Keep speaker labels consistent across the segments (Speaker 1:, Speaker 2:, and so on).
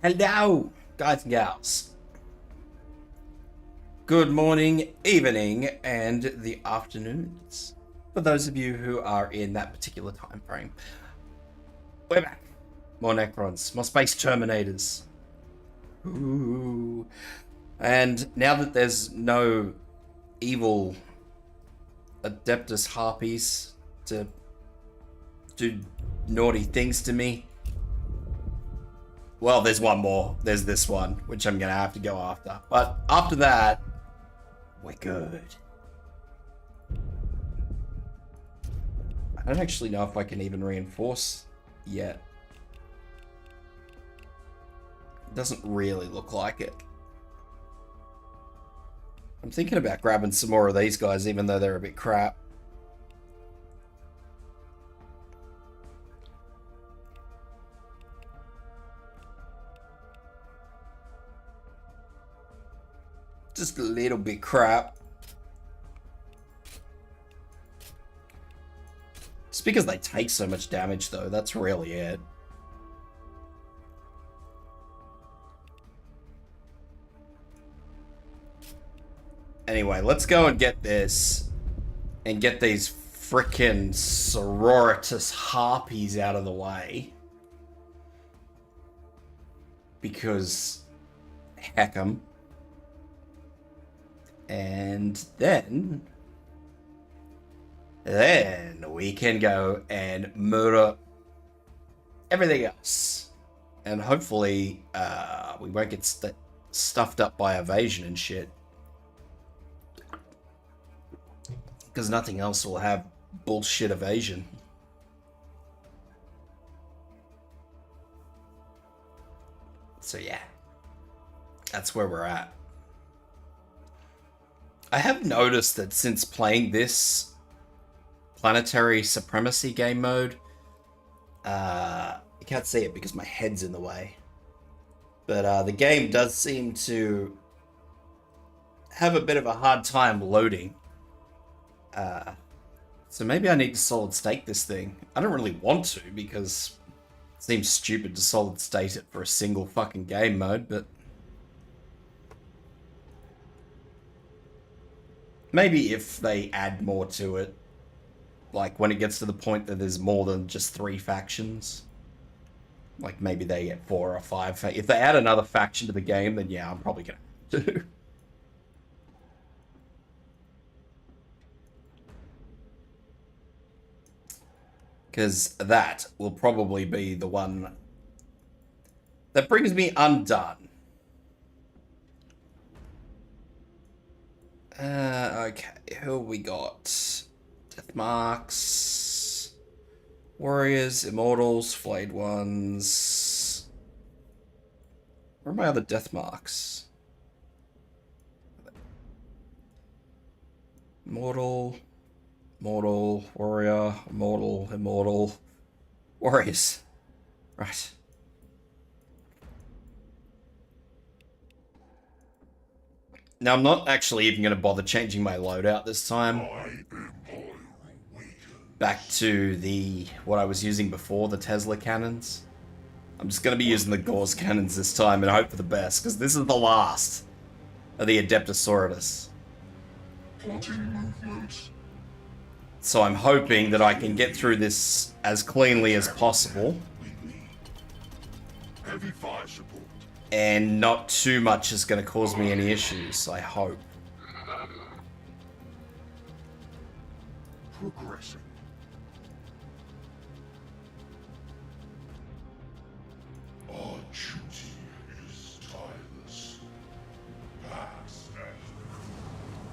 Speaker 1: Hello, guys and gals. Good morning, evening, and the afternoons. For those of you who are in that particular time frame. We're back. More Necrons, more space terminators. Ooh. And now that there's no evil Adeptus harpies to do naughty things to me. Well, there's one more. There's this one, which I'm gonna have to go after. But after that, we're good. I don't actually know if I can even reinforce yet. It doesn't really look like it. I'm thinking about grabbing some more of these guys, even though they're a bit crap. Just a little bit crap. It's because they take so much damage, though. That's really it. Anyway, let's go and get this. And get these frickin' sororitas harpies out of the way. Because, heck 'em. And then we can go and murder everything else. And hopefully we won't get stuffed up by evasion and shit. Because nothing else will have bullshit evasion. So yeah, that's where we're at. I have noticed that since playing this planetary supremacy game mode, you can't see it because my head's in the way, but the game does seem to have a bit of a hard time loading. So maybe I need to solid state this thing. I don't really want to because it seems stupid to solid state it for a single fucking game mode, but maybe if they add more to it, like when it gets to the point that there's more than just 3 factions, like maybe they get 4 or 5. If they add another faction to the game, then yeah, I'm probably gonna have to. Because that will probably be the one that brings me undone. Okay, who have we got? Death Marks, Warriors, Immortals, Flayed Ones. Where are my other Death Marks? Mortal, Warrior, Immortal, Warriors. Right. Now, I'm not actually even going to bother changing my loadout this time. Back to what I was using before, the Tesla cannons. I'm just going to be using the Gauss cannons this time and hope for the best, because this is the last of the Adeptosaurus. So I'm hoping that I can get through this as cleanly as possible. Heavy fire support. And not too much is going to cause me any issues, I hope.
Speaker 2: Progressing. Our duty is tireless.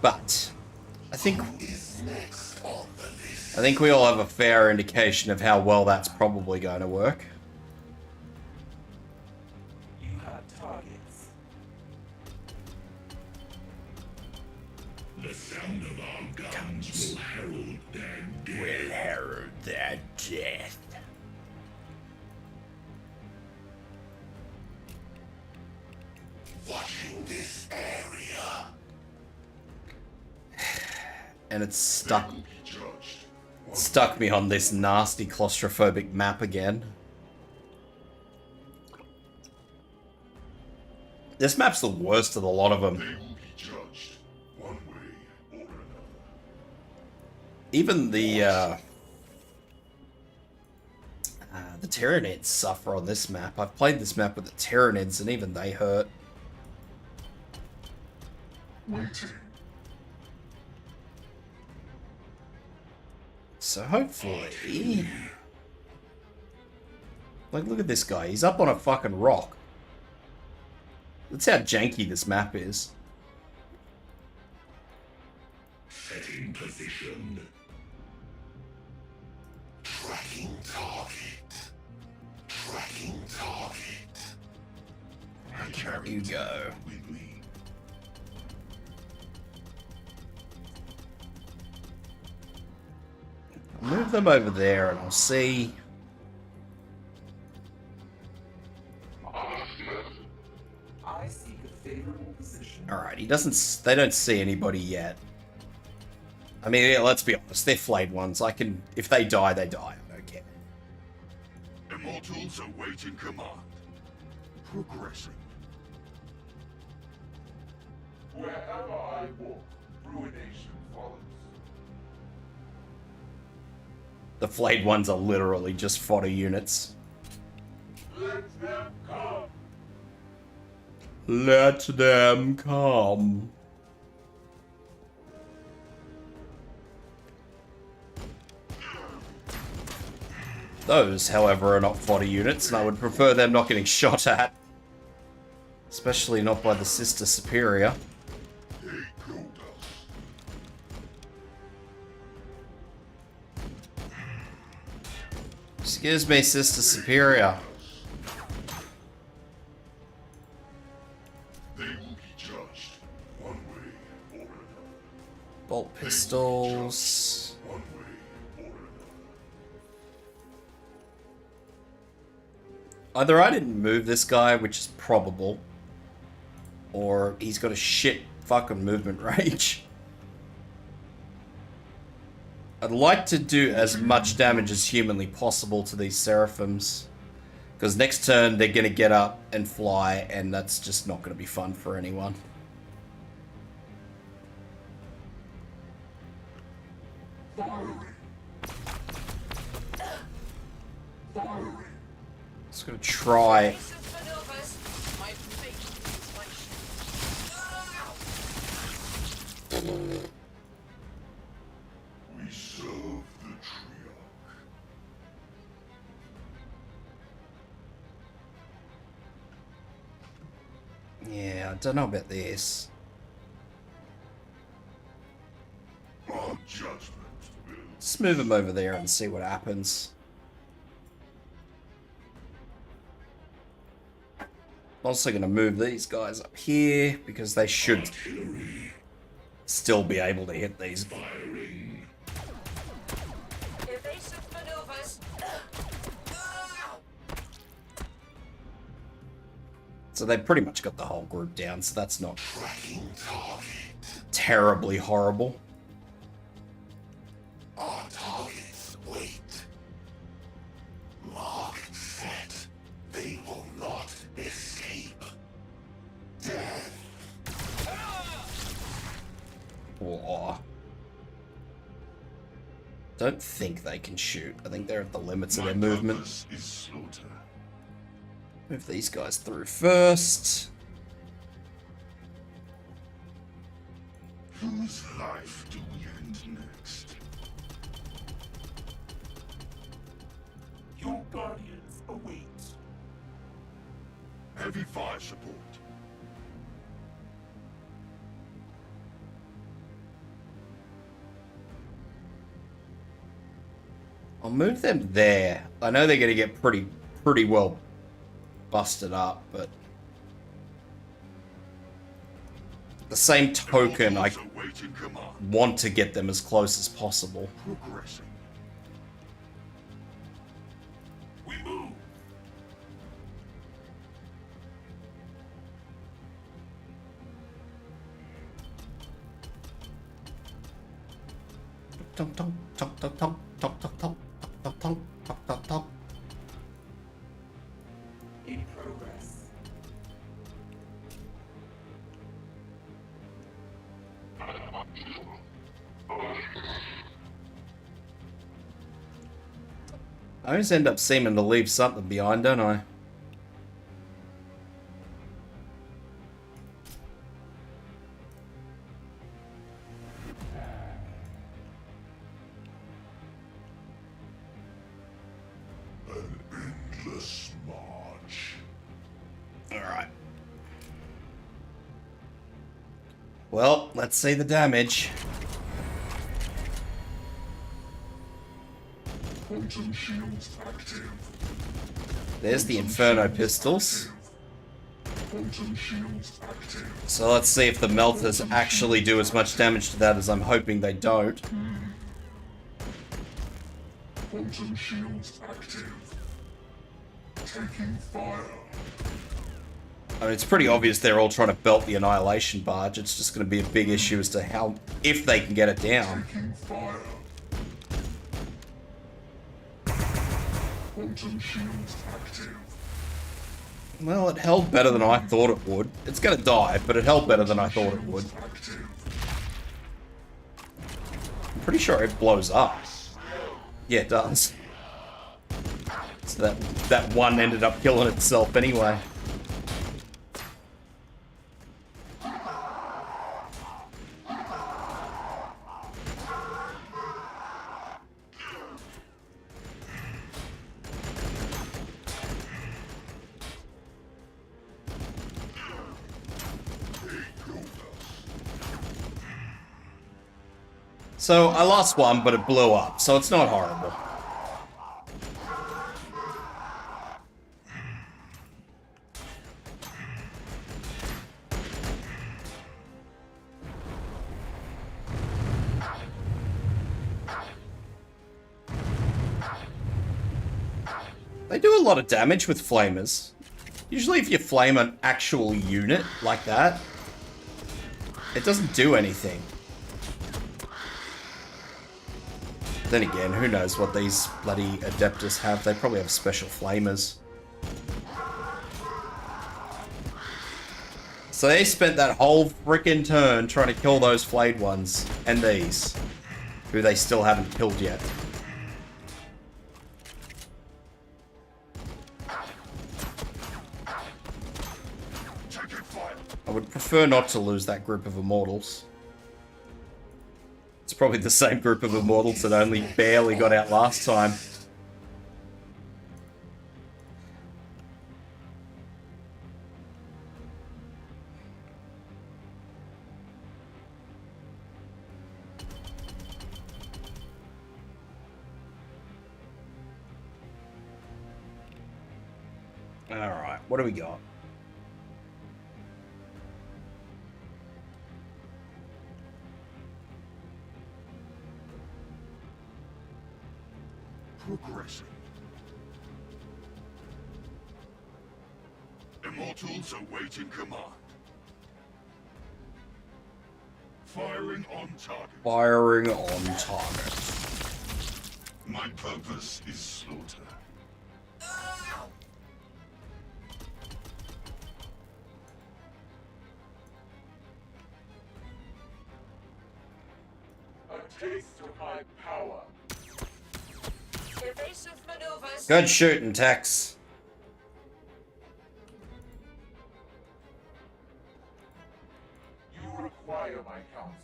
Speaker 1: But I think we all have a fair indication of how well that's probably going to work.
Speaker 2: The sound of our guns will herald their death. Watching this area.
Speaker 1: And it's stuck me on this nasty claustrophobic map again. This map's the worst of the lot of them.
Speaker 2: They will be judged one way or another.
Speaker 1: Even the Tyranids suffer on this map. I've played this map with the Tyranids, and even they hurt.
Speaker 2: Waiting.
Speaker 1: So hopefully... Like, look at this guy. He's up on a fucking rock. That's how janky this map is.
Speaker 2: Setting position. Tracking target. Tracking target. I carry
Speaker 1: You go.
Speaker 2: with me.
Speaker 1: I'll move them over there and I'll see...
Speaker 3: I seek a favorable position.
Speaker 1: Alright, they don't see anybody yet. I mean, yeah, let's be honest, they're flayed ones. If they die, they die. I don't care.
Speaker 2: Immortals awaiting command. Progressing.
Speaker 3: Wherever I walk, ruination follows.
Speaker 1: The flayed ones are literally just fodder units.
Speaker 3: Let them come.
Speaker 1: Let them come. Those, however, are not fodder units, and I would prefer them not getting shot at. Especially not by the Sister Superior.
Speaker 2: They killed us.
Speaker 1: Excuse me, Sister Superior.
Speaker 2: They will be judged one way or another.
Speaker 1: Bolt pistols.
Speaker 2: One way or another.
Speaker 1: Either I didn't move this guy, which is probable, or he's got a shit fucking movement range. I'd like to do as much damage as humanly possible to these Seraphims, because next turn they're going to get up and fly, and that's just not going to be fun for anyone. Just going to try.
Speaker 2: We serve the Triarch.
Speaker 1: Yeah, I don't know about this.
Speaker 2: Our judgment will.
Speaker 1: Just move him over there and see what happens. I'm also going to move these guys up here because they should
Speaker 2: Artillery
Speaker 1: still be able to hit these.
Speaker 2: firing.
Speaker 4: Evasive maneuvers.
Speaker 1: So they pretty much got the whole group down, so that's not
Speaker 2: Tracking target.
Speaker 1: terribly horrible.
Speaker 2: Our targets wait. Mark set. They will not escape. Death.
Speaker 1: Whoa. Don't think they can shoot. I think they're at the limits of their movement.
Speaker 2: Purpose is slaughter.
Speaker 1: Move these guys through first.
Speaker 2: Whose life do we end next?
Speaker 3: Your guardians await.
Speaker 2: Heavy fire support.
Speaker 1: I'll move them there. I know they're going to get pretty well busted up, but at the same token, I
Speaker 2: Immortals awaiting command.
Speaker 1: want to get them as close as possible.
Speaker 2: Progressing.
Speaker 3: We move.
Speaker 1: Tonk, tonk, tonk, tonk, tonk, tonk, tonk, tonk, tonk, tonk, tonk, tonk, tonk.
Speaker 3: In progress.
Speaker 1: I always end up seeming to leave something behind, don't I?
Speaker 2: Endless march.
Speaker 1: Alright. Well, let's see the damage.
Speaker 2: Quantum shields active.
Speaker 1: There's the Inferno pistols.
Speaker 2: Quantum shields active.
Speaker 1: So let's see if the melters actually do as much damage to that as I'm hoping they don't.
Speaker 2: Quantum shields active. Taking fire.
Speaker 1: I mean, it's pretty obvious they're all trying to belt the Annihilation barge. It's just going to be a big issue as to how, if they can get it down.
Speaker 2: Taking fire. Quantum shields active.
Speaker 1: Well, it held better than I thought it would. It's going to die, but it held better than I thought it would.
Speaker 2: Active.
Speaker 1: I'm pretty sure it blows up. Yeah, it does. So that one ended up killing itself anyway. So I lost one, but it blew up, so it's not horrible. They do a lot of damage with flamers. Usually if you flame an actual unit like that, it doesn't do anything. Then again, who knows what these bloody Adeptus have. They probably have special flamers. So they spent that whole frickin' turn trying to kill those flayed ones. And these. Who they still haven't killed yet. I would prefer not to lose that group of Immortals. It's probably the same group of Immortals that only barely got out last time. Alright, what do we got?
Speaker 2: Progressing. Immortals awaiting command. Firing on target.
Speaker 1: Firing on target.
Speaker 2: My purpose is slaughter.
Speaker 3: A taste of my power.
Speaker 4: Evasive maneuvers.
Speaker 1: Good shooting, Tex.
Speaker 3: You require my counsel.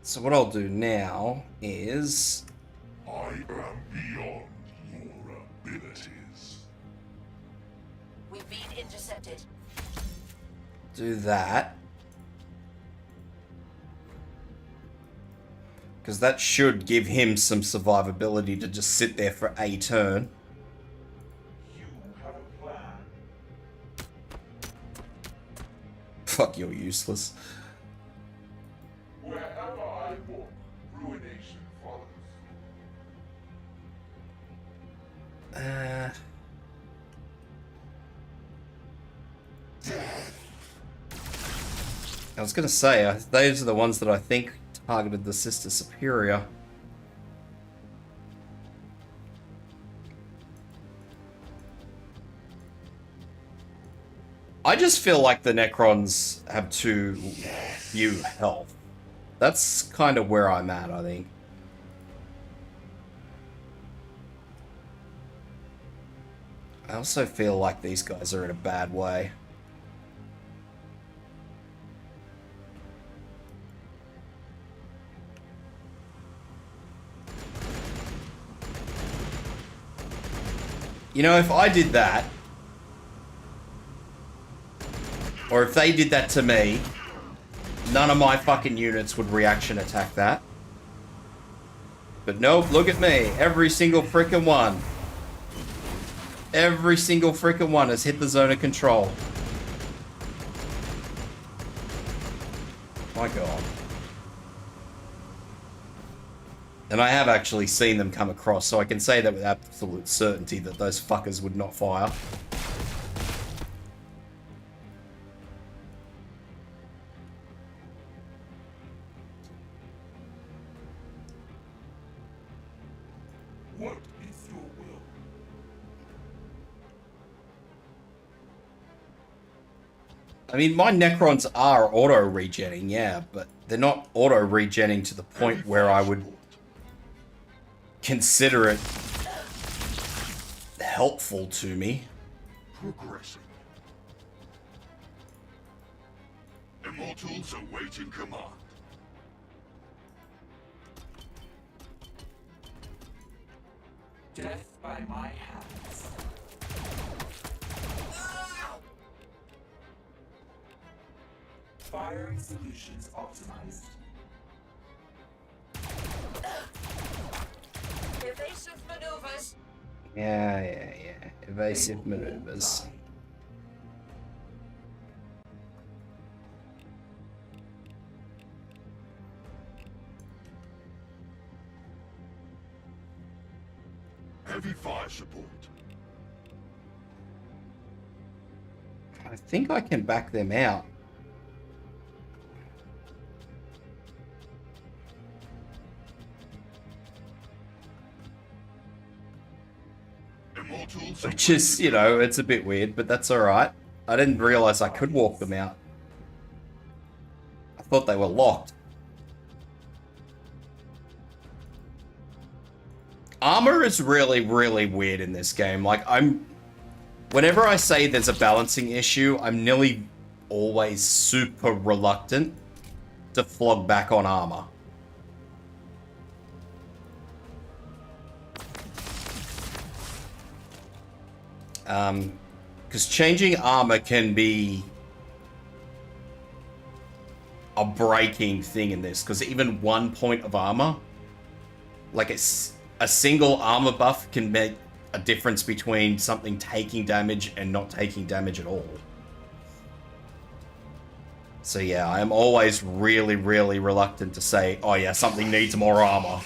Speaker 1: So what I'll do now is...
Speaker 2: I am beyond your abilities.
Speaker 4: We've been intercepted.
Speaker 1: do that. Because that should give him some survivability to just sit there for a turn.
Speaker 3: You have a plan.
Speaker 1: Fuck, you're useless.
Speaker 3: Wherever I walk, ruination follows.
Speaker 1: I was gonna say, those are the ones that I think targeted the Sister Superior. I just feel like the Necrons have too few health. That's kind of where I'm at, I think. I also feel like these guys are in a bad way. You know, if I did that, or if they did that to me, none of my fucking units would reaction attack that. But nope, look at me. Every single frickin' one. Every single frickin' one has hit the zone of control. My god. And I have actually seen them come across, so I can say that with absolute certainty that those fuckers would not fire.
Speaker 3: What is your will?
Speaker 1: I mean, my Necrons are auto-regenning, yeah, but they're not auto-regenning to the point where I would consider it helpful to me.
Speaker 2: Progressing. Immortals awaiting command.
Speaker 3: Death by my hands. Firing solutions optimized.
Speaker 4: Evasive maneuvers.
Speaker 1: Yeah. Evasive maneuvers.
Speaker 2: Heavy fire support.
Speaker 1: I think I can back them out.
Speaker 2: Immortals
Speaker 1: Which is, you know, it's a bit weird, but that's alright. I didn't realize I could walk them out. I thought they were locked. Armor is really, really weird in this game. Like, whenever I say there's a balancing issue, I'm nearly always super reluctant to flog back on armor. Because changing armor can be a breaking thing in this, because even 1 point of armor, like a single armor buff can make a difference between something taking damage and not taking damage at all. So yeah, I am always really, really reluctant to say, oh yeah, something needs more armor.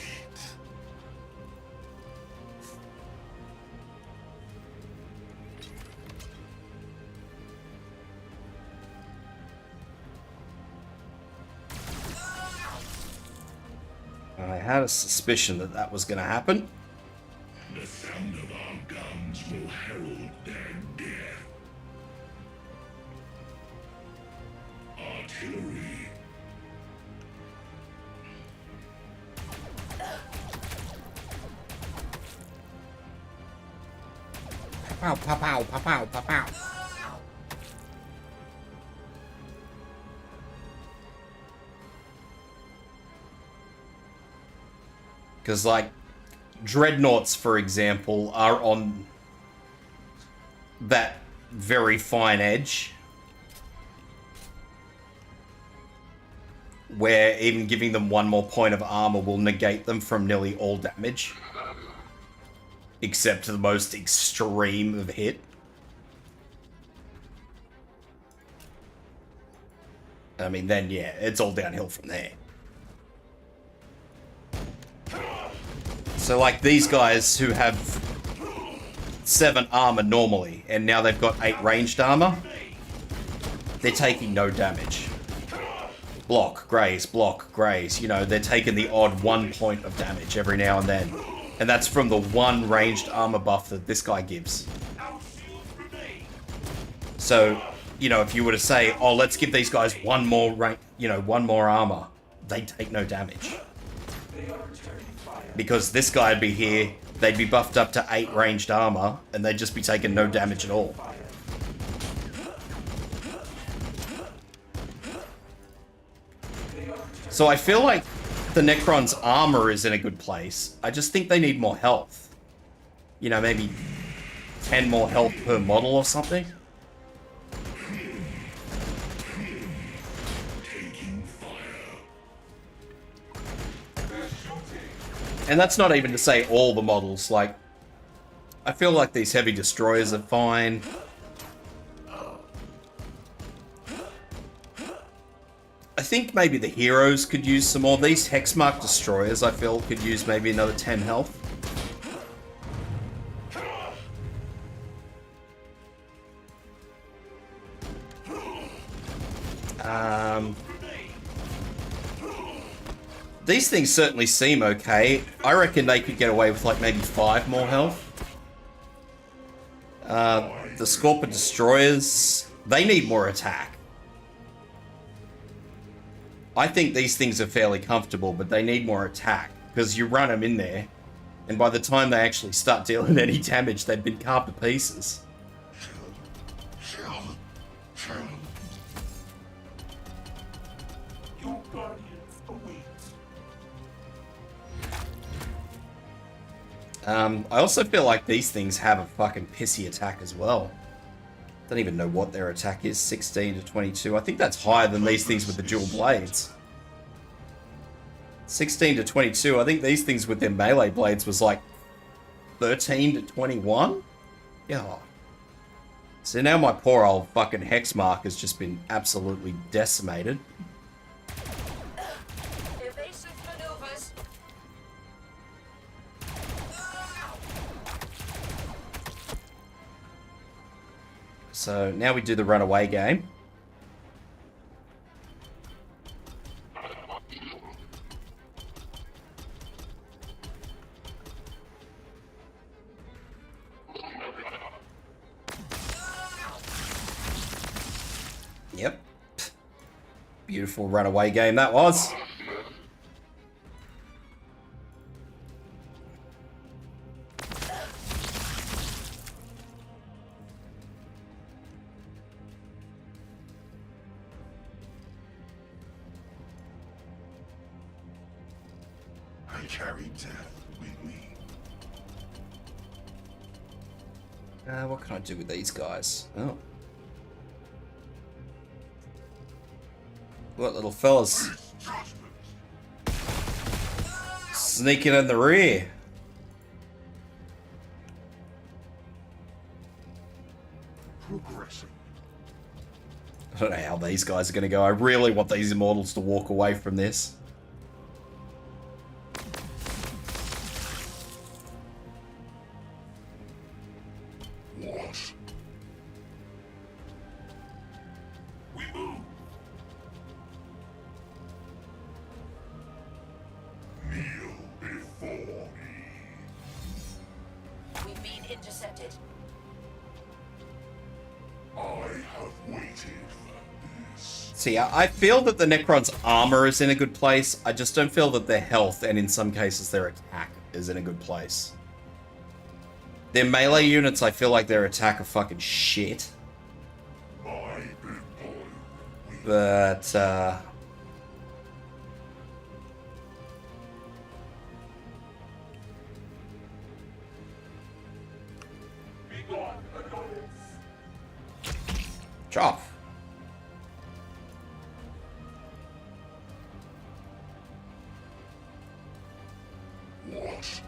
Speaker 1: I had a suspicion that that was going to happen.
Speaker 2: The sound of our guns will herald their death. Artillery.
Speaker 1: Pow, pow, pow, pow, pow, pow, pow. Because, like, dreadnoughts, for example, are on that very fine edge where even giving them 1 more point of armor will negate them from nearly all damage, except the most extreme of hit. I mean, then, yeah, it's all downhill from there. So, like, these guys who have 7 armor normally, and now they've got 8 ranged armor, they're taking no damage. Block, graze, you know, they're taking the odd 1 point of damage every now and then. And that's from the 1 ranged armor buff that this guy gives. So, you know, if you were to say, oh, let's give these guys 1 more rank, you know, 1 more armor, they take no damage. Because this guy'd be here, they'd be buffed up to 8 ranged armor, and they'd just be taking no damage at all. So I feel like the Necrons' armor is in a good place. I just think they need more health. You know, maybe 10 more health per model or something. And that's not even to say all the models. Like, I feel like these heavy destroyers are fine. I think maybe the heroes could use some more. These Hexmark destroyers, I feel, could use maybe another 10 health. These things certainly seem okay. I reckon they could get away with like maybe 5 more health. The Scorpion destroyers, they need more attack. I think these things are fairly comfortable, but they need more attack, because you run them in there, and by the time they actually start dealing any damage, they've been carved to pieces.
Speaker 3: Your guardians await.
Speaker 1: I also feel like these things have a fucking pissy attack as well. Don't even know what their attack is. 16 to 22. I think that's higher than these things with the dual blades. 16 to 22. I think these things with their melee blades was like 13 to 21. Yeah. So now my poor old fucking Hexmark has just been absolutely decimated.
Speaker 4: Evasive maneuvers.
Speaker 1: So now we do the runaway game. Yep. Beautiful runaway game that was.
Speaker 2: I carry death with me.
Speaker 1: What can I do with these guys? Oh. What little fellas? Sneaking in the rear.
Speaker 2: Progressing.
Speaker 1: I don't know how these guys are going to go. I really want these immortals to walk away from this.
Speaker 2: What? We move. Kneel before me.
Speaker 4: We've been intercepted.
Speaker 2: I have waited for this.
Speaker 1: See, I feel that the Necrons' armor is in a good place. I just don't feel that their health, and in some cases their attack, is in a good place. Their melee units, I feel like their attack are fucking shit.
Speaker 2: My big boy.
Speaker 1: But,
Speaker 3: Begone, annoyance.
Speaker 1: chop.
Speaker 2: What?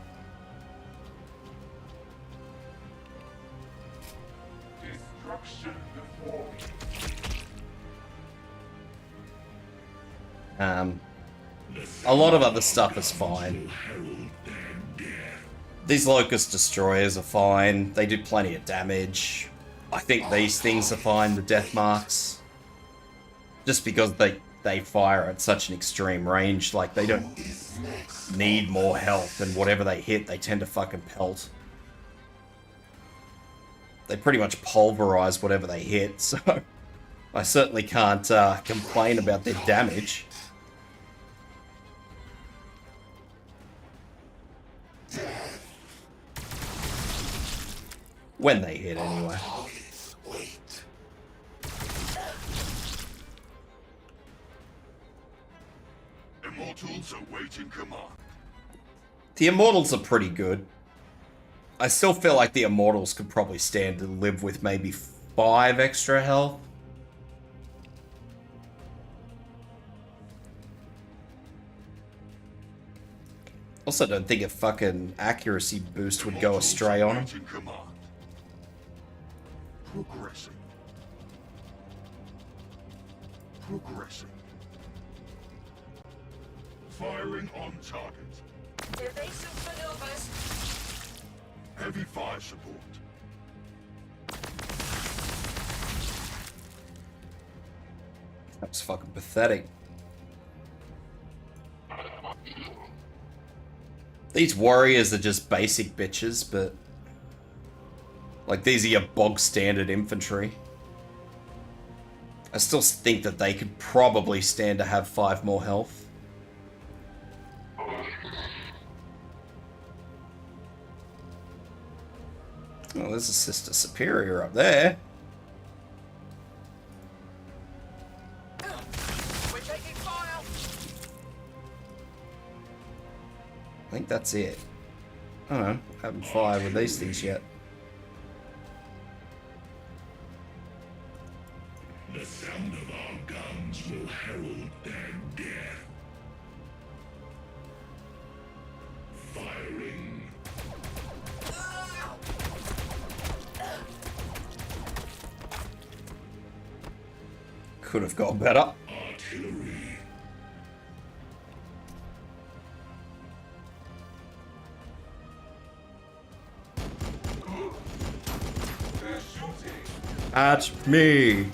Speaker 3: Destruction before me.
Speaker 1: A lot of other stuff is fine. These Locust Destroyers are fine. They do plenty of damage. I think these things are fine, the Death Marks. Just because they fire at such an extreme range, like they don't need more health, and whatever they hit, they tend to fucking pelt. They pretty much pulverize whatever they hit, so I certainly can't complain about their damage. When they hit, anyway.
Speaker 2: Wait. Immortals awaiting command.
Speaker 1: The Immortals are pretty good. I still feel like the Immortals could probably stand to live with maybe 5 extra health. Also, don't think a fucking accuracy boost would go astray on him.
Speaker 2: Progressing. Progressing. Firing on target.
Speaker 4: Evasive maneuvers.
Speaker 2: Heavy fire support.
Speaker 1: That was fucking pathetic. These warriors are just basic bitches, but... like, these are your bog standard infantry. I still think that they could probably stand to have 5 more health. Oh, there's a Sister Superior up there.
Speaker 4: We're taking fire.
Speaker 1: I think that's it. I don't know. I haven't fired with these things yet.
Speaker 2: The sound of our guns will herald their death. Firing.
Speaker 1: Could have got better.
Speaker 2: Artillery. They're shooting.
Speaker 1: At me.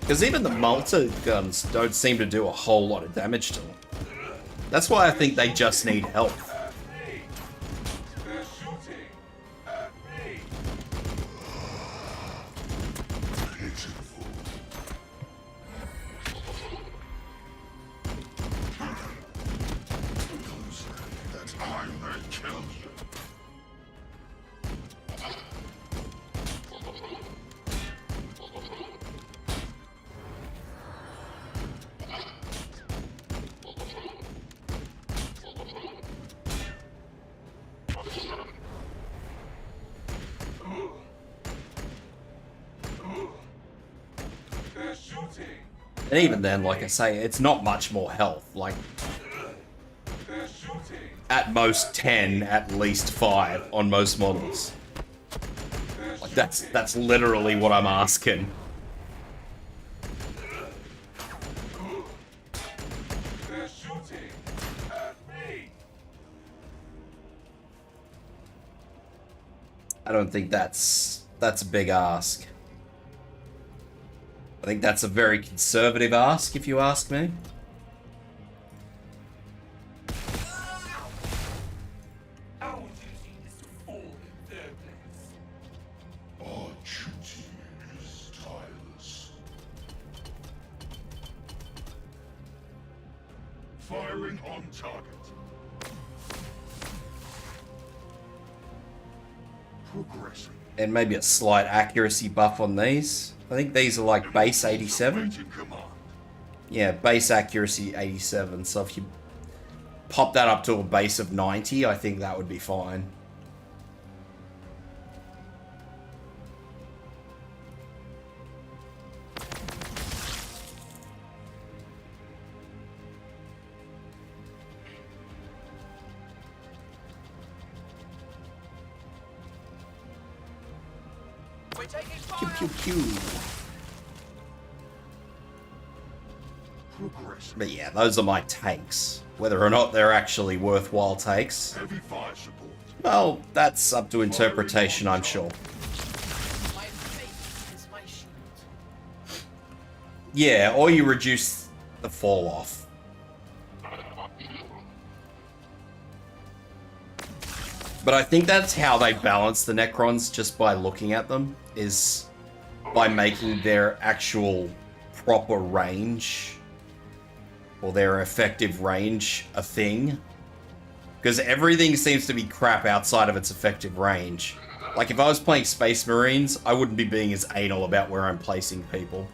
Speaker 1: Because even the multi guns don't seem to do a whole lot of damage to them. That's why I think they just need help.
Speaker 2: They're shooting at me. Pitiful. That I may kill you. They're shooting.
Speaker 1: And even then, like I say, it's not much more health. Like,
Speaker 2: They're shooting.
Speaker 1: at most 10, at least 5 on most models. Like, that's literally what I'm asking.
Speaker 2: They're shooting at me.
Speaker 1: I don't think that's a big ask. I think that's a very conservative ask, if you ask me.
Speaker 3: Our duty is to fall in their place.
Speaker 2: Our duty is tireless. Firing on target. Progressing.
Speaker 1: And maybe a slight accuracy buff on these. I think these are like base 87.
Speaker 2: Awaiting command.
Speaker 1: Yeah, base accuracy 87. So if you pop that up to a base of 90, I think that would be fine.
Speaker 4: We're taking
Speaker 1: Pew
Speaker 4: fire.
Speaker 1: pew pew.
Speaker 2: Progressing.
Speaker 1: But yeah, those are my takes. Whether or not they're actually worthwhile takes,
Speaker 2: Heavy fire support.
Speaker 1: well, that's up to interpretation, I'm sure.
Speaker 4: My faith is my shield.
Speaker 1: Yeah, or you reduce the fall off. But I think that's how they balance the Necrons, just by looking at them, is by making their actual proper range or their effective range a thing. Because everything seems to be crap outside of its effective range. Like, if I was playing Space Marines, I wouldn't be being as anal about where I'm placing people.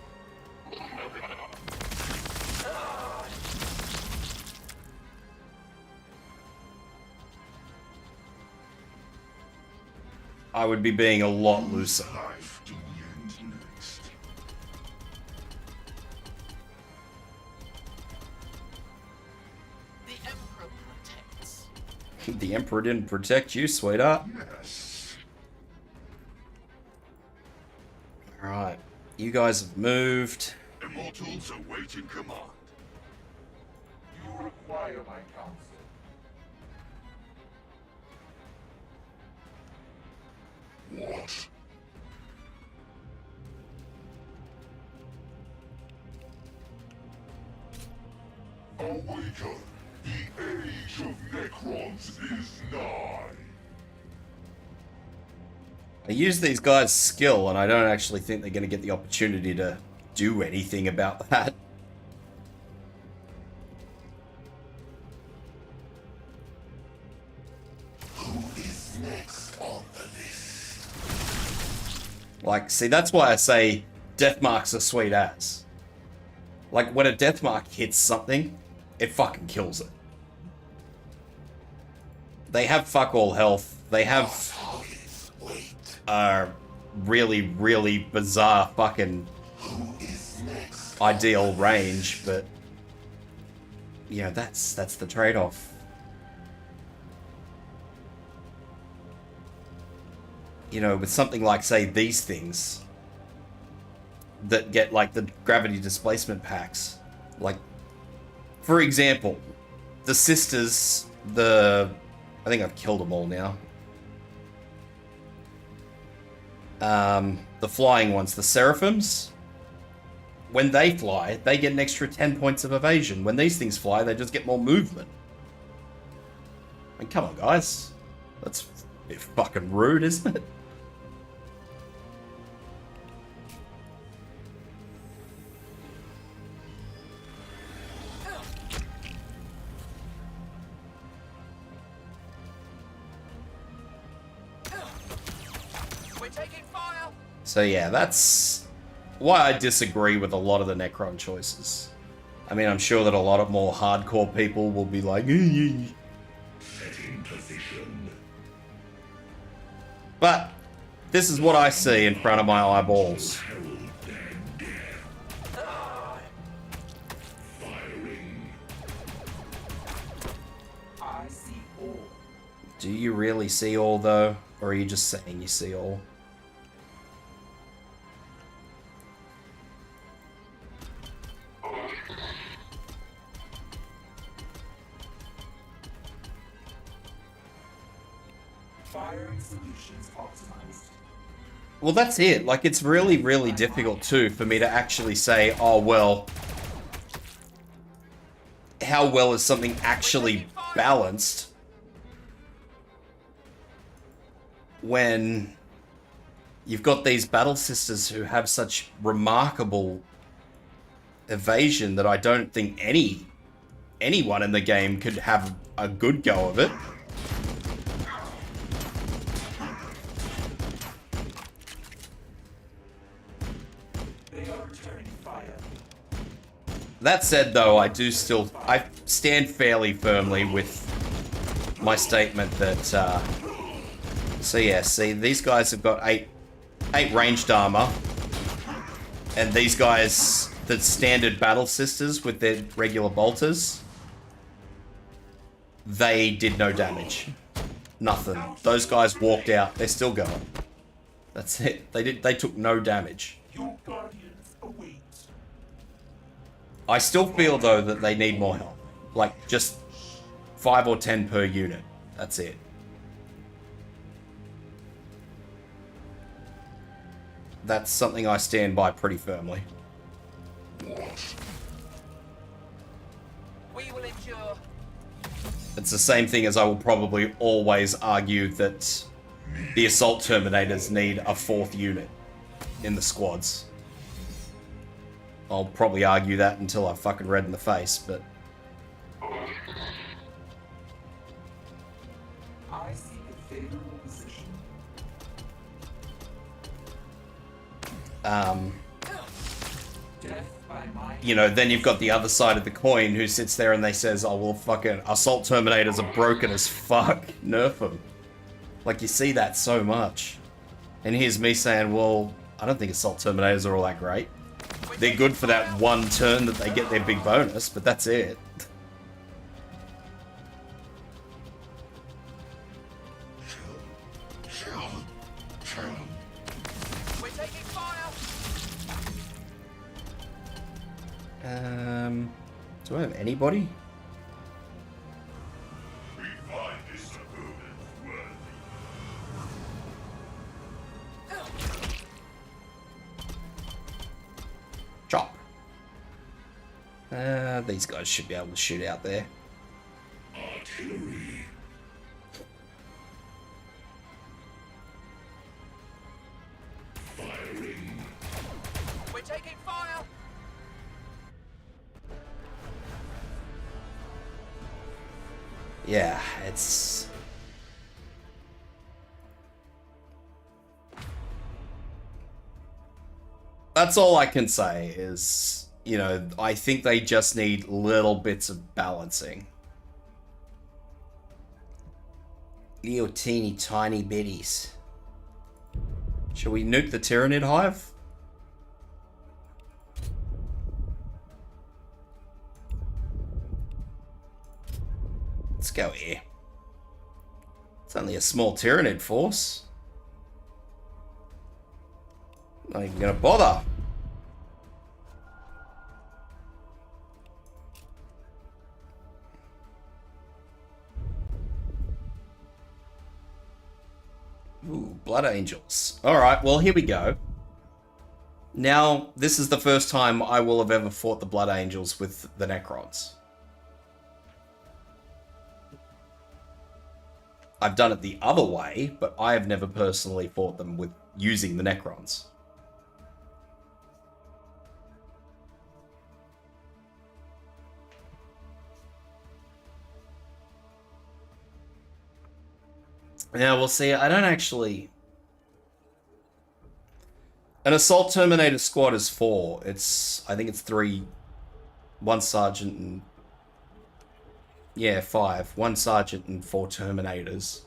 Speaker 1: I would be being a lot looser.
Speaker 4: The Emperor protects.
Speaker 1: The Emperor didn't protect you, sweetheart.
Speaker 2: Yes.
Speaker 1: Alright, you guys have moved.
Speaker 2: Immortals awaiting command.
Speaker 3: You require my counsel.
Speaker 2: What? Awaken! The age of Necrons is nigh!
Speaker 1: I use these guys' skill, and I don't actually think they're going to get the opportunity to do anything about that.
Speaker 2: Who is next on the list?
Speaker 1: Like, see, that's why I say death marks are sweet ass. Like, when a death mark hits something, it fucking kills it. They have fuck all health. They have really, really bizarre fucking ideal range, but you know, that's the trade-off. You know, with something like, say, these things that get like the gravity displacement packs, like, for example, the sisters, I think I've killed them all now. The flying ones, the seraphims, when they fly, they get an extra 10 points of evasion. When these things fly, they just get more movement. I mean, come on, guys. That's a bit fucking rude, isn't it? So yeah, that's why I disagree with a lot of the Necron choices. I mean, I'm sure that a lot of more hardcore people will be like,
Speaker 2: Setting position.
Speaker 1: but this is what I see in front of my eyeballs.
Speaker 2: Herald their death. Firing.
Speaker 3: I see all.
Speaker 1: Do you really see all, though? Or are you just saying you see all?
Speaker 3: Firing solutions optimized.
Speaker 1: Well, that's it. Like, it's really, really difficult, too, for me to actually say, oh, well, how well is something actually balanced when you've got these battle sisters who have such remarkable evasion that I don't think anyone in the game could have a good go of it. That said, though, I stand fairly firmly with my statement that, so yeah, see, these guys have got eight ranged armor, and these guys, the standard battle sisters with their regular bolters, they did no damage. Nothing. Those guys walked out. They're still going. That's it. They took no damage.
Speaker 3: Your guardians await.
Speaker 1: I still feel, though, that they need more help. Like, just 5 or 10 per unit. That's it. That's something I stand by pretty firmly.
Speaker 4: We will endure.
Speaker 1: It's the same thing as I will probably always argue that the Assault Terminators need a 4th unit in the squads. I'll probably argue that until I'm fucking red in the face, but...
Speaker 3: I see a favorable position. Death by my
Speaker 1: You know, then you've got the other side of the coin who sits there and they says, oh, well, fucking assault terminators are broken as fuck. Nerf them. Like, you see that so much. And here's me saying, well, I don't think assault terminators are all that great. They're good for that one turn that they get their big bonus, but that's it.
Speaker 4: We're taking fire.
Speaker 1: Do I have anybody? Chop. These guys should be able to shoot out there.
Speaker 2: Artillery. Firing.
Speaker 4: We're taking fire.
Speaker 1: Yeah, it's... That's all I can say is, you know, I think they just need little bits of balancing. Little teeny tiny bitties. Shall we nuke the Tyranid Hive? Let's go here. It's only a small Tyranid force. Not even gonna bother. Ooh, Blood Angels. Alright, well, here we go. Now, this is the first time I will have ever fought the Blood Angels with the Necrons. I've done it the other way, but I have never personally fought them with using the Necrons. Now, we'll see. I don't actually... An Assault Terminator squad is 4. It's... I think it's 3... 1 Sergeant and... Yeah, 5. 1 Sergeant and 4 Terminators.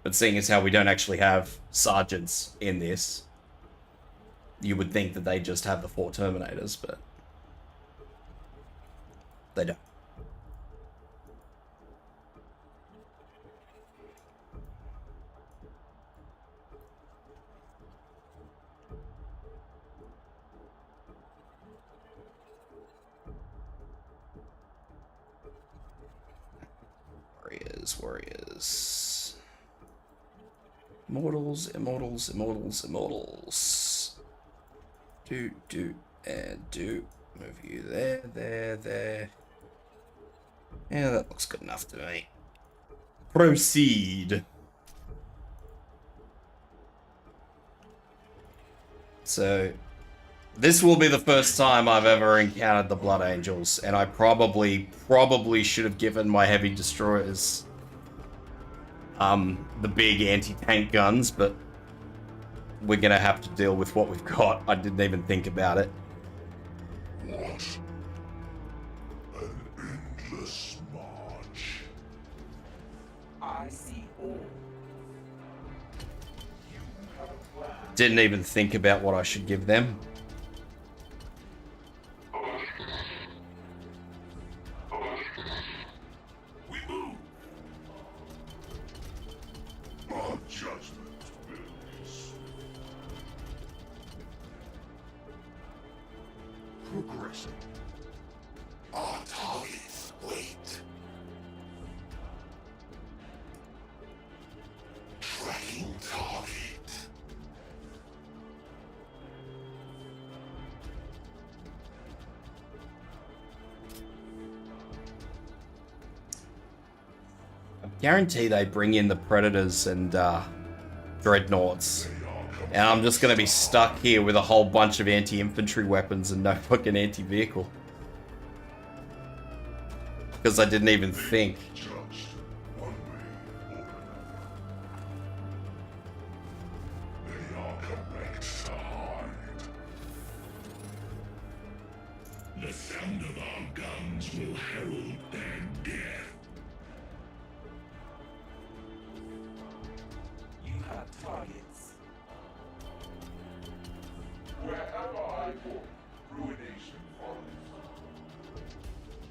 Speaker 1: But seeing as how we don't actually have Sergeants in this, you would think that they just have the 4 Terminators, but... They don't. Warriors. Immortals, immortals, immortals, immortals. Do, and do. Move you there, there. Yeah, that looks good enough to me. Proceed. So, this will be the first time I've ever encountered the Blood Angels, and I probably should have given my heavy destroyers the big anti-tank guns, but we're gonna have to deal with what we've got. I didn't even think about it.
Speaker 2: What? An endless march.
Speaker 3: I see all. You have a plan.
Speaker 1: Didn't even think about what I should give them.
Speaker 2: We move. Our judgment wills. Progressing. Our targets wait. Tracking target.
Speaker 1: I guarantee they bring in the Predators and Dreadnoughts And I'm just gonna be stuck here with a whole bunch of anti-infantry weapons and no fucking anti-vehicle. Because I didn't even think.
Speaker 2: Judged one way or another. They are correct to hide. The sound of our guns will herald their death.
Speaker 3: You have targets. Wherever I walk, ruination follows.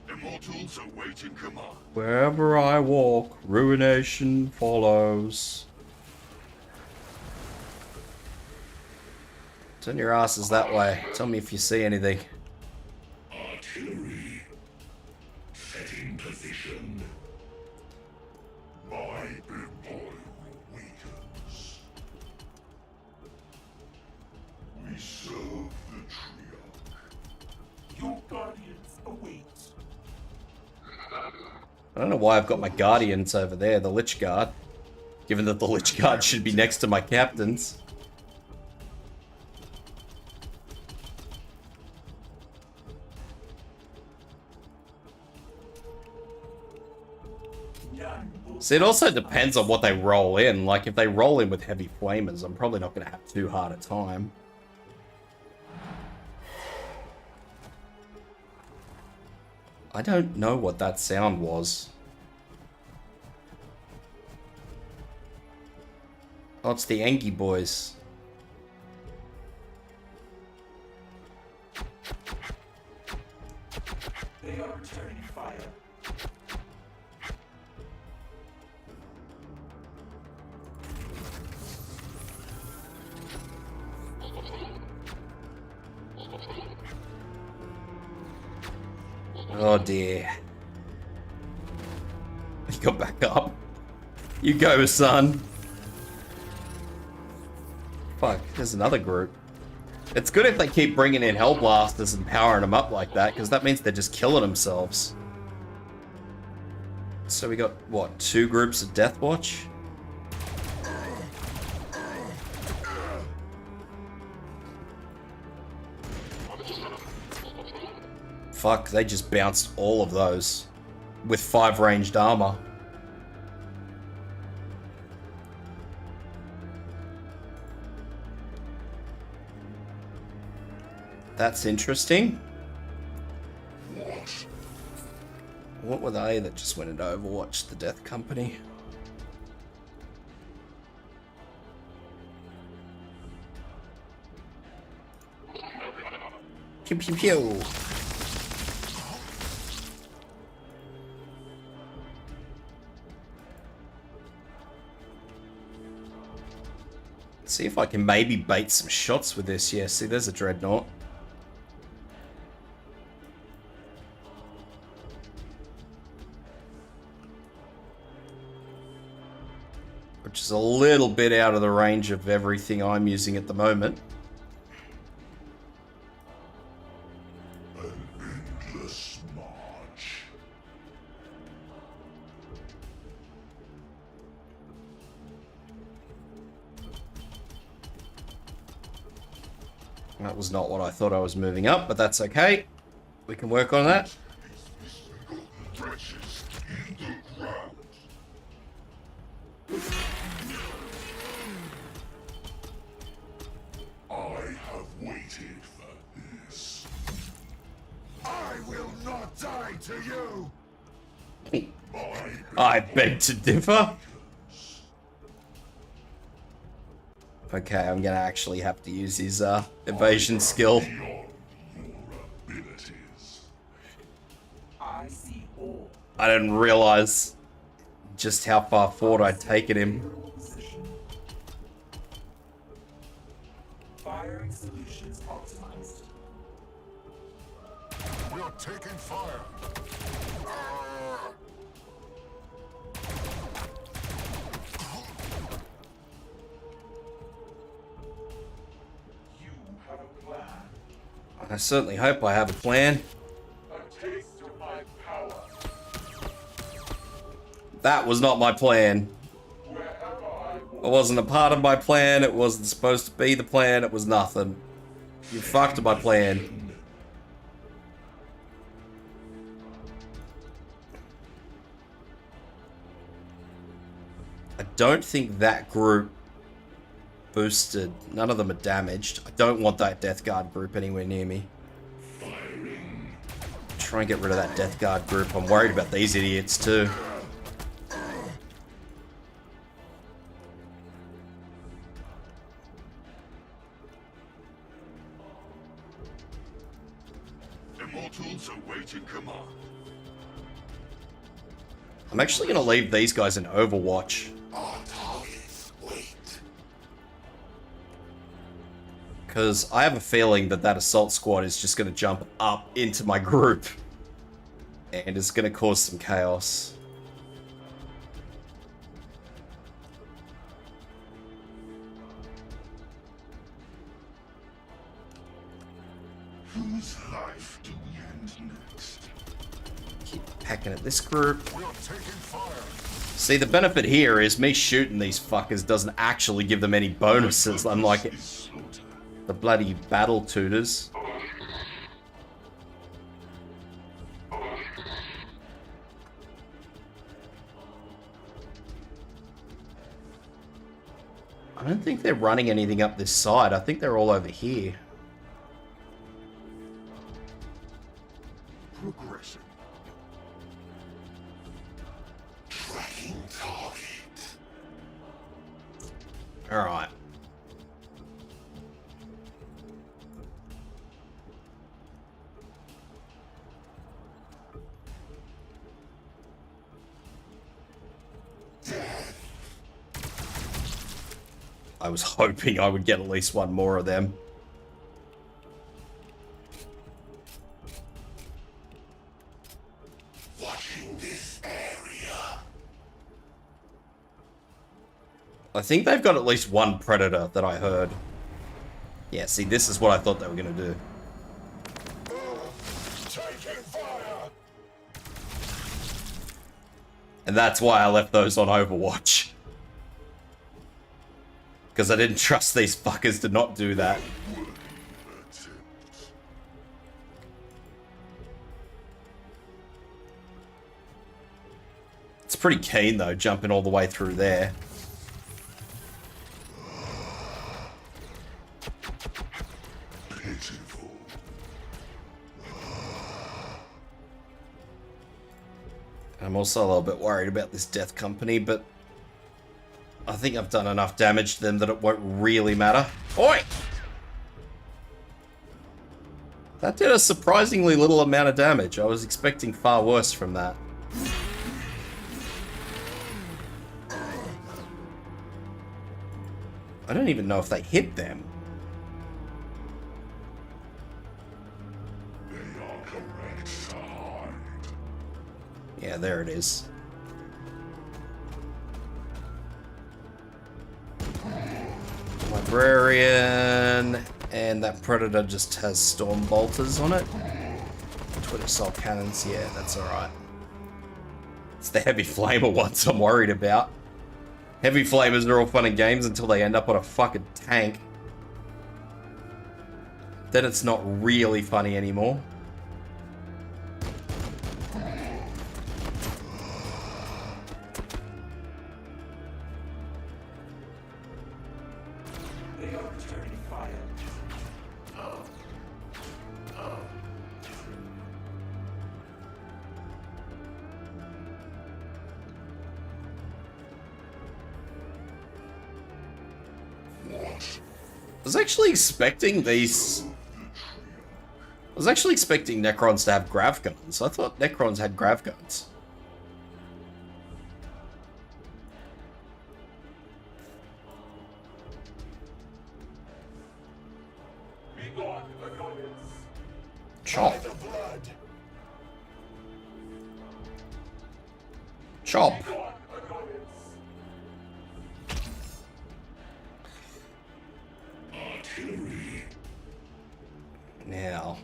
Speaker 2: Immortals awaiting command.
Speaker 1: Wherever I walk, ruination follows. Turn your asses that way. Tell me if you see anything.
Speaker 2: Artillery. Set in position. My empire weakens. We serve the Triarch.
Speaker 3: Your guardians await.
Speaker 1: I don't know why I've got my guardians over there, the Lich Guard. Given that the Lich Guard should be next to my captains. See, it also depends on what they roll in. Like, if they roll in with heavy flamers, I'm probably not going to have too hard a time. I don't know what that sound was. Oh, it's the Angie boys.
Speaker 3: They are returning fire.
Speaker 1: Oh dear. You got back up. You go, son. Fuck, there's another group. It's good if they keep bringing in Hellblasters and powering them up like that, because that means they're just killing themselves. So we got, what, 2 groups of Death Watch? Fuck, they just bounced all of those with 5 ranged armor. That's interesting. What were they that just went into Overwatch, the Death Company? Pew pew pew. See if I can maybe bait some shots with this. Yeah, see, there's a Dreadnought. Which is a little bit out of the range of everything I'm using at the moment.
Speaker 2: An endless march.
Speaker 1: That was not what I thought I was moving up, but that's okay. We can work on that.
Speaker 2: Wretches in the ground. I have waited for this. I will not die to you.
Speaker 1: I beg to differ. Okay, I'm gonna actually have to use his evasion skill.
Speaker 2: Beyond your abilities.
Speaker 3: I see all.
Speaker 1: I didn't realize just how far forward I'd taken him.
Speaker 3: Position. Firing solutions optimized.
Speaker 2: We are taking fire.
Speaker 3: You have a plan.
Speaker 1: I certainly hope I have a plan.
Speaker 3: A taste of my power.
Speaker 1: That was not my plan.
Speaker 3: Wherever I walk,
Speaker 1: It wasn't a part of my plan. It wasn't supposed to be the plan. It was nothing. You fucked my plan. I don't think that group boosted. None of them are damaged. I don't want that Death Guard group anywhere near me. Try and get rid of that Death Guard group. I'm worried about these idiots too.
Speaker 2: Immortals awaiting command.
Speaker 1: I'm actually going to leave these guys in Overwatch.
Speaker 2: Our targets wait.
Speaker 1: Because I have a feeling that that assault squad is just going to jump up into my group. And it's going to cause some chaos.
Speaker 2: Whose life do we end next?
Speaker 1: Keep hacking at this group.
Speaker 2: We're taking fire.
Speaker 1: See, the benefit here is me shooting these fuckers doesn't actually give them any bonuses, unlike the bloody battle tutors. I don't think they're running anything up this side. I think they're all over here.
Speaker 2: Progressing. Tracking target.
Speaker 1: Alright. I was hoping I would get at least one more of them.
Speaker 2: Watching this area.
Speaker 1: I think they've got at least one predator that I heard. Yeah, see, this is what I thought they were going to do.
Speaker 2: Taking fire.
Speaker 1: And that's why I left those on Overwatch. Because I didn't trust these fuckers to not do that. It's pretty keen though, jumping all the way through there.
Speaker 2: Pitiful.
Speaker 1: I'm also a little bit worried about this Death Company, but I think I've done enough damage to them that it won't really matter. Oi! That did a surprisingly little amount of damage. I was expecting far worse from that. I don't even know if they hit them.
Speaker 2: They are correct to hide.
Speaker 1: Yeah, there it is. Librarian, and that Predator just has Storm Bolters on it. Twitter Soul Cannons, yeah, that's alright. It's the Heavy Flamer ones I'm worried about. Heavy Flamers are all fun and games until they end up on a fucking tank. Then it's not really funny anymore.
Speaker 3: They are returning fire.
Speaker 1: I was actually expecting these... I was actually expecting Necrons to have grav guns. I thought Necrons had grav guns.
Speaker 3: Be gone, annoyance.
Speaker 1: Chop.
Speaker 2: The blood.
Speaker 1: Chop.
Speaker 3: Gone, annoyance.
Speaker 2: Artillery.
Speaker 1: Now.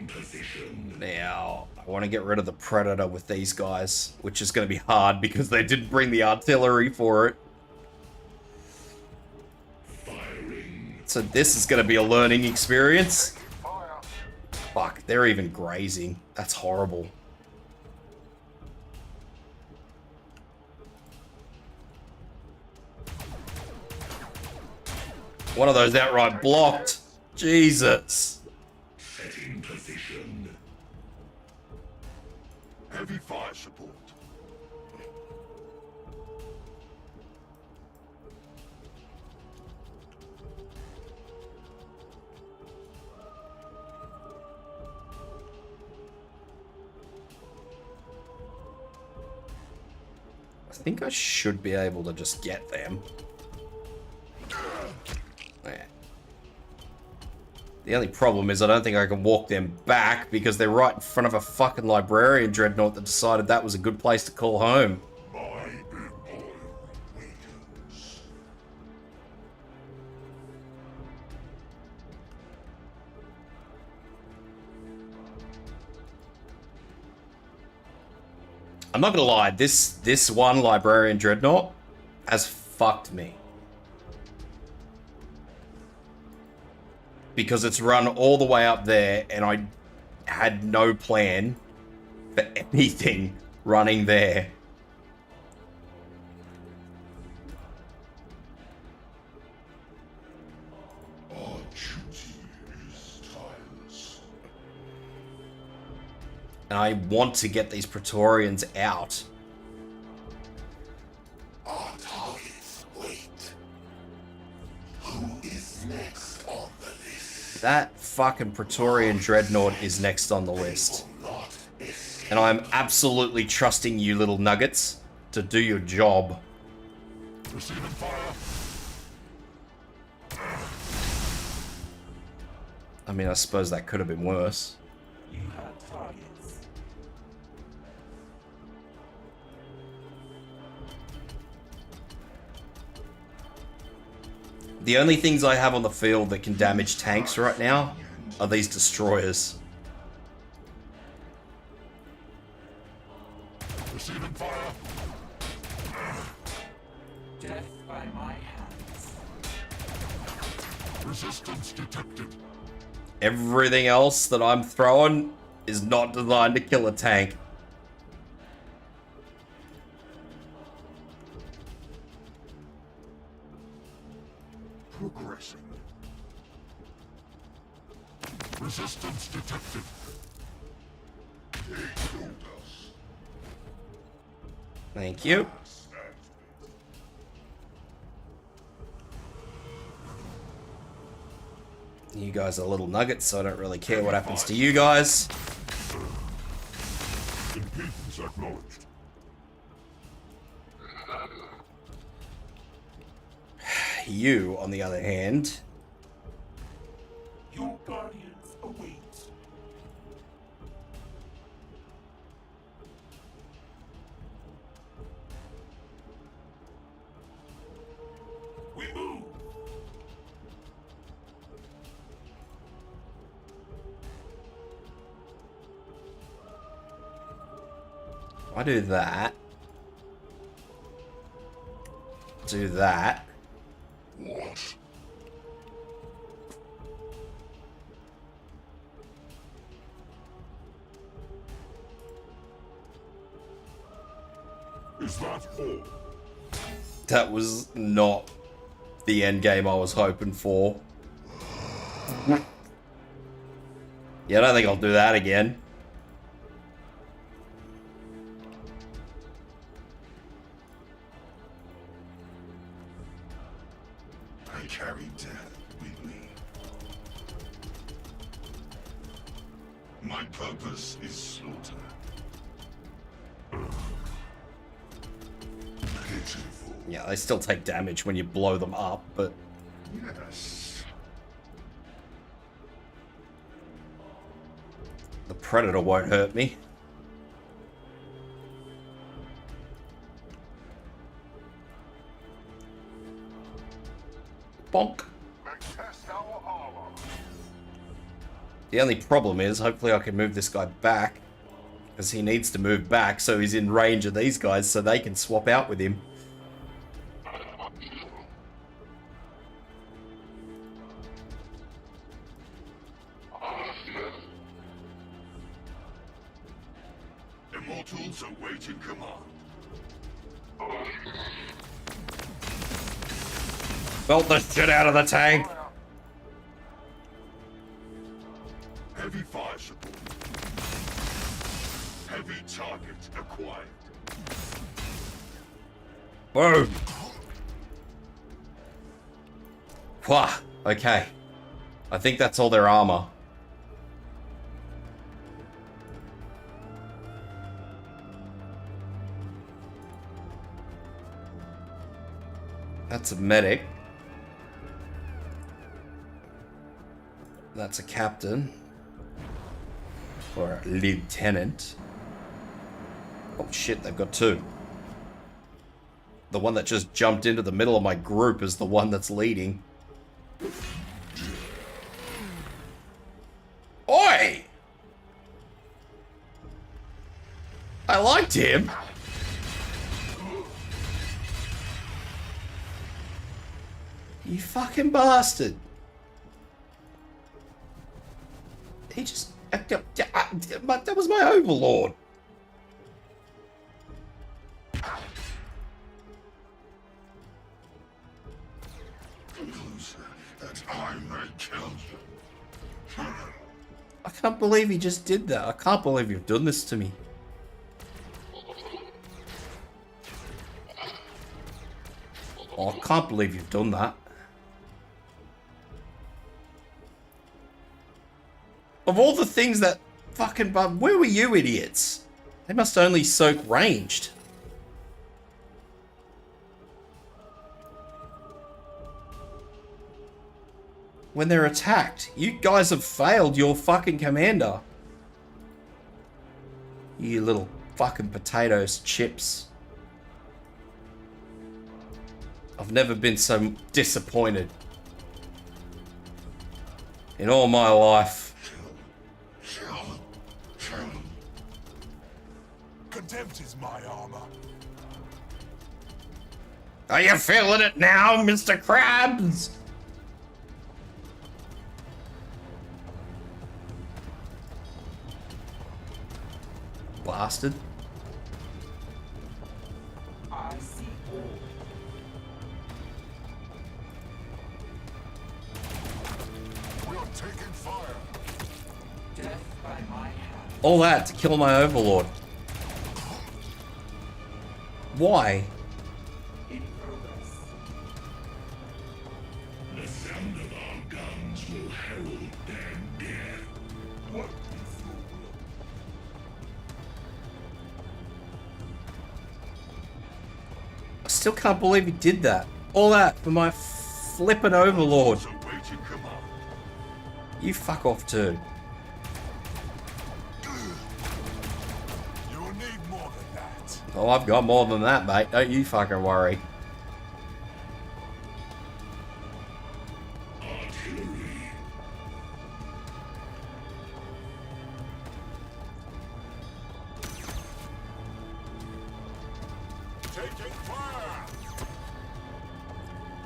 Speaker 2: in position.
Speaker 1: Now, I want to get rid of the Predator with these guys, which is going to be hard because they didn't bring the artillery for it.
Speaker 2: Firing.
Speaker 1: So this is going to be a learning experience. Fuck, they're even grazing. That's horrible. One of those outright blocked. Jesus.
Speaker 2: Setting position. Heavy fire support.
Speaker 1: I think I should be able to just get them. Yeah. The only problem is I don't think I can walk them back because they're right in front of a fucking librarian dreadnought that decided that was a good place to call home.
Speaker 2: My big boy awakens.
Speaker 1: I'm not gonna lie, this one librarian dreadnought has fucked me. Because it's run all the way up there and I had no plan for anything running there.
Speaker 2: Our duty is tireless.
Speaker 1: And I want to get these Praetorians out.
Speaker 2: Our targets wait. Who is next on the list?
Speaker 1: That fucking Praetorian dreadnought is next on the list.
Speaker 2: Not escape.
Speaker 1: And I'm absolutely trusting you little nuggets to do your job.
Speaker 2: Receiving fire.
Speaker 1: I mean, I suppose that could have been worse.
Speaker 3: You have targets.
Speaker 1: The only things I have on the field that can damage tanks right now are these destroyers.
Speaker 2: Receiving fire.
Speaker 3: Death by my hands.
Speaker 2: Resistance detected.
Speaker 1: Everything else that I'm throwing is not designed to kill a tank.
Speaker 2: Progressing. Resistance detected. They killed us.
Speaker 1: Thank you. You guys are little nuggets, so I don't really care what happens to you guys.
Speaker 2: Impedance acknowledged.
Speaker 1: You, on the other hand,
Speaker 3: Your guardians await. We move.
Speaker 1: I do that. Do that.
Speaker 2: What? Is that all?
Speaker 1: That was not the end game I was hoping for. Yeah, I don't think I'll do that again.
Speaker 2: I carry death with me. My purpose is slaughter. Pitiful.
Speaker 1: Yeah, they still take damage when you blow them up, but
Speaker 2: Yes.
Speaker 1: the Predator won't hurt me. Bonk.
Speaker 2: Let's test our armor.
Speaker 1: The only problem is, hopefully I can move this guy back. Because he needs to move back so he's in range of these guys so they can swap out with him.
Speaker 2: Immortals awaiting command.
Speaker 1: Belt the shit out of the tank.
Speaker 2: Heavy fire support. Heavy target acquired.
Speaker 1: Whoa. Wah. Okay. I think that's all their armor. That's a medic. That's a captain. Or a lieutenant. Oh shit, they've got two. The one that just jumped into the middle of my group is the one that's leading. Oi! I liked him. You fucking bastard. He just... that was my overlord.
Speaker 2: Closer, that I may kill you.
Speaker 1: I can't believe he just did that. I can't believe you've done this to me. Oh, I can't believe you've done that. Of all the things that fucking... where were you idiots? They must only soak ranged. When they're attacked. You guys have failed your fucking commander. You little fucking potatoes chips. I've never been so disappointed in all my life.
Speaker 2: Kill.
Speaker 3: Contempt is my armor.
Speaker 1: Are you feeling it now, Mr. Krabs? Blasted.
Speaker 3: I see all.
Speaker 2: We are taking fire.
Speaker 3: Death by my hand.
Speaker 1: All that to kill my overlord. Why?
Speaker 3: In progress.
Speaker 2: The sound of our guns will herald their death.
Speaker 3: What is your will?
Speaker 1: I still can't believe he did that. All that for my flippin' overlord.
Speaker 2: Awaiting command.
Speaker 1: You fuck off too.
Speaker 3: You will need more than that.
Speaker 1: Oh, I've got more than that, mate. Don't you fucking worry.
Speaker 2: Artillery.
Speaker 3: Taking fire.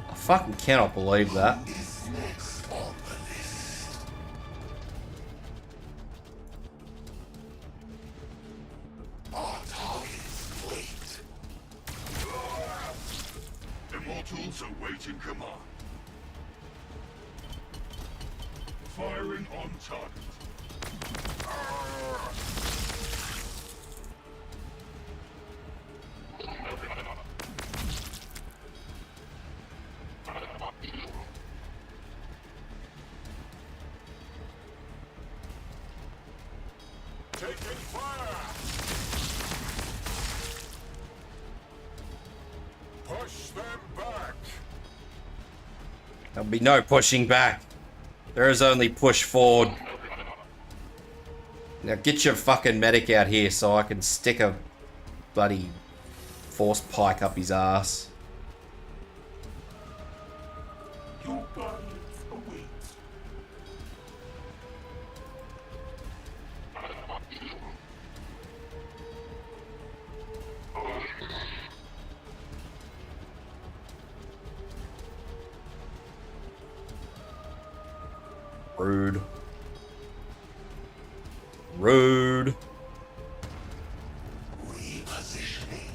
Speaker 1: I fucking cannot believe that.
Speaker 2: Is next on the list. Our targets wait. Immortals awaiting command. Firing on target.
Speaker 3: Taking fire. Push them back.
Speaker 1: There'll be no pushing back. There is only push forward. Now get your fucking medic out here so I can stick a bloody force pike up his ass.
Speaker 3: Your guardians await.
Speaker 1: Rude. Rude.
Speaker 2: Repositioning.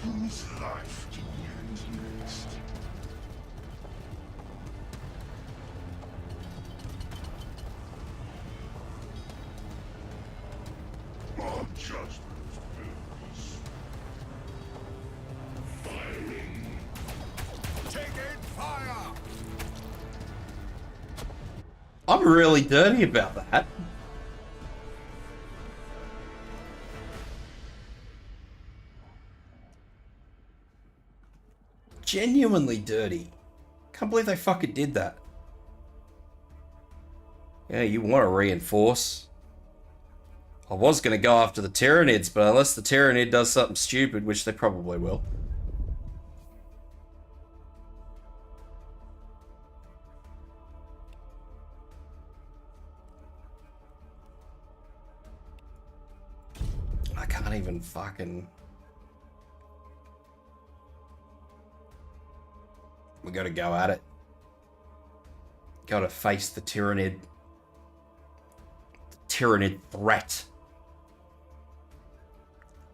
Speaker 2: Whose life do we end next? On judgment bills. Firing. Taking fire!
Speaker 1: I'm really dirty about that. Genuinely dirty. Can't believe they fucking did that. Yeah, you want to reinforce. I was going to go after the Tyranids, but unless the Tyranid does something stupid, which they probably will. I can't even fucking... We gotta go at it. Gotta face the Tyranid. The Tyranid threat.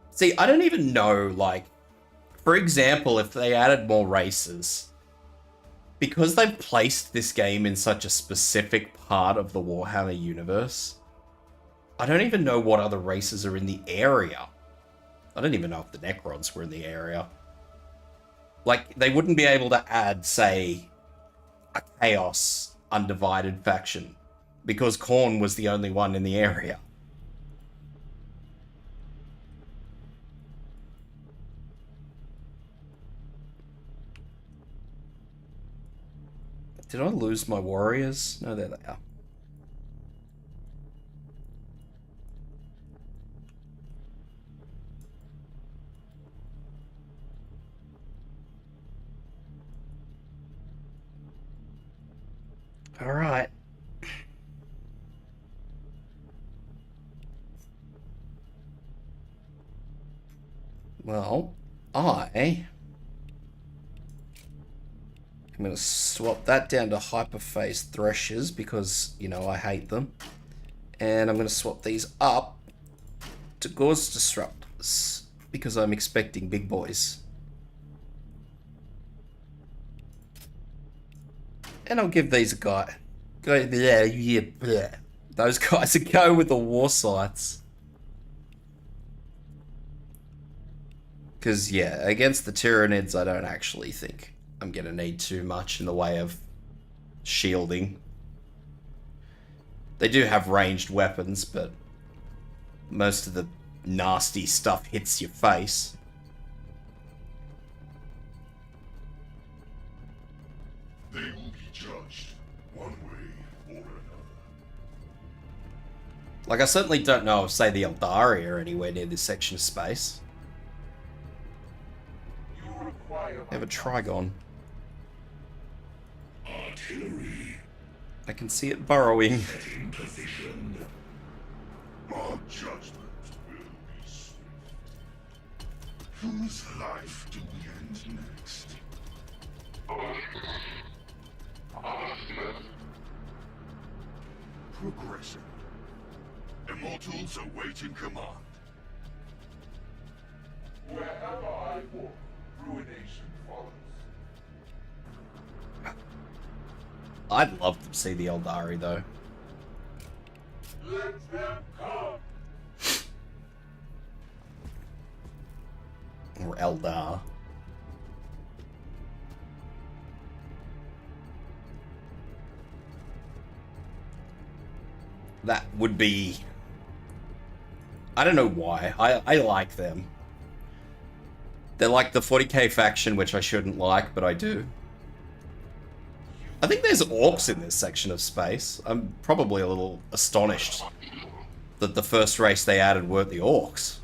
Speaker 1: See, I don't even know, like... For example, if they added more races... Because they've placed this game in such a specific part of the Warhammer universe... I don't even know what other races are in the area. I don't even know if the Necrons were in the area. Like, they wouldn't be able to add, say, a Chaos Undivided faction. Because Khorne was the only one in the area. Did I lose my warriors? No, there they are. All right. Well, I'm going to swap that down to hyperphase threshers because, you know, I hate them. And I'm going to swap these up to Gauze disruptors because I'm expecting big boys. And I'll give these a guy. Those guys that go with the war sights. Because, yeah, against the Tyranids, I don't actually think I'm going to need too much in the way of shielding. They do have ranged weapons, but most of the nasty stuff hits your face.
Speaker 2: They will be judged one way or another.
Speaker 1: Like, I certainly don't know if, say, the Eldari are anywhere near this section of space. They have a Trigon.
Speaker 2: Artillery.
Speaker 1: I can see it burrowing.
Speaker 2: In position. Our judgment will be swift. Whose life do we end next? Progressing. Immortals awaiting command.
Speaker 3: Wherever I walk, ruination follows.
Speaker 1: I'd love to see the Eldari, though.
Speaker 3: Let them come!
Speaker 1: Or Eldar. That would be... I don't know why. I like them. They're like the 40k faction, which I shouldn't like, but I do. I think there's orcs in this section of space. I'm probably a little astonished that the first race they added weren't the orcs.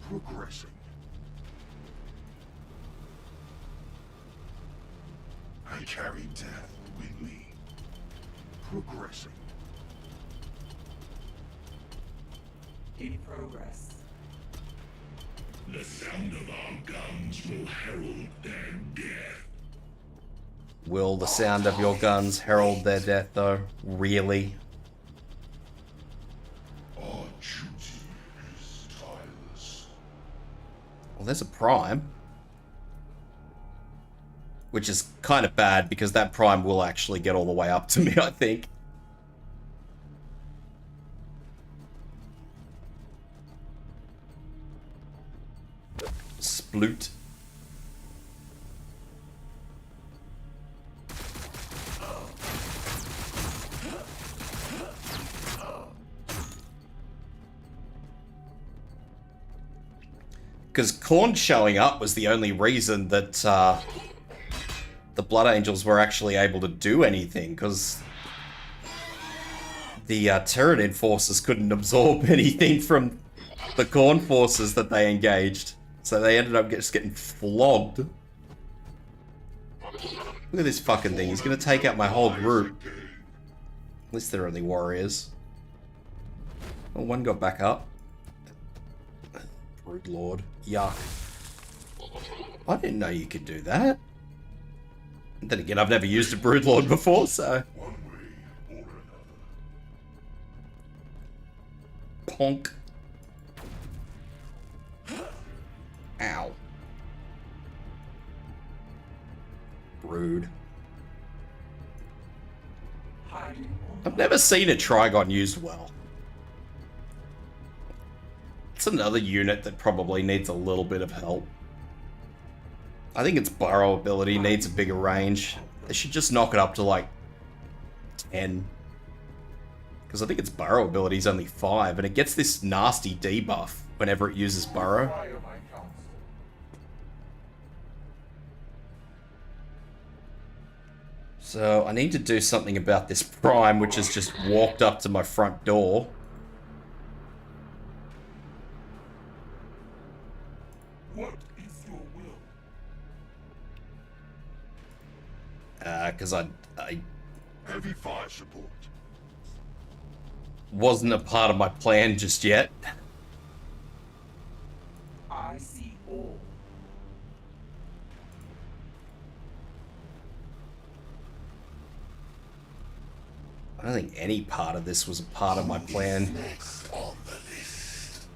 Speaker 2: Progressing. I carry death with me. Progressing.
Speaker 4: In progress.
Speaker 2: The sound of our guns will herald their death.
Speaker 1: Will the sound of your guns herald their death, though? Really?
Speaker 2: Our duty is tireless.
Speaker 1: Well, there's a prime. Which is kind of bad, because that prime will actually get all the way up to me, I think. Sploot. Because Khorne showing up was the only reason that the Blood Angels were actually able to do anything, because the Tyranid forces couldn't absorb anything from the Khorne forces that they engaged. So they ended up just getting flogged. Look at this fucking thing. He's going to take out my whole group. At least they're only warriors. Oh, one got back up. Brood Lord. Yuck. I didn't know you could do that. Then again, I've never used a Brood Lord before, so...
Speaker 2: One way or another.
Speaker 1: Ponk. Ow. Rude. I've never seen a Trigon used well. It's another unit that probably needs a little bit of help. I think its burrow ability needs a bigger range. They should just knock it up to like 10. Because I think its burrow ability is only 5, and it gets this nasty debuff whenever it uses burrow. So I need to do something about this prime, which has just walked up to my front door.
Speaker 3: What is your will?
Speaker 1: Because I
Speaker 2: Heavy fire support.
Speaker 1: wasn't a part of my plan just yet.
Speaker 4: I see all.
Speaker 1: I don't think any part of this was a part of my plan.
Speaker 2: Next on the list.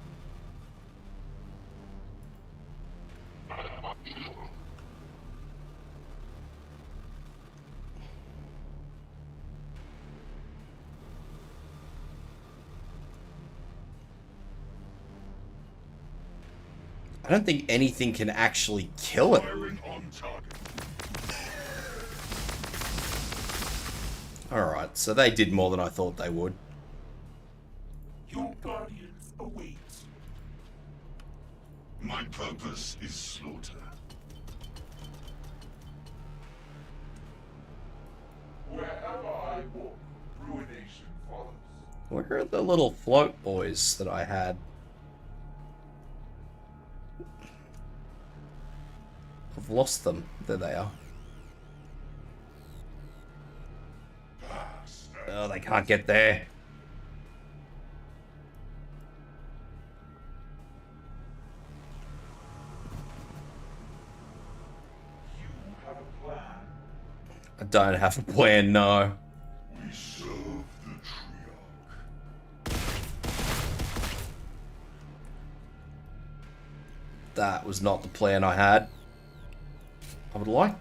Speaker 1: I don't think anything can actually kill it.
Speaker 2: Firing on target.
Speaker 1: Alright, so they did more than I thought they would.
Speaker 3: Your guardians await.
Speaker 2: My purpose is slaughter.
Speaker 3: Wherever I walk, ruination follows.
Speaker 1: Where are the little float boys that I had? I've lost them. There they are. Oh, they can't get there.
Speaker 3: You have a plan.
Speaker 1: I don't have a plan, no.
Speaker 2: We serve the Triarch.
Speaker 1: That was not the plan I had. I would like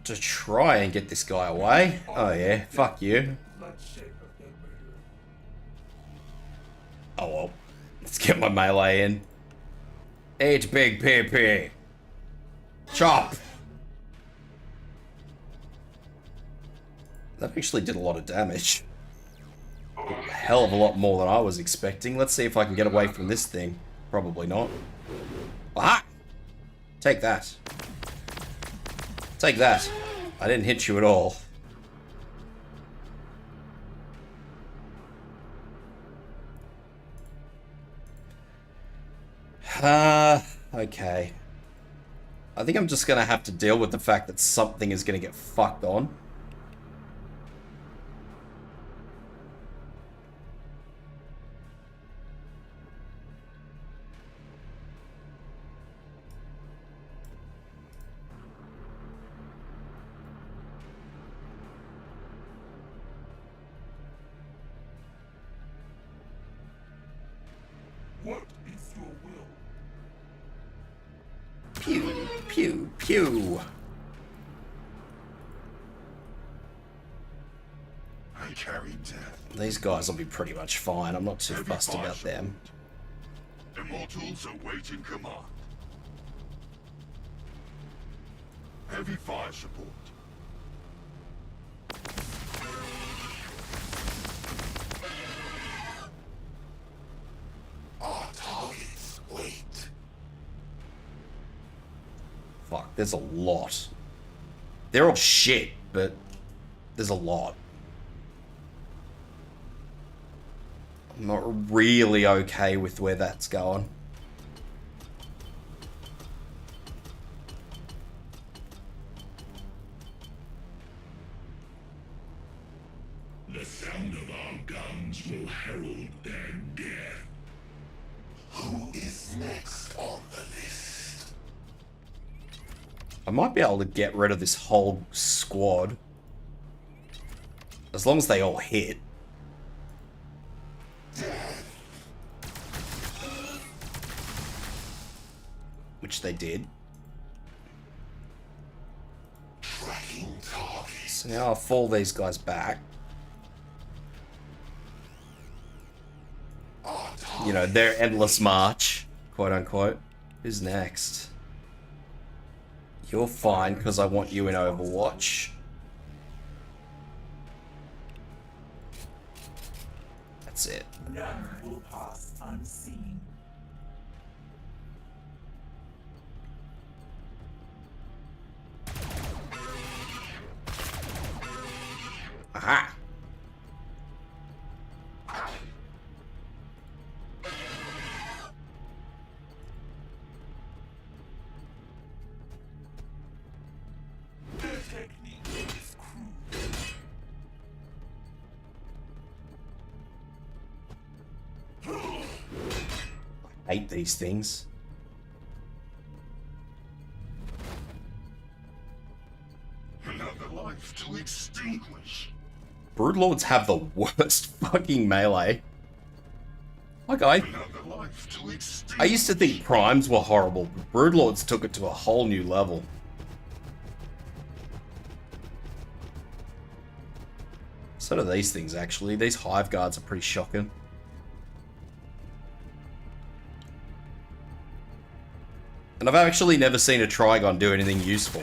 Speaker 1: to try and get this guy away. Oh yeah, fuck you.
Speaker 3: Bloodshed of their murder.
Speaker 1: Oh well. Let's get my melee in. Eat big PP. Chop! That actually did a lot of damage. A hell of a lot more than I was expecting. Let's see if I can get away from this thing. Probably not. Aha! Take that. Take that. I didn't hit you at all. Okay. I think I'm just gonna have to deal with the fact that something is gonna get fucked on. Pew, pew.
Speaker 2: I carry death.
Speaker 1: These guys will be pretty much fine. I'm not too fussed about them.
Speaker 2: Immortals awaiting command. Heavy fire support. Our targets wait.
Speaker 1: Fuck, there's a lot. They're all shit, but there's a lot. I'm not really okay with where that's going.
Speaker 2: The sound of our guns will herald their death. Who is next on the list?
Speaker 1: I might be able to get rid of this whole squad. As long as they all hit. Which they did.
Speaker 2: Tracking target.
Speaker 1: So now I'll fall these guys back. You know, their endless march, quote unquote. Who's next? You're fine, because I want you in Overwatch. That's it.
Speaker 4: None will pass unseen.
Speaker 1: Aha!
Speaker 3: Their technique is crude.
Speaker 1: I hate these things.
Speaker 2: Another life to extinguish.
Speaker 1: Broodlords have the worst fucking melee. Like,
Speaker 2: Another life to extinguish.
Speaker 1: I used to think primes were horrible, but Broodlords took it to a whole new level. So do these things, actually. These hive guards are pretty shocking. And I've actually never seen a Trigon do anything useful.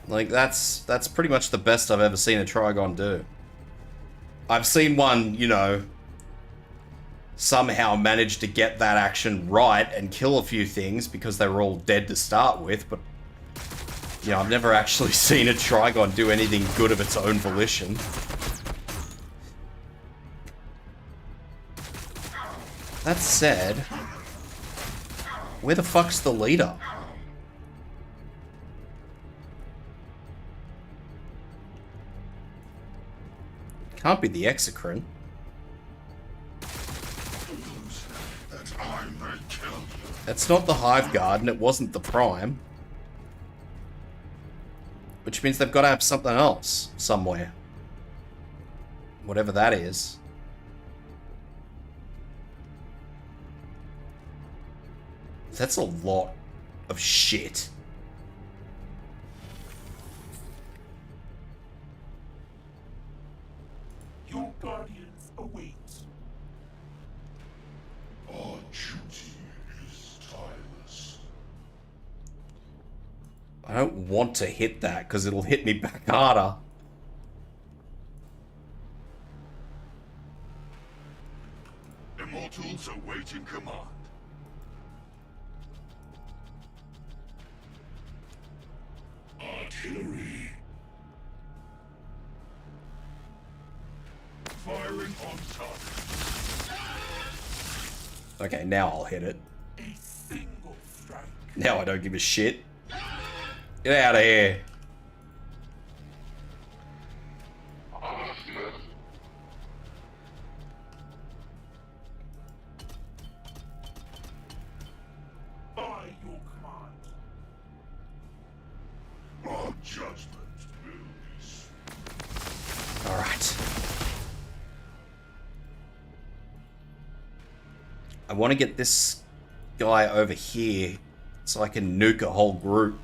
Speaker 1: Like, that's pretty much the best I've ever seen a Trigon do. I've seen one, you know, somehow manage to get that action right and kill a few things because they were all dead to start with, but, you know, I've never actually seen a Trigon do anything good of its own volition. That said, where the fuck's the leader? Can't be the Exocrine.
Speaker 2: That I may kill you.
Speaker 1: That's not the Hive Guard, and it wasn't the Prime. Which means they've got to have something else somewhere. Whatever that is. That's a lot of shit.
Speaker 3: Your guardians await.
Speaker 2: Our duty is tireless.
Speaker 1: I don't want to hit that because it'll hit me back harder.
Speaker 2: Immortals awaiting command. Artillery. Firing on target.
Speaker 1: Okay, now I'll hit it.
Speaker 3: A single strike.
Speaker 1: Now I don't give a shit. Get out of here.
Speaker 3: By your command.
Speaker 2: Our judgment will be swift.
Speaker 1: Alright. want to get this guy over here so I can nuke a whole group.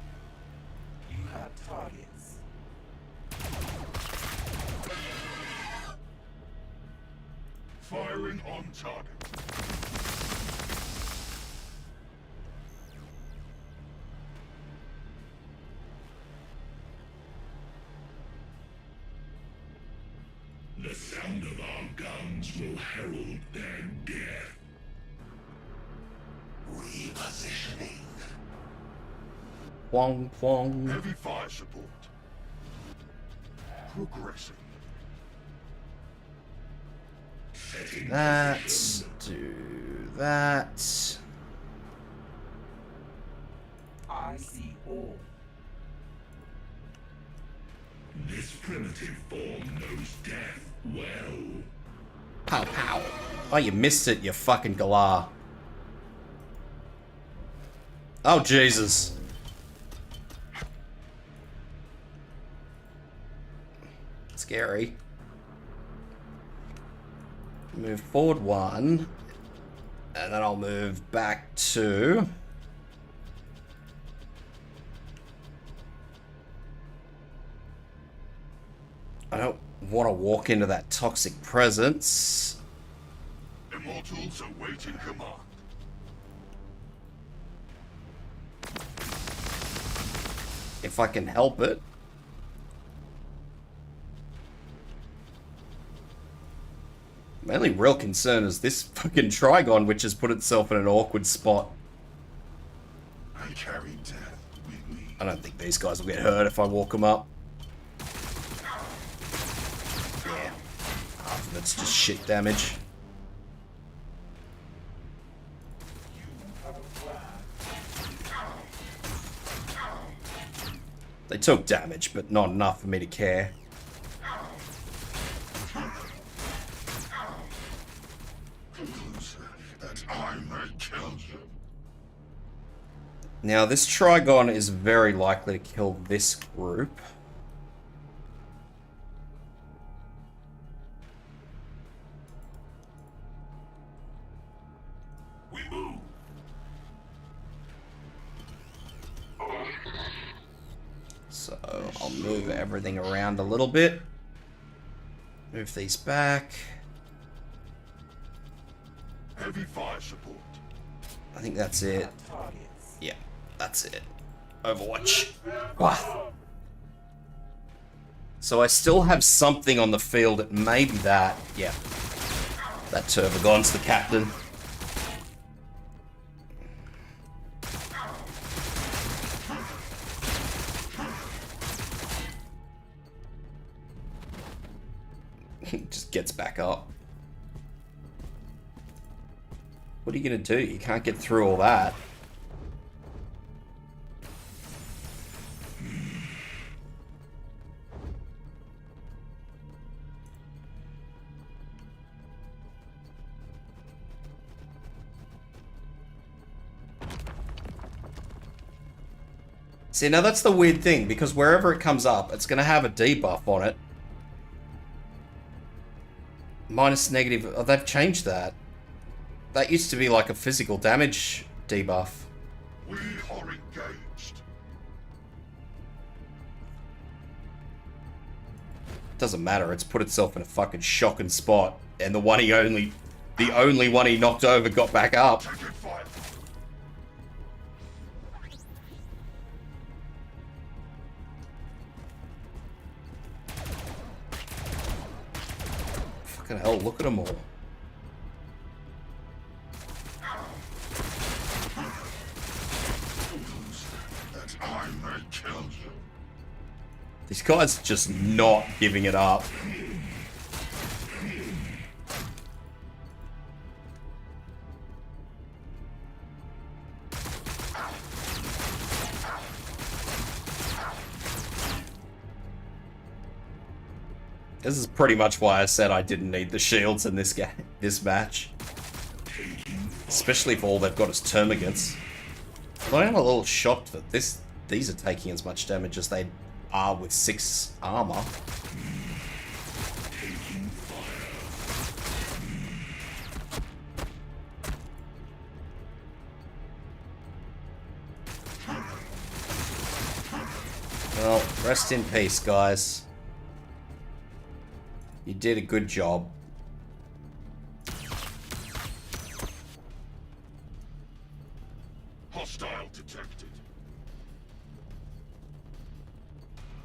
Speaker 4: You have targets.
Speaker 2: Firing on target. The sound of our guns will herald their death. Repositioning.
Speaker 1: Wong, wong.
Speaker 2: Heavy fire support. Progressing. Setting
Speaker 1: That. Do that.
Speaker 4: I see all.
Speaker 2: This primitive form knows death well.
Speaker 1: Pow, pow. Oh, you missed it, you fucking galah. Oh, Jesus. Scary. Move forward 1. And then I'll move back 2. I don't want to walk into that toxic presence.
Speaker 2: Immortals awaiting command.
Speaker 1: If I can help it. My only real concern is this fucking Trigon, which has put itself in an awkward spot.
Speaker 2: I carry death with me.
Speaker 1: I don't think these guys will get hurt if I walk them up. Yeah. That's just shit damage. They took damage, but not enough for me to care.
Speaker 2: That I may kill you.
Speaker 1: Now, this Trigon is very likely to kill this group.
Speaker 2: We move.
Speaker 1: So, I'll move everything around a little bit. Move these back.
Speaker 2: Heavy fire support.
Speaker 1: I think that's it.
Speaker 4: Targets.
Speaker 1: Yeah, that's it. Overwatch. Wow. So I still have something on the field. It may be that. Yeah. That Turbogon's the captain. Just gets back up. What are you gonna do? You can't get through all that. See, now that's the weird thing, because wherever it comes up, it's gonna have a debuff on it. Minus negative. Oh, they've changed that. That used to be like a physical damage debuff.
Speaker 2: We are engaged.
Speaker 1: Doesn't matter. It's put itself in a fucking shocking spot, and the only one he knocked over got back up.
Speaker 2: Taking fire.
Speaker 1: Fucking hell! Look at them all.
Speaker 2: That I may kill you.
Speaker 1: These guys are just not giving it up. This is pretty much why I said I didn't need the shields in this game, this match. Especially if all they've got is termagants. But I am a little shocked that these are taking as much damage as they are with 6 armor. Well, rest in peace, guys. You did a good job.
Speaker 2: Hostile detected.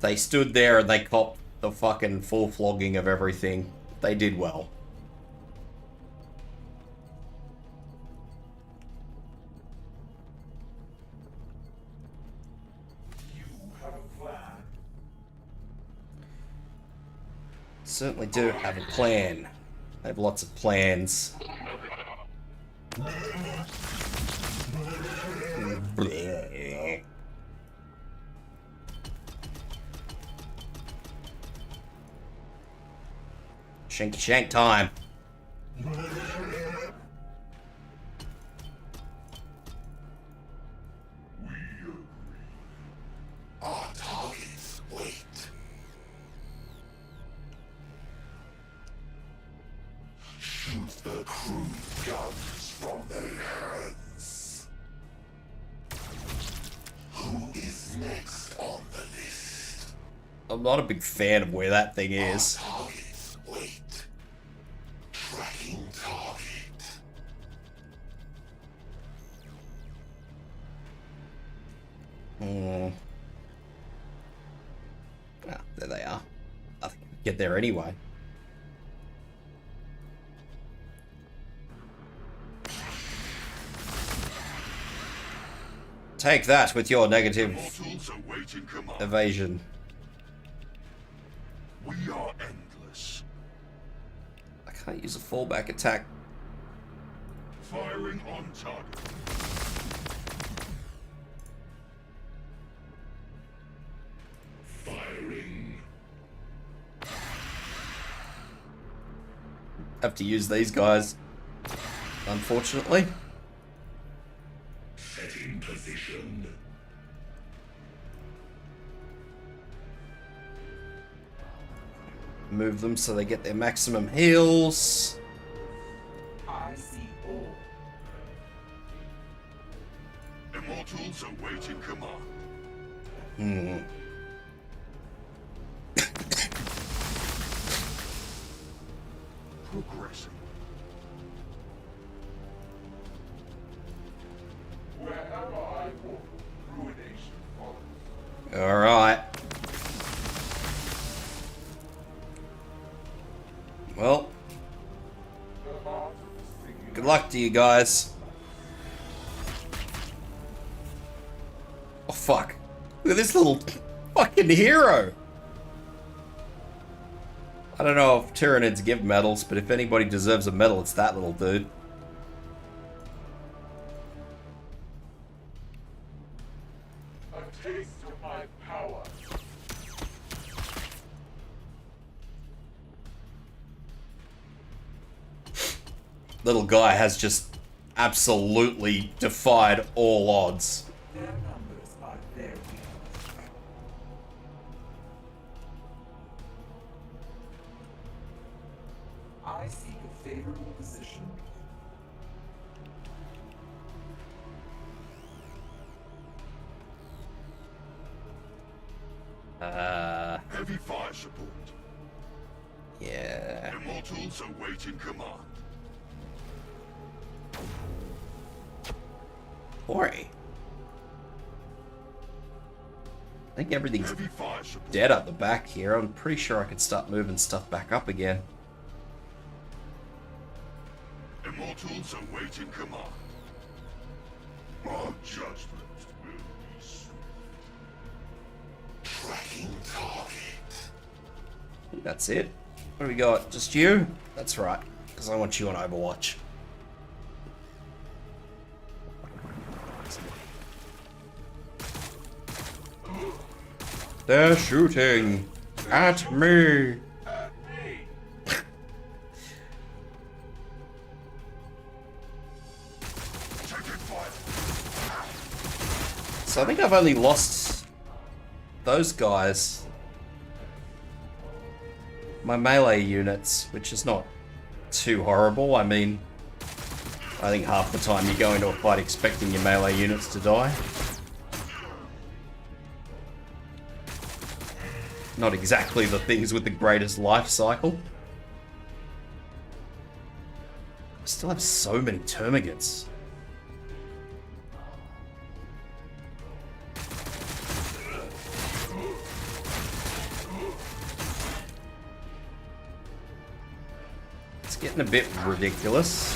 Speaker 1: They stood there and they copped the fucking full flogging of everything. They did well.
Speaker 4: You have a plan.
Speaker 1: Certainly do have a plan. I have lots of plans. Bleh. Shanky shank time.
Speaker 2: Our targets wait. Shoot the crude guns from their hands. Who is next on the list?
Speaker 1: I'm not a big fan of where that thing is.
Speaker 2: Targets wait. Tracking target.
Speaker 1: Ah, there they are. I think we can get there anyway. Take that with your negative
Speaker 2: Mortals awaiting command.
Speaker 1: evasion.
Speaker 2: We are endless.
Speaker 1: I can't use a fallback attack.
Speaker 2: Firing on target. Firing.
Speaker 1: Have to use these guys, unfortunately.
Speaker 2: Setting position.
Speaker 1: Move them so they get their maximum heals.
Speaker 4: I see all.
Speaker 2: Immortals awaiting command.
Speaker 1: Hmm.
Speaker 2: Progressing.
Speaker 3: Wherever I walk, ruination follows.
Speaker 1: Alright. Well,
Speaker 3: The heart of the singular.
Speaker 1: good luck to you guys. Oh fuck. Look at this little fucking hero. I don't know if Tyranids give medals, but if anybody deserves a medal, it's that little dude.
Speaker 3: A taste of my power.
Speaker 1: Little guy has just absolutely defied all odds.
Speaker 4: Their numbers are very weak. I seek a favorable position.
Speaker 2: Heavy fire support.
Speaker 1: Yeah.
Speaker 2: Immortals awaiting command.
Speaker 1: Boy. I think everything's
Speaker 2: Heavy fire support.
Speaker 1: dead up the back here. I'm pretty sure I could start moving stuff back up again.
Speaker 2: Immortals awaiting command. Our judgment will be swift. Tracking target.
Speaker 1: I think that's it. What do we got? Just you? That's right, because I want you on Overwatch. They're shooting at me.
Speaker 2: Taking fire.
Speaker 1: So I think I've only lost those guys. My melee units, which is not too horrible. I mean, I think half the time you go into a fight expecting your melee units to die. Not exactly the things with the greatest life cycle. I still have so many termagants. It's getting a bit ridiculous.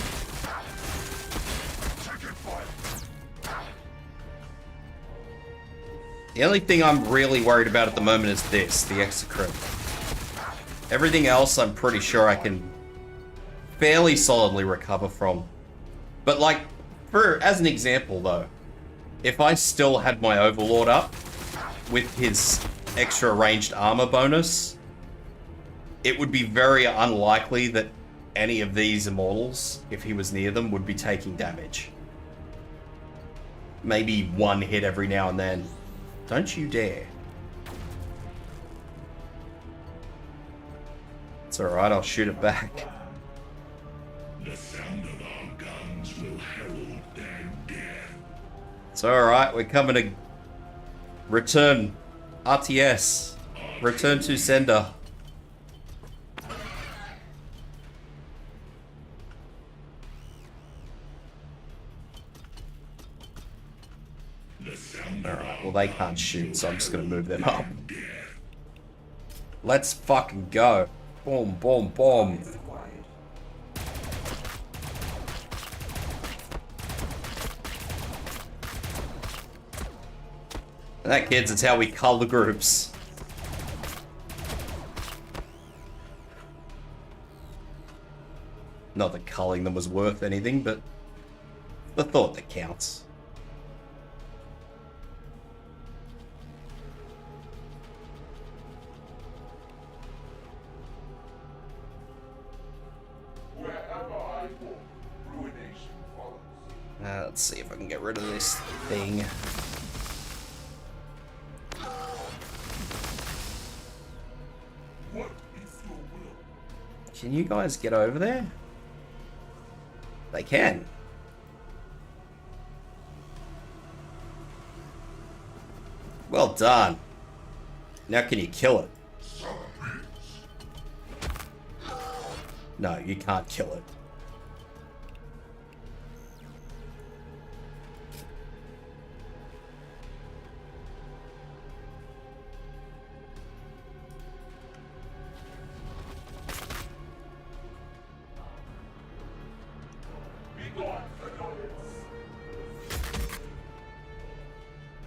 Speaker 1: The only thing I'm really worried about at the moment is this, the Exocrypt. Everything else I'm pretty sure I can fairly solidly recover from. But like, as an example though, if I still had my Overlord up with his extra ranged armor bonus, it would be very unlikely that any of these Immortals, if he was near them, would be taking damage. Maybe one hit every now and then. Don't you dare. It's alright, I'll shoot it back.
Speaker 2: The sound of our guns will herald their death.
Speaker 1: It's alright, we're coming to return RTS. Return to sender. Alright, well they can't shoot, so I'm just gonna move them up. Let's fucking go. Boom, boom, boom. That, kids, it's how we cull the groups. Not that culling them was worth anything, but the thought that counts. Let's see if I can get rid of this thing. Can you guys get over there? They can. Well done. Now can you kill it? No, you can't kill it.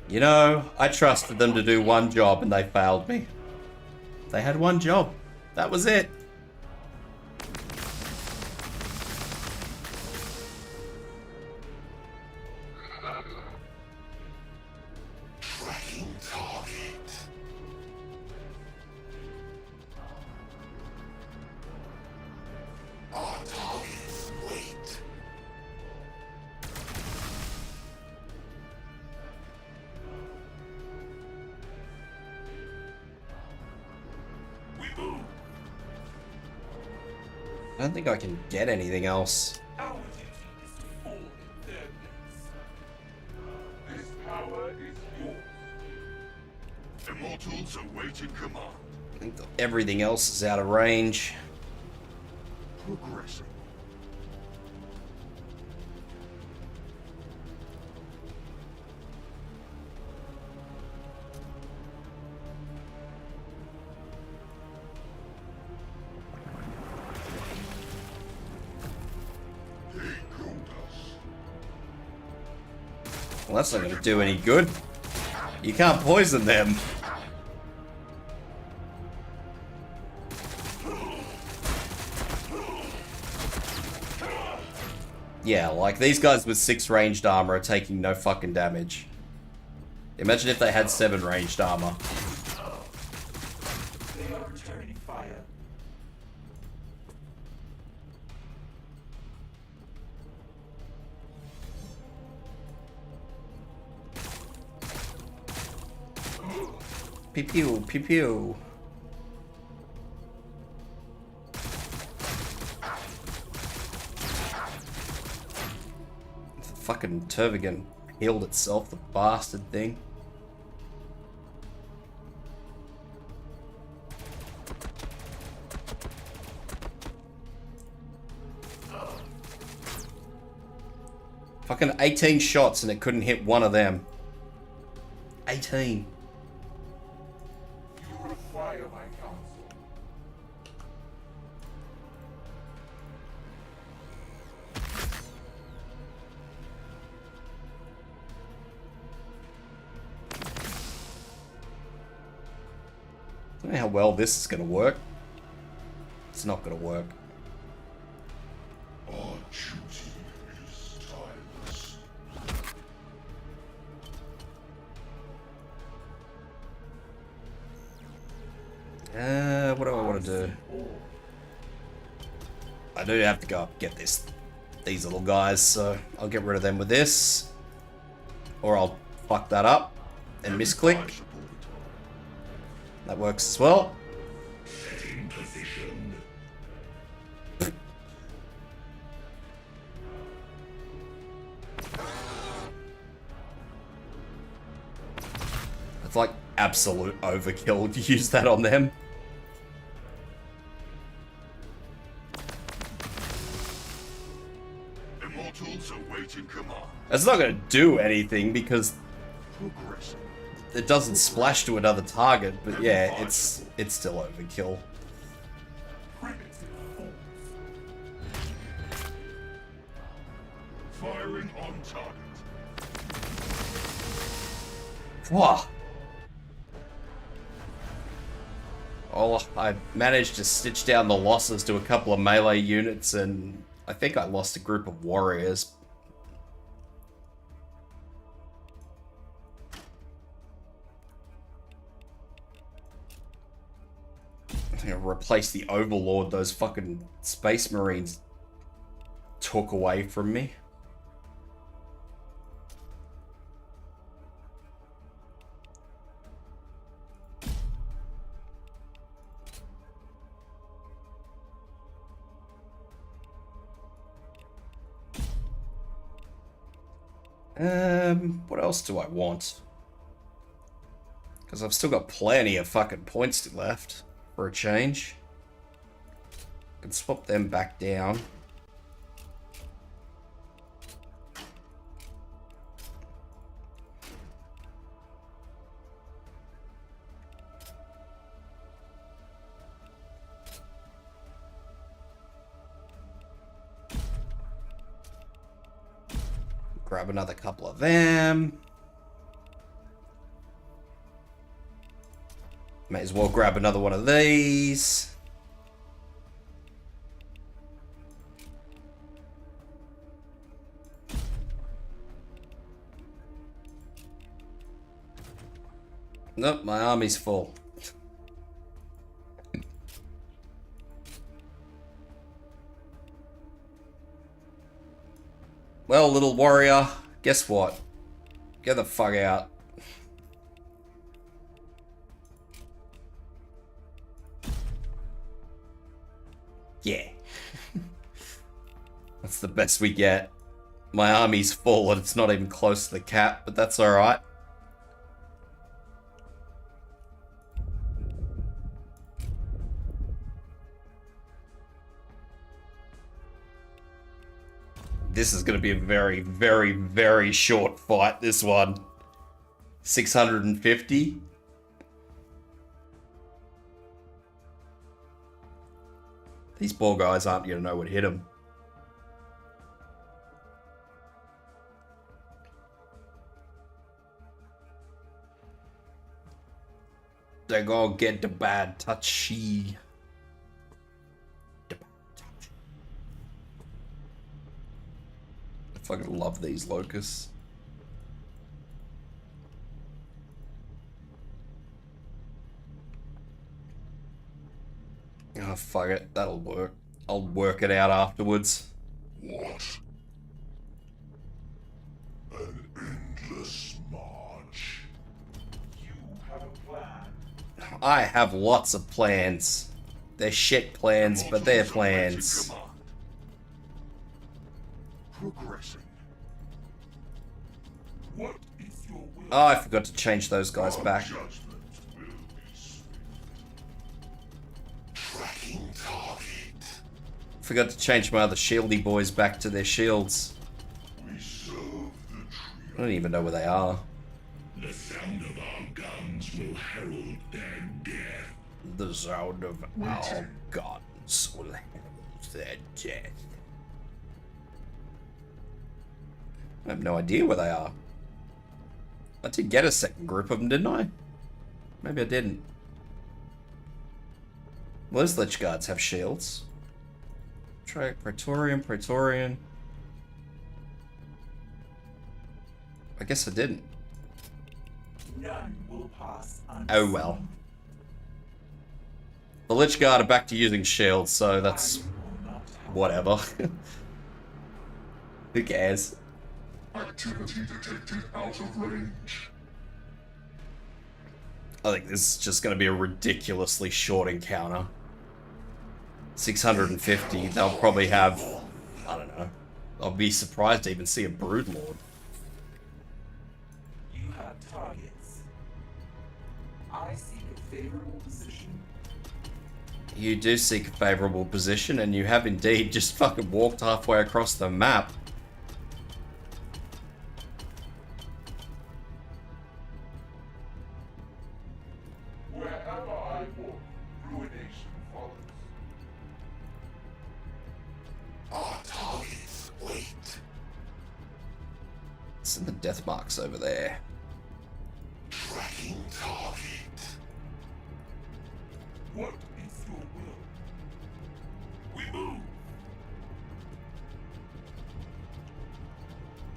Speaker 1: You know, I trusted them to do one job and they failed me. They had one job. That was it.
Speaker 2: Tracking target. Our targets wait.
Speaker 1: I don't think I can get anything else.
Speaker 3: Our duty is to fall in their place. This power is yours.
Speaker 2: Immortals awaiting command.
Speaker 1: I think everything else is out of range.
Speaker 2: Progressing.
Speaker 1: Well, that's not going to do any good. You can't poison them. Yeah, like these guys with 6 ranged armor are taking no fucking damage. Imagine if they had 7 ranged armor.
Speaker 4: They are returning fire.
Speaker 1: Pew pew, pew pew. The fucking Tervigan healed itself, the bastard thing. Fucking 18 shots and it couldn't hit one of them. 18.
Speaker 4: You require my counsel.
Speaker 1: I don't know how well this is gonna work. It's not gonna work.
Speaker 2: Our duty is timeless.
Speaker 1: What do I want to do? I do have to go up and get these little guys, so I'll get rid of them with this. Or I'll fuck that up and misclick. That works as well.
Speaker 2: Setting position.
Speaker 1: It's like absolute overkill to use that on them.
Speaker 2: Immortals awaiting command.
Speaker 1: It's not going to do anything because
Speaker 2: Progressing.
Speaker 1: it doesn't splash to another target, but yeah, it's still overkill.
Speaker 4: Primitive force.
Speaker 2: Firing on target.
Speaker 1: Whoa. Oh, I managed to stitch down the losses to a couple of melee units, and I think I lost a group of warriors. I'm gonna replace the Overlord those fucking Space Marines took away from me. What else do I want? Because I've still got plenty of fucking points left for a change. I can swap them back down. Grab another couple of them. May as well grab another one of these. Nope, my army's full. Well, little warrior, guess what? Get the fuck out. Yeah. That's the best we get. My army's full and it's not even close to the cap, but that's alright. This is going to be a very, very, very short fight, this one. 650. These poor guys aren't going to know what hit them. They're going to get the bad touchy. I fucking love these locusts. Oh, fuck it. That'll work. I'll work it out afterwards.
Speaker 2: What? An endless march.
Speaker 4: You have a plan.
Speaker 1: I have lots of plans. They're shit plans, but they're
Speaker 2: Immortals awaiting
Speaker 1: plans.
Speaker 2: command. Progressing.
Speaker 4: What is your will?
Speaker 1: Oh, I forgot to change those guys
Speaker 2: Our
Speaker 1: back.
Speaker 2: judgment will be swift. Tracking target.
Speaker 1: Forgot to change my other shieldy boys back to their shields.
Speaker 2: We serve
Speaker 1: I don't even know where they are.
Speaker 2: The sound of our guns will herald their death.
Speaker 1: The sound of our guns will herald their death. I have no idea where they are. I did get a second group of them, didn't I? Maybe I didn't. Well, those Lich Guards have shields. Try Praetorian. I guess I didn't.
Speaker 4: None will pass
Speaker 1: Oh well. The Lich Guard are back to using shields, so that's whatever. Who cares?
Speaker 2: Activity detected out of range.
Speaker 1: I think this is just going to be a ridiculously short encounter. 650, they'll probably have, I don't know. I'll be surprised to even see a Broodlord.
Speaker 4: You have targets. I seek a favorable position.
Speaker 1: You do seek a favorable position, and you have indeed just fucking walked halfway across the map.
Speaker 4: Wherever I walk, ruination follows.
Speaker 2: Our targets wait.
Speaker 1: It's in the death marks over there.
Speaker 2: Tracking target.
Speaker 4: What is your will? We move!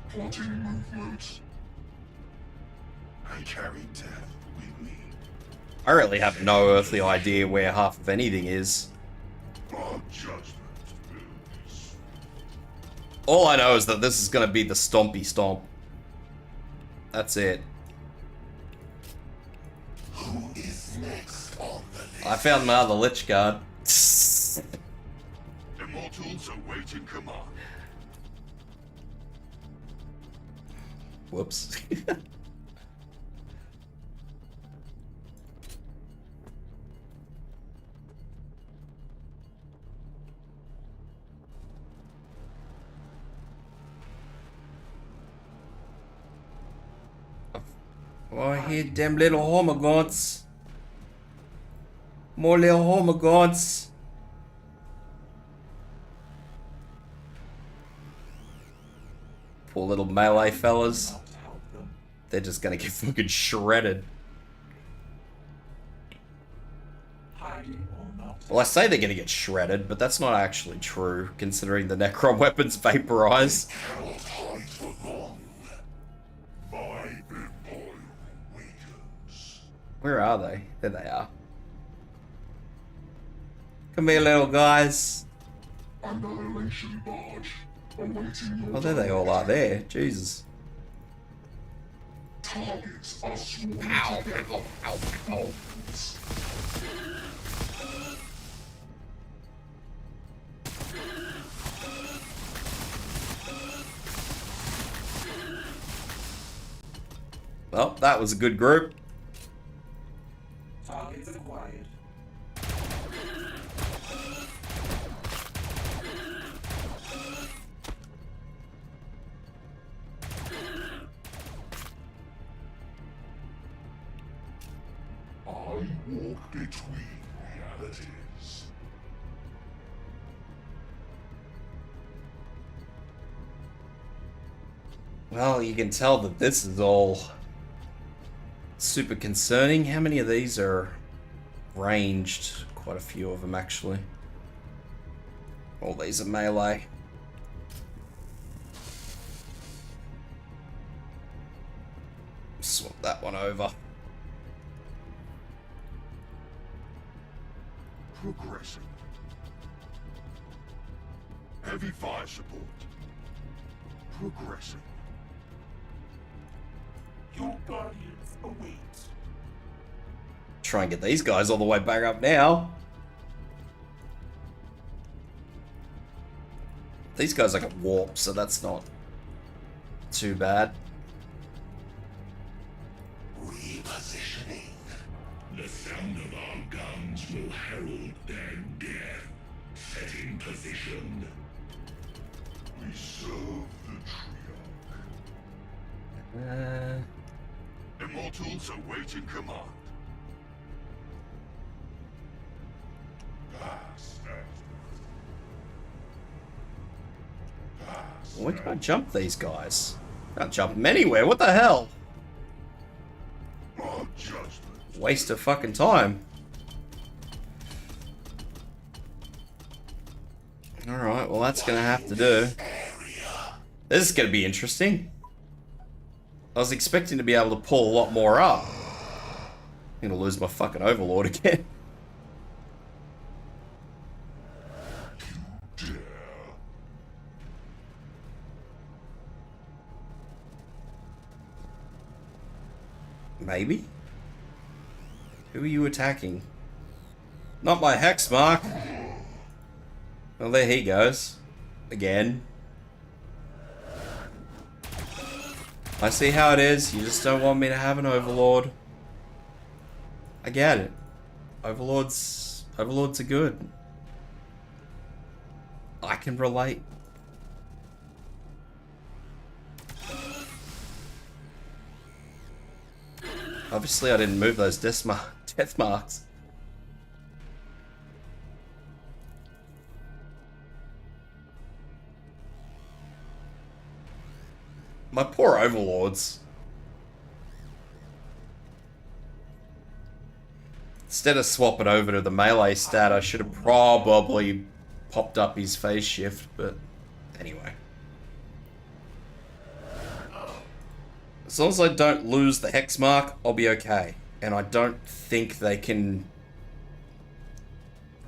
Speaker 2: Plotting movement. I carry death with me.
Speaker 1: I really have no earthly idea where half of anything is.
Speaker 2: Our judgment builds.
Speaker 1: All I know is that this is going to be the stompy stomp. That's it.
Speaker 2: Who is next on the list?
Speaker 1: I found my other Lich Guard.
Speaker 2: Immortals awaiting command.
Speaker 1: Whoops. Oh, I hear them little homogods. More little homogods. Poor little melee fellas.
Speaker 4: Not help them.
Speaker 1: They're just gonna get fucking shredded.
Speaker 4: Hiding or not.
Speaker 1: Well, I say they're gonna get shredded, but that's not actually true, considering the Necron weapons vaporize.
Speaker 2: Cannot hide for long. My big boy awakens.
Speaker 1: Where are they? There they are. Come here, little guys.
Speaker 2: Annihilation barge awaiting your
Speaker 1: Oh, there they all are there. Jesus.
Speaker 2: targets are sworn together.
Speaker 1: Well, that was a good group.
Speaker 4: Targets acquired.
Speaker 2: I walk between realities.
Speaker 1: Well, you can tell that this is all super concerning. How many of these are ranged? Quite a few of them, actually. All these are melee. Swap that one over.
Speaker 2: Progressing. Heavy fire support. Progressing.
Speaker 4: Your guardians await.
Speaker 1: Try and get these guys all the way back up now. These guys I can warp, so that's not too bad.
Speaker 2: Repositioning. The sound of our guns will herald their death. Set in position. We serve the Triarch. Immortals awaiting command. Pass.
Speaker 1: Why can't I jump these guys? Can't jump them anywhere. What the hell?
Speaker 2: Our judgment.
Speaker 1: Waste of fucking time. Alright, well that's gonna have to do. This is gonna be interesting. I was expecting to be able to pull a lot more up. I'm gonna lose my fucking overlord again. Maybe? Who are you attacking? Not my hex mark. Well, there he goes. Again. I see how it is. You just don't want me to have an overlord. I get it. Overlords are good. I can relate. Obviously, I didn't move those death marks. My poor overlords. Instead of swapping over to the melee stat, I should have probably popped up his phase shift, but anyway. As long as I don't lose the hex mark, I'll be okay. And I don't think they can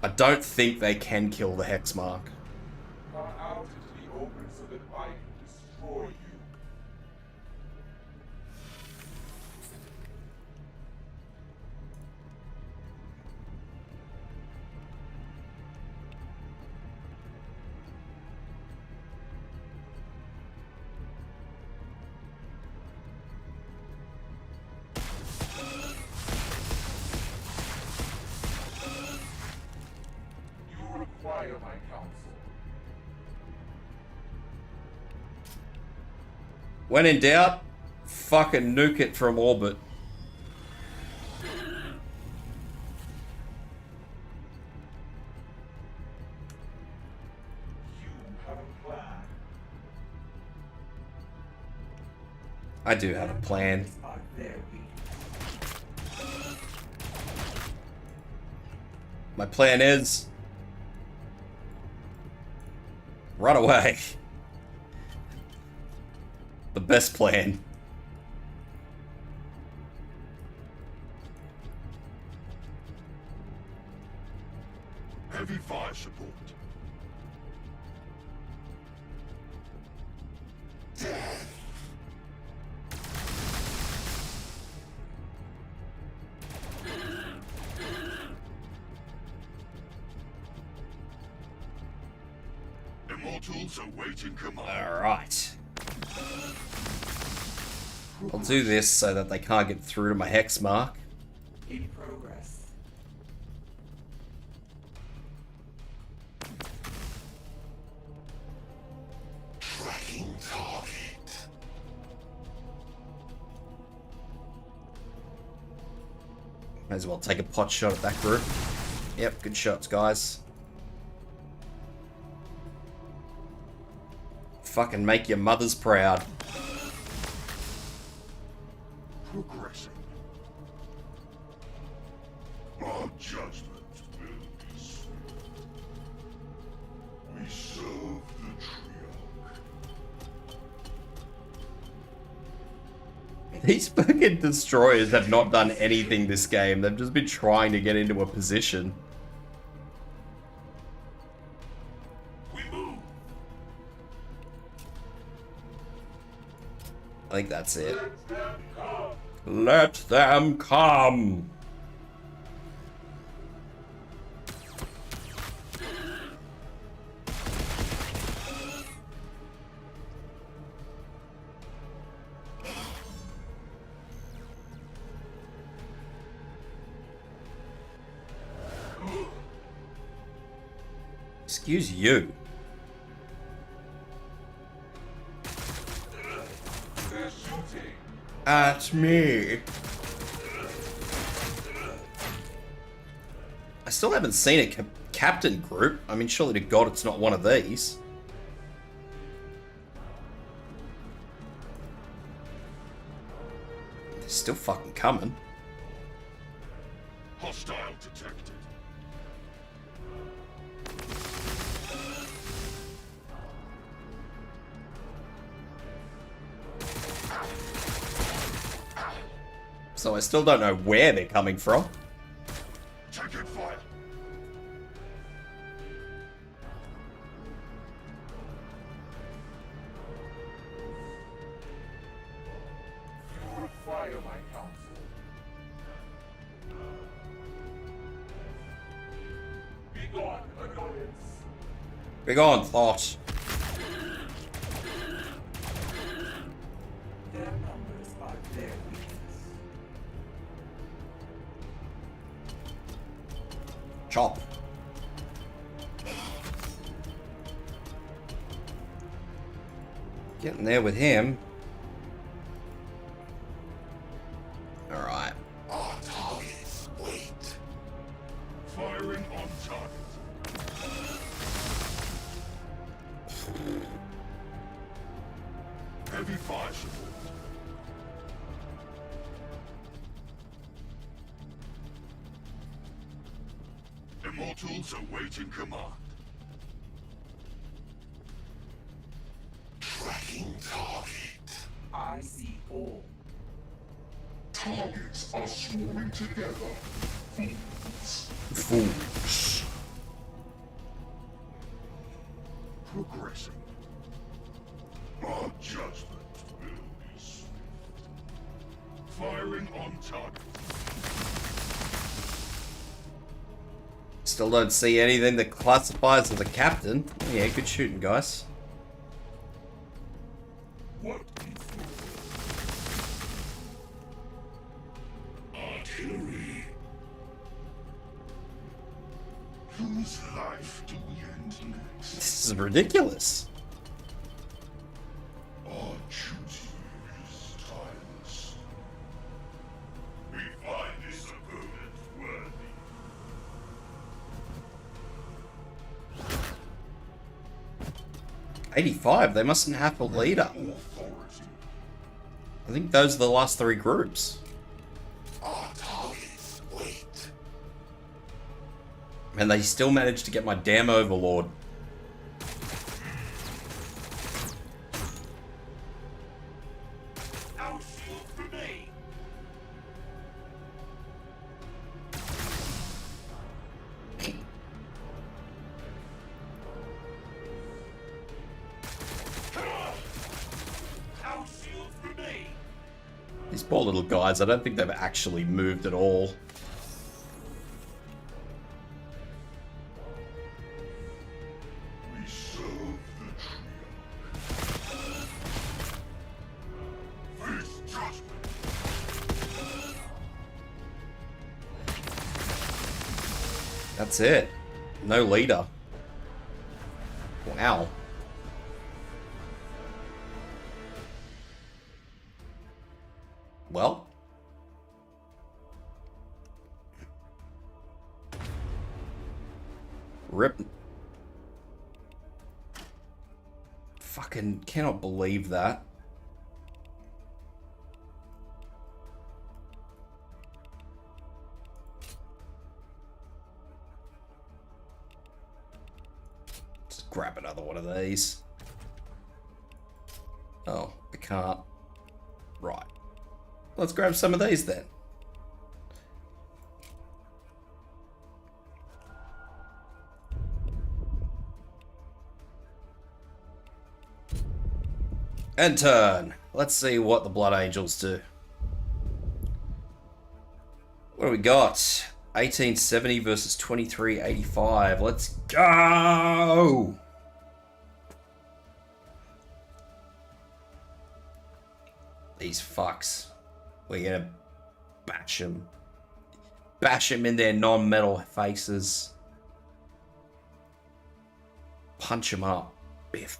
Speaker 1: kill the hex mark.
Speaker 4: Come out into the open so that I can destroy you. You require my counsel.
Speaker 1: When in doubt, fucking nuke it from orbit.
Speaker 4: You have a plan.
Speaker 1: I do have a plan.
Speaker 4: Are very
Speaker 1: My plan is run away. The best plan.
Speaker 2: Heavy fire support. Immortals awaiting command.
Speaker 1: Alright. I'll do this so that they can't get through to my hex mark.
Speaker 4: in progress.
Speaker 2: Tracking target.
Speaker 1: May as well take a pot shot at that group. Yep, good shots, guys. Fucking make your mothers proud.
Speaker 2: Progressing. Our judgment will be swift. We serve the Triarch.
Speaker 1: These fucking destroyers have not done anything this game. They've just been trying to get into a position.
Speaker 2: We move.
Speaker 1: I think that's it. Let them come. Excuse you.
Speaker 4: They're shooting.
Speaker 1: at me. I still haven't seen a captain group. I mean, surely to God it's not one of these. They're still fucking coming.
Speaker 2: Hostile detected.
Speaker 1: So I still don't know where they're coming from.
Speaker 2: Taking fire.
Speaker 4: You require my counsel. Begone, annoyance.
Speaker 1: Begone, thought.
Speaker 4: Their numbers are their weakness.
Speaker 1: Chop. Getting there with him. Alright.
Speaker 2: Our targets wait. Firing on target. Heavy fire support. Immortals awaiting command. Tracking target.
Speaker 4: I see all.
Speaker 2: Targets are swarming together. Fools.
Speaker 1: Fools.
Speaker 2: Progressing. Our judgment will be swift. Firing on target.
Speaker 1: Still don't see anything that classifies as a captain. Yeah, good shooting, guys.
Speaker 4: What is
Speaker 2: Artillery. Whose life do we end next?
Speaker 1: This is ridiculous.
Speaker 2: Our duty is tireless. We find this opponent worthy.
Speaker 1: 85, they mustn't have a leader.
Speaker 2: Authority.
Speaker 1: I think those are the last three groups.
Speaker 2: Our targets wait.
Speaker 1: And they still managed to get my damn overlord.
Speaker 3: Out shield for me. Out shield for me.
Speaker 1: These poor little guys, I don't think they've actually moved at all.
Speaker 2: We serve the trio. Face judgment.
Speaker 1: That's it. No leader. Wow. Well. Rip. Fucking cannot believe that. Just grab another one of these. Oh, I can't. Right. Let's grab some of these then. And turn. Let's see what the Blood Angels do. What do we got? 1870 versus 2385. Let's go! These fucks. We're gonna bash them. Bash them in their non-metal faces. Punch them up. Biff.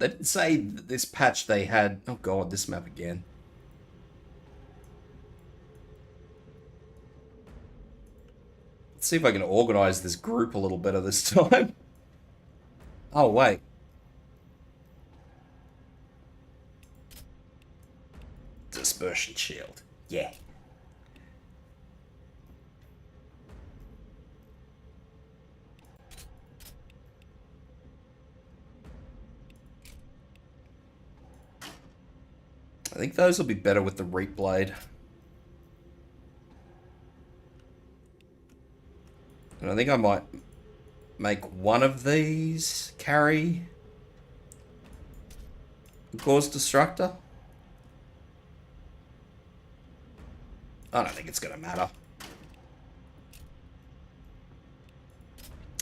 Speaker 1: They didn't say that this patch they had... Oh god, this map again. Let's see if I can organize this group a little better this time. Oh, wait. Dispersion shield. Yeah. I think those will be better with the Reap Blade. And I think I might make one of these carry Gauze Destructor. I don't think it's going to matter.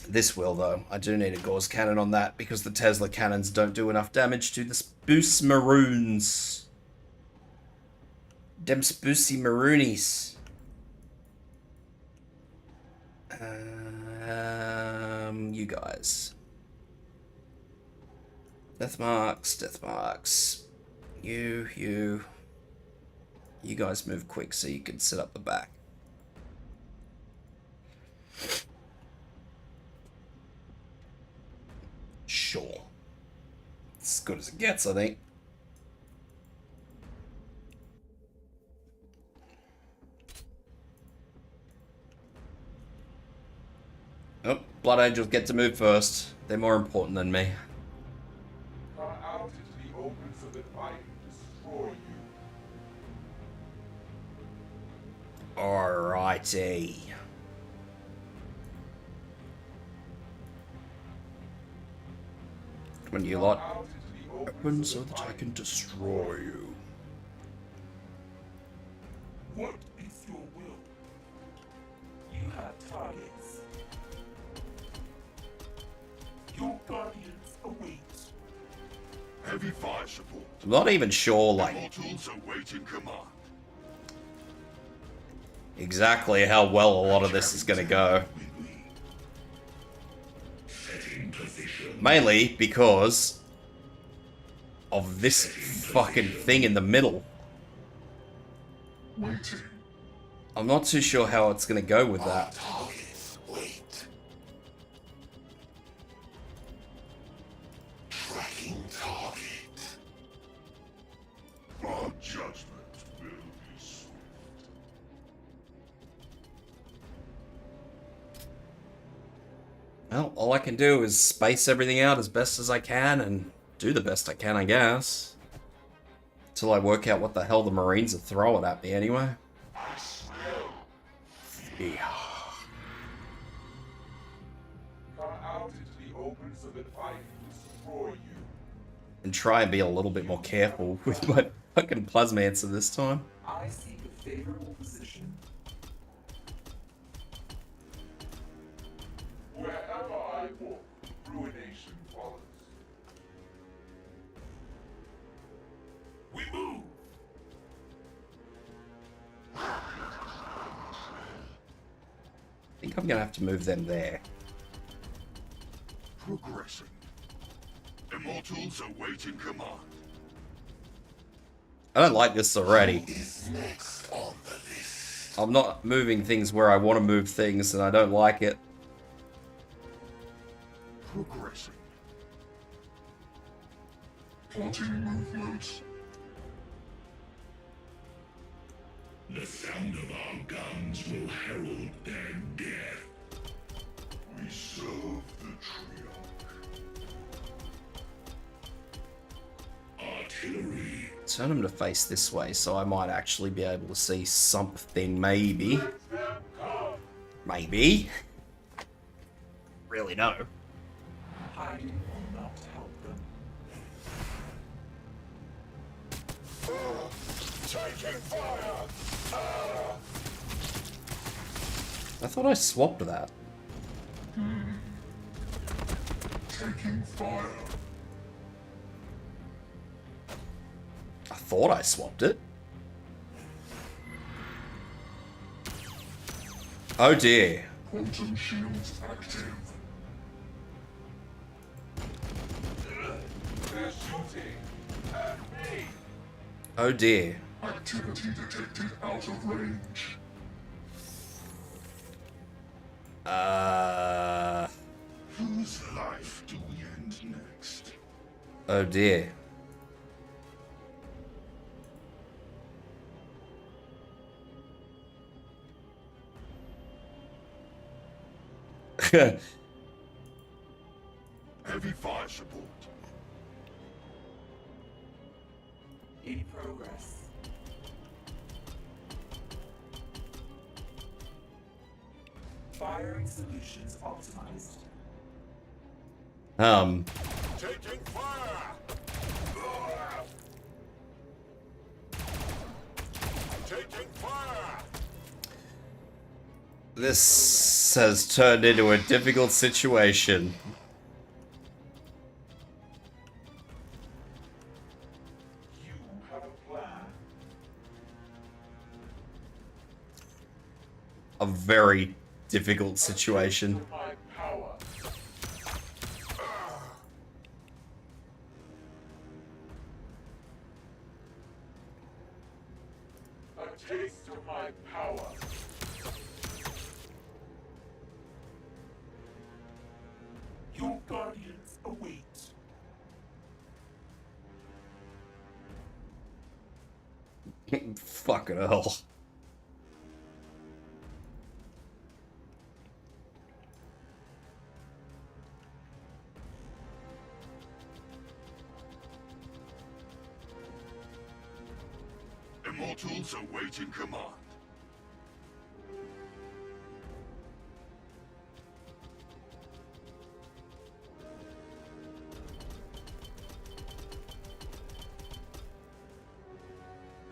Speaker 1: This will, though. I do need a Gauze Cannon on that because the Tesla cannons don't do enough damage to the Spoose Maroons. Dem Spoosy Maroonies. You guys. Death marks. You guys move quick so you can set up the back. Sure. As good as it gets, I think. Oh, Blood Angels get to move first. They're more important than me.
Speaker 4: Come out into the open so that I can destroy you.
Speaker 1: Alrighty. Come on, you lot.
Speaker 4: Out into the
Speaker 1: Open so that I can destroy you.
Speaker 3: What is your will? You have targets. Your guardians await.
Speaker 2: Heavy fire support.
Speaker 1: I'm not even sure, like,
Speaker 2: Immortals awaiting command.
Speaker 1: exactly how well a lot of this is gonna go.
Speaker 2: Setting position.
Speaker 1: Mainly because of this fucking thing in the middle.
Speaker 2: Waiting.
Speaker 1: I'm not too sure how it's gonna go with that.
Speaker 2: Targets wait. Tracking target. Our judgment will be swift.
Speaker 1: Well, all I can do is space everything out as best as I can and do the best I can, I guess. Until I work out what the hell the Marines are throwing at me anyway. Yeah.
Speaker 4: Come out into the open so that I can destroy you.
Speaker 1: And try and be a little bit more careful with my fucking Plasmancer this time.
Speaker 4: I seek a favorable position. Wherever I walk, ruination follows.
Speaker 3: We move.
Speaker 1: I think I'm gonna have to move them there.
Speaker 2: Progressing. Immortals awaiting command.
Speaker 1: I don't like this already.
Speaker 2: Is next on the list.
Speaker 1: I'm not moving things where I want to move things and I don't like it.
Speaker 2: Progressing. Plotting movement. The sound of our guns will herald their death. We serve the Triarch. Artillery.
Speaker 1: Turn them to face this way so I might actually be able to see something, maybe. Maybe. Really no.
Speaker 3: Hiding will not help them.
Speaker 2: Taking fire!
Speaker 1: I thought I swapped that.
Speaker 2: Taking fire!
Speaker 1: I thought I swapped it. Oh dear.
Speaker 2: Quantum shields active.
Speaker 4: There's
Speaker 1: Oh dear.
Speaker 2: Activity detected out of range. Whose life do we end next?
Speaker 1: Oh dear.
Speaker 2: Heavy fire support.
Speaker 4: In progress. Firing solutions optimized.
Speaker 2: Taking fire! Taking fire!
Speaker 1: This has turned into a difficult situation.
Speaker 4: You have a plan.
Speaker 1: A very difficult situation.
Speaker 3: My power. A taste of my power. Your guardians await.
Speaker 1: Fucking hell.
Speaker 2: Immortals awaiting command.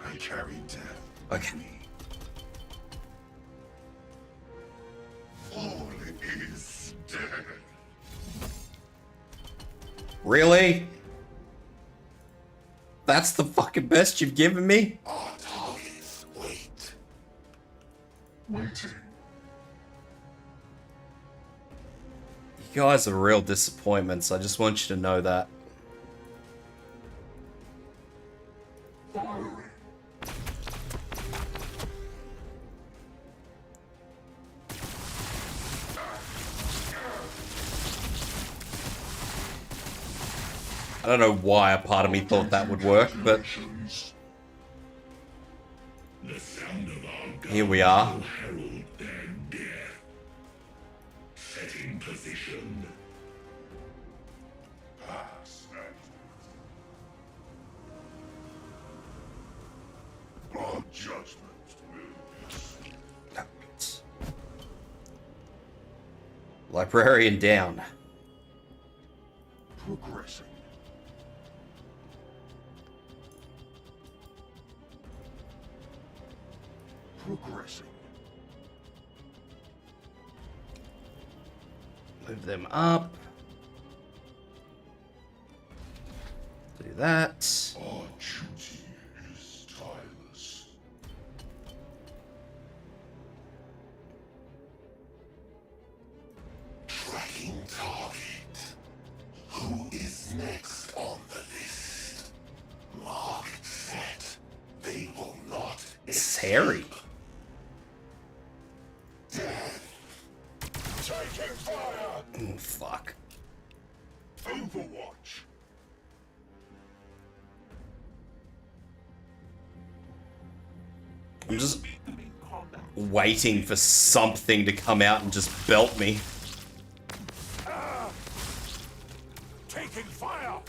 Speaker 2: I carry death.
Speaker 1: Okay.
Speaker 2: All is dead.
Speaker 1: Really? That's the fucking best you've given me?
Speaker 2: Our targets wait. Waiting.
Speaker 1: You guys are real disappointments. I just want you to know that.
Speaker 2: Firing.
Speaker 1: I don't know why a part of me thought that would work, but
Speaker 2: The sound of our guns
Speaker 1: here we are.
Speaker 2: will herald their death. Setting position. Pass and our judgment will be seen.
Speaker 1: Librarian down.
Speaker 2: Progressing. Progressing.
Speaker 1: Move them up. Do that.
Speaker 2: Our duty is tireless. Tracking target. Who is next on the list? Mark set. They will not.
Speaker 1: This is hairy.
Speaker 2: Taking fire.
Speaker 1: Oh, fuck.
Speaker 2: Overwatch.
Speaker 1: I'm just
Speaker 3: Meet them in combat.
Speaker 1: waiting for something to come out and just belt me.
Speaker 2: Taking fire.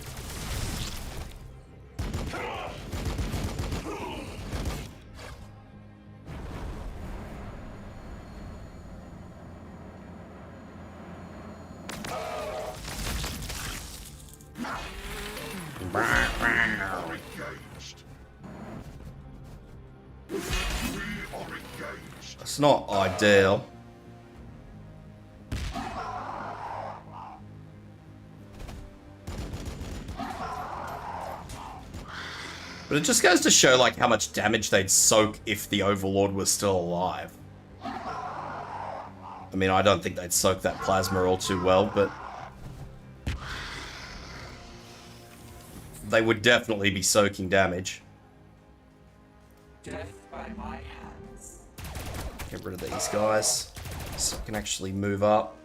Speaker 2: Engaged. We are engaged.
Speaker 1: It's not ideal. But it just goes to show like how much damage they'd soak if the Overlord was still alive. I mean, I don't think they'd soak that plasma all too well, but they would definitely be soaking damage.
Speaker 4: Death by my hands.
Speaker 1: Get rid of these guys so I can actually move up.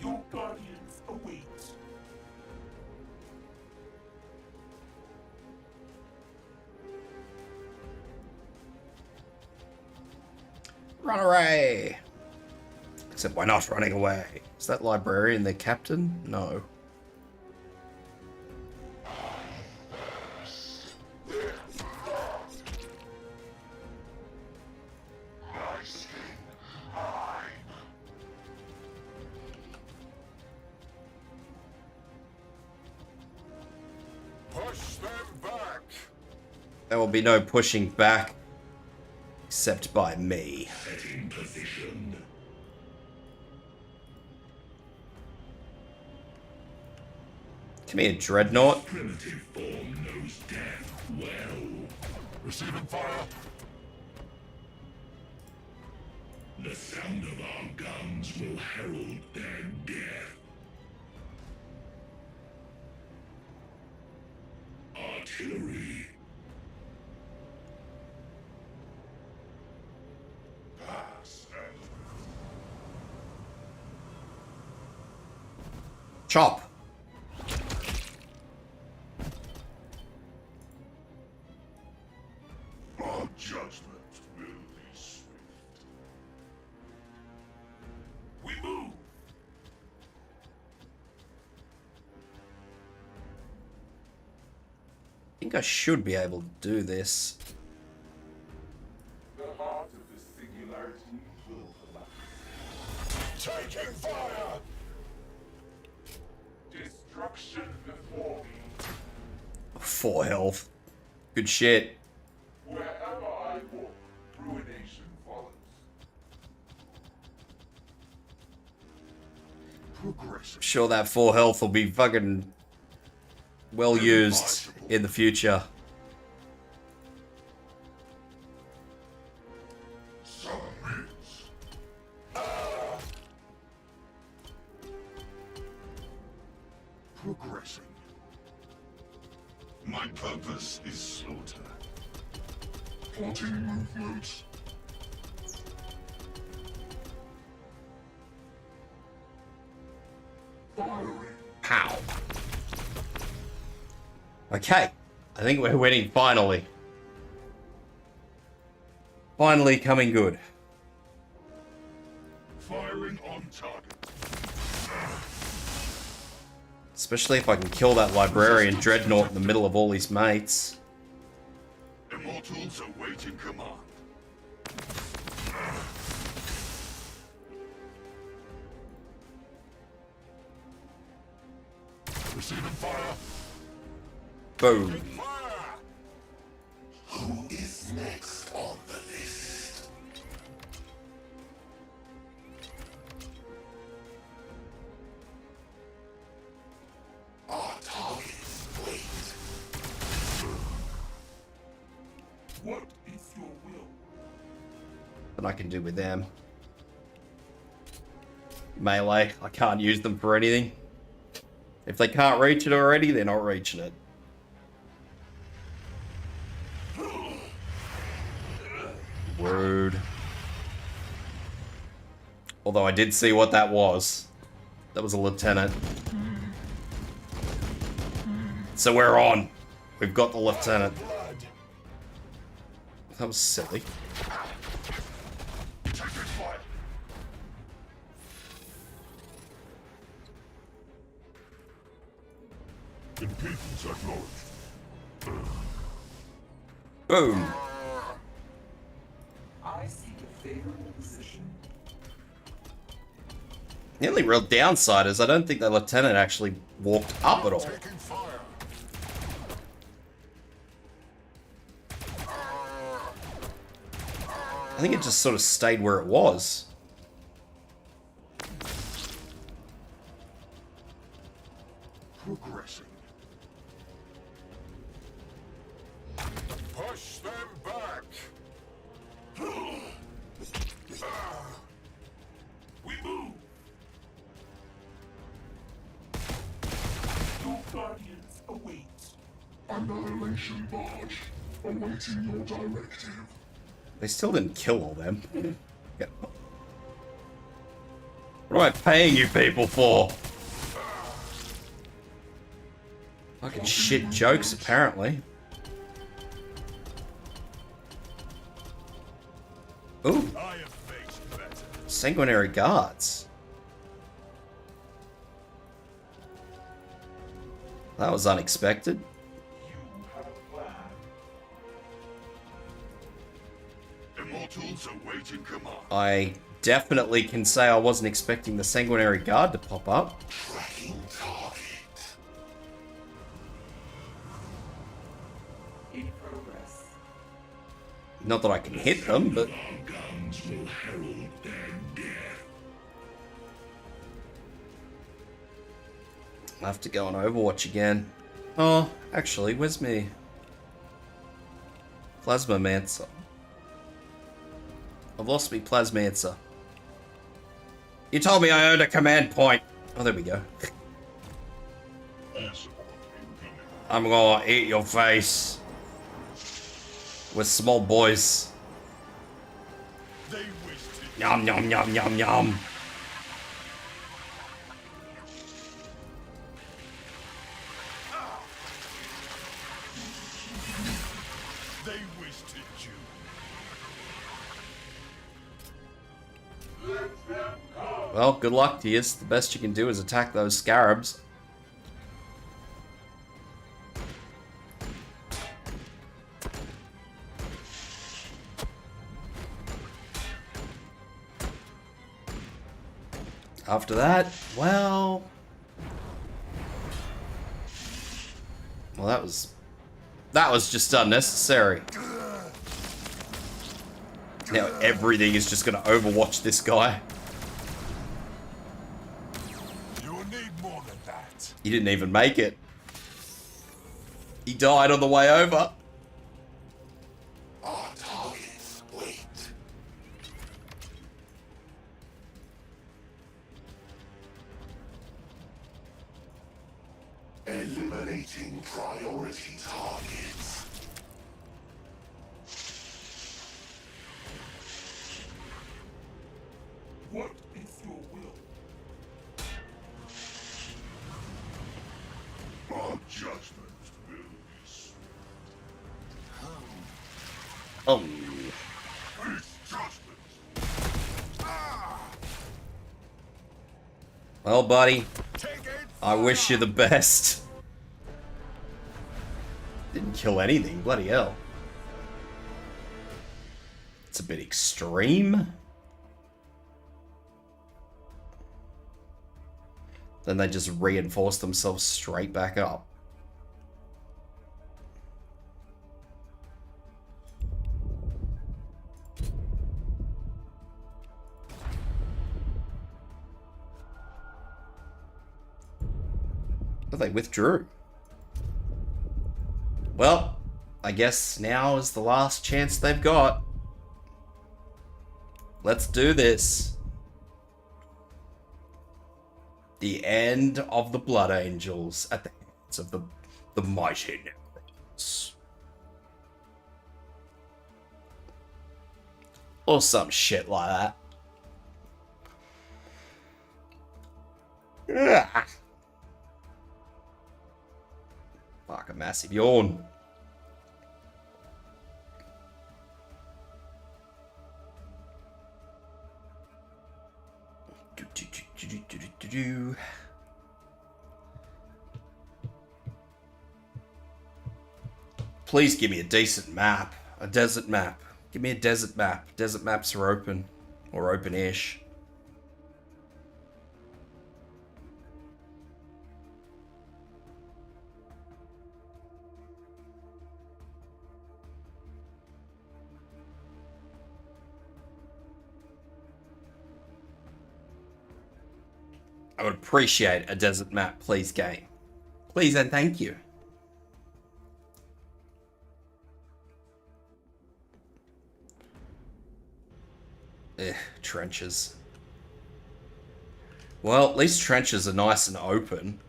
Speaker 3: Your guardians await.
Speaker 1: Run away! Except why not running away? Is that librarian their captain? No.
Speaker 2: Push them back.
Speaker 1: There will be no pushing back. Except by me.
Speaker 2: Setting position.
Speaker 1: Come here, Dreadnought.
Speaker 2: Primitive form knows death well. Receiving fire. The sound of our guns will herald their death. Artillery. Pass and
Speaker 1: Chop.
Speaker 2: our judgment will be swift. We move.
Speaker 1: I think I should be able to do this.
Speaker 4: The heart of the singularity will collapse.
Speaker 2: Taking fire.
Speaker 3: Destruction before me.
Speaker 1: 4 health. Good shit.
Speaker 3: Wherever I walk, ruination follows.
Speaker 2: Progressive.
Speaker 1: Sure that 4 health will be fucking well used in the future.
Speaker 2: Summons. Progressing. My purpose is slaughter. Plotting movement. Firing.
Speaker 1: Pow. Okay. I think we're winning finally. Finally coming good.
Speaker 2: Firing on target.
Speaker 1: Especially if I can kill that librarian Dreadnought in the middle of all his mates.
Speaker 2: Immortals awaiting command. Receiving fire.
Speaker 1: Boom.
Speaker 2: Fire! Who is next on the list? Our targets wait.
Speaker 3: What is your will?
Speaker 1: What I can do with them. Melee. I can't use them for anything. If they can't reach it already, they're not reaching it. Rude. Although I did see what that was. That was a lieutenant. So we're on. We've got the lieutenant. That was silly.
Speaker 2: Taking fire. Impedance acknowledged.
Speaker 1: Boom.
Speaker 4: I seek a favorable position.
Speaker 1: The only real downside is I don't think the lieutenant actually walked up at all.
Speaker 2: Taking fire.
Speaker 1: I think it just sort of stayed where it was.
Speaker 2: Progressing. Push them back. Annihilation barge, awaiting your directive.
Speaker 1: They still didn't kill all them. Yeah. What am I paying you people for? Fucking shit jokes, apparently. Ooh. Sanguinary guards. That was unexpected.
Speaker 2: Immortals awaiting command.
Speaker 1: I definitely can say I wasn't expecting the Sanguinary Guard to pop up.
Speaker 2: Tracking target.
Speaker 4: In progress.
Speaker 1: Not that I can hit them, but...
Speaker 2: Our guns will herald their death.
Speaker 1: I have to go on Overwatch again. Oh, actually, where's me? Plasmamancer. I've lost me Plasmancer. You told me I owned a command point. Oh, there we go. I'm gonna eat your face. With small boys. Yum, yum, yum, yum, yum.
Speaker 2: They wasted you.
Speaker 1: Well, good luck to you. The best you can do is attack those scarabs. After that, well, that was just unnecessary. Now everything is just gonna overwatch this guy.
Speaker 2: You will need more than that.
Speaker 1: He didn't even make it. He died on the way over.
Speaker 2: Our targets wait. Eliminating priority targets.
Speaker 3: What is your will?
Speaker 2: Our judgment will be
Speaker 1: Oh.
Speaker 2: Face judgment.
Speaker 1: Well, buddy,
Speaker 2: Take it.
Speaker 1: I wish you the best. Didn't kill anything, bloody hell. It's a bit extreme. Then they just reinforce themselves straight back up. But they withdrew. Well, I guess now is the last chance they've got. Let's do this. The end of the Blood Angels at the hands of the mighty Necrons. Or some shit like that. Ugh. Fuck, a massive yawn. Please give me a decent map. A desert map. Give me a desert map. Desert maps are open. Or open-ish. I would appreciate a desert map, please, game. Please and thank you. Trenches. Well, at least trenches are nice and open.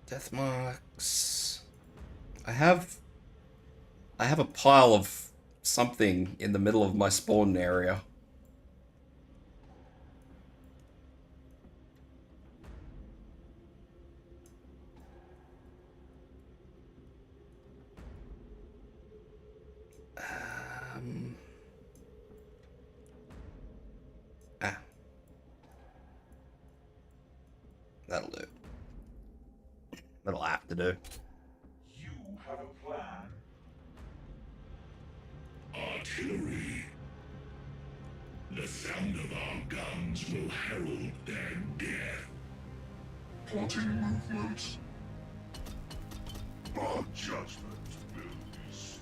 Speaker 1: Death marks. I have a pile of something in the middle of my spawn area. Ah. That'll do. That'll have to do.
Speaker 3: You have a plan.
Speaker 2: Artillery. The sound of our guns will herald their death. Plotting movement. Our judgment will be swift.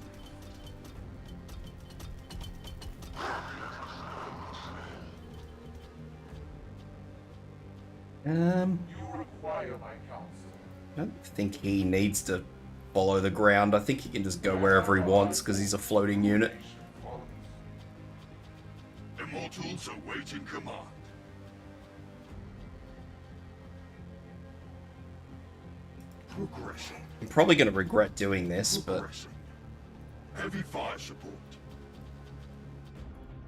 Speaker 3: You require my counsel.
Speaker 1: I don't think he needs to follow the ground. I think he can just go wherever he wants because he's a floating unit.
Speaker 2: Immortals awaiting command. Progression.
Speaker 1: I'm probably going to regret doing this, but
Speaker 2: Progression. Heavy fire support.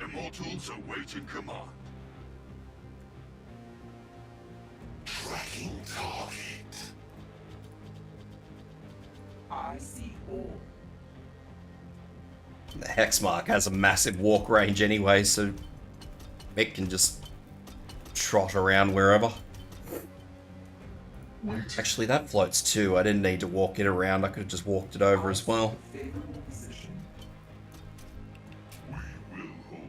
Speaker 2: Immortals awaiting command. Tracking target.
Speaker 4: I see all.
Speaker 1: the Hexmark has a massive walk range anyway, so it can just trot around wherever. Actually, that floats too. I didn't need to walk it around. I could have just walked it over as well.
Speaker 4: Favorable position.
Speaker 2: We will hold.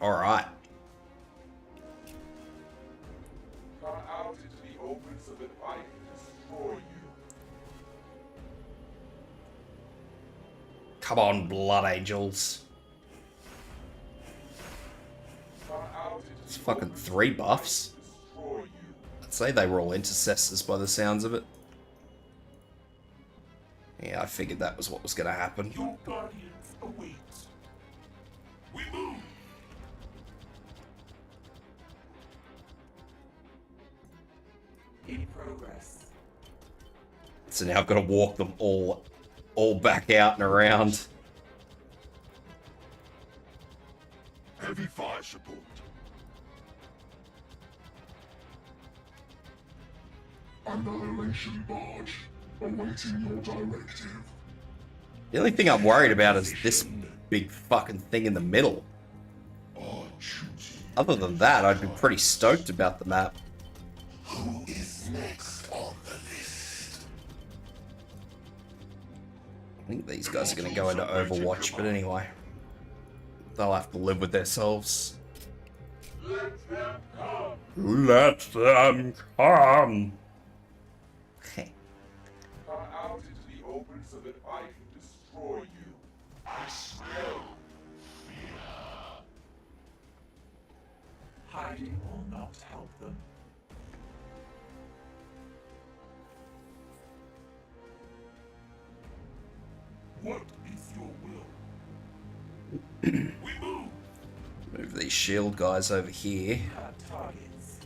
Speaker 1: Alright.
Speaker 3: Come out into the open so that I can destroy you.
Speaker 1: Come on, Blood Angels.
Speaker 3: Come out into
Speaker 1: It's
Speaker 3: the
Speaker 1: fucking
Speaker 3: open
Speaker 1: 3 buffs.
Speaker 3: to destroy you.
Speaker 1: I'd say they were all intercessors by the sounds of it. Yeah, I figured that was what was going to happen.
Speaker 3: Your guardians await. We move.
Speaker 4: In progress.
Speaker 1: So now I've got to walk them all back out and around.
Speaker 2: Heavy fire support. Annihilation barge. Awaiting your directive.
Speaker 1: The only thing I'm worried about is this big fucking thing in the middle.
Speaker 2: Our duty.
Speaker 1: Other than that, I'd be pretty stoked about the map.
Speaker 2: Who is next on the list?
Speaker 1: I think these guys are going to go into Overwatch, but anyway. They'll have to live with themselves.
Speaker 3: Let them come.
Speaker 1: Let them come!
Speaker 3: Come out into the open so that I can destroy you.
Speaker 2: I smell.
Speaker 4: Hiding will not help them.
Speaker 3: What is your will? We move.
Speaker 1: Move these shield guys over here.
Speaker 4: Cut targets.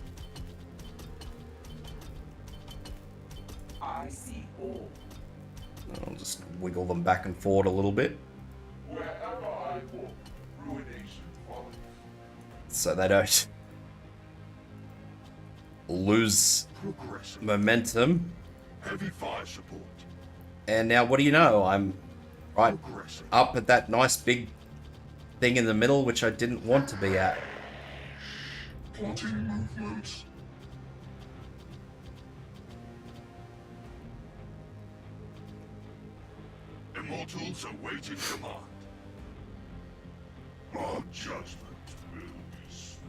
Speaker 4: I see all.
Speaker 1: I'll just wiggle them back and forward a little bit
Speaker 3: Wherever I walk, ruination follows.
Speaker 1: so they don't lose
Speaker 2: Progression.
Speaker 1: momentum.
Speaker 2: Heavy fire support.
Speaker 1: And now, what do you know? I'm right
Speaker 2: Progression.
Speaker 1: up at that nice big thing in the middle, which I didn't want to be at.
Speaker 2: Plotting movement. Immortals awaiting command. Our judgment will be swift.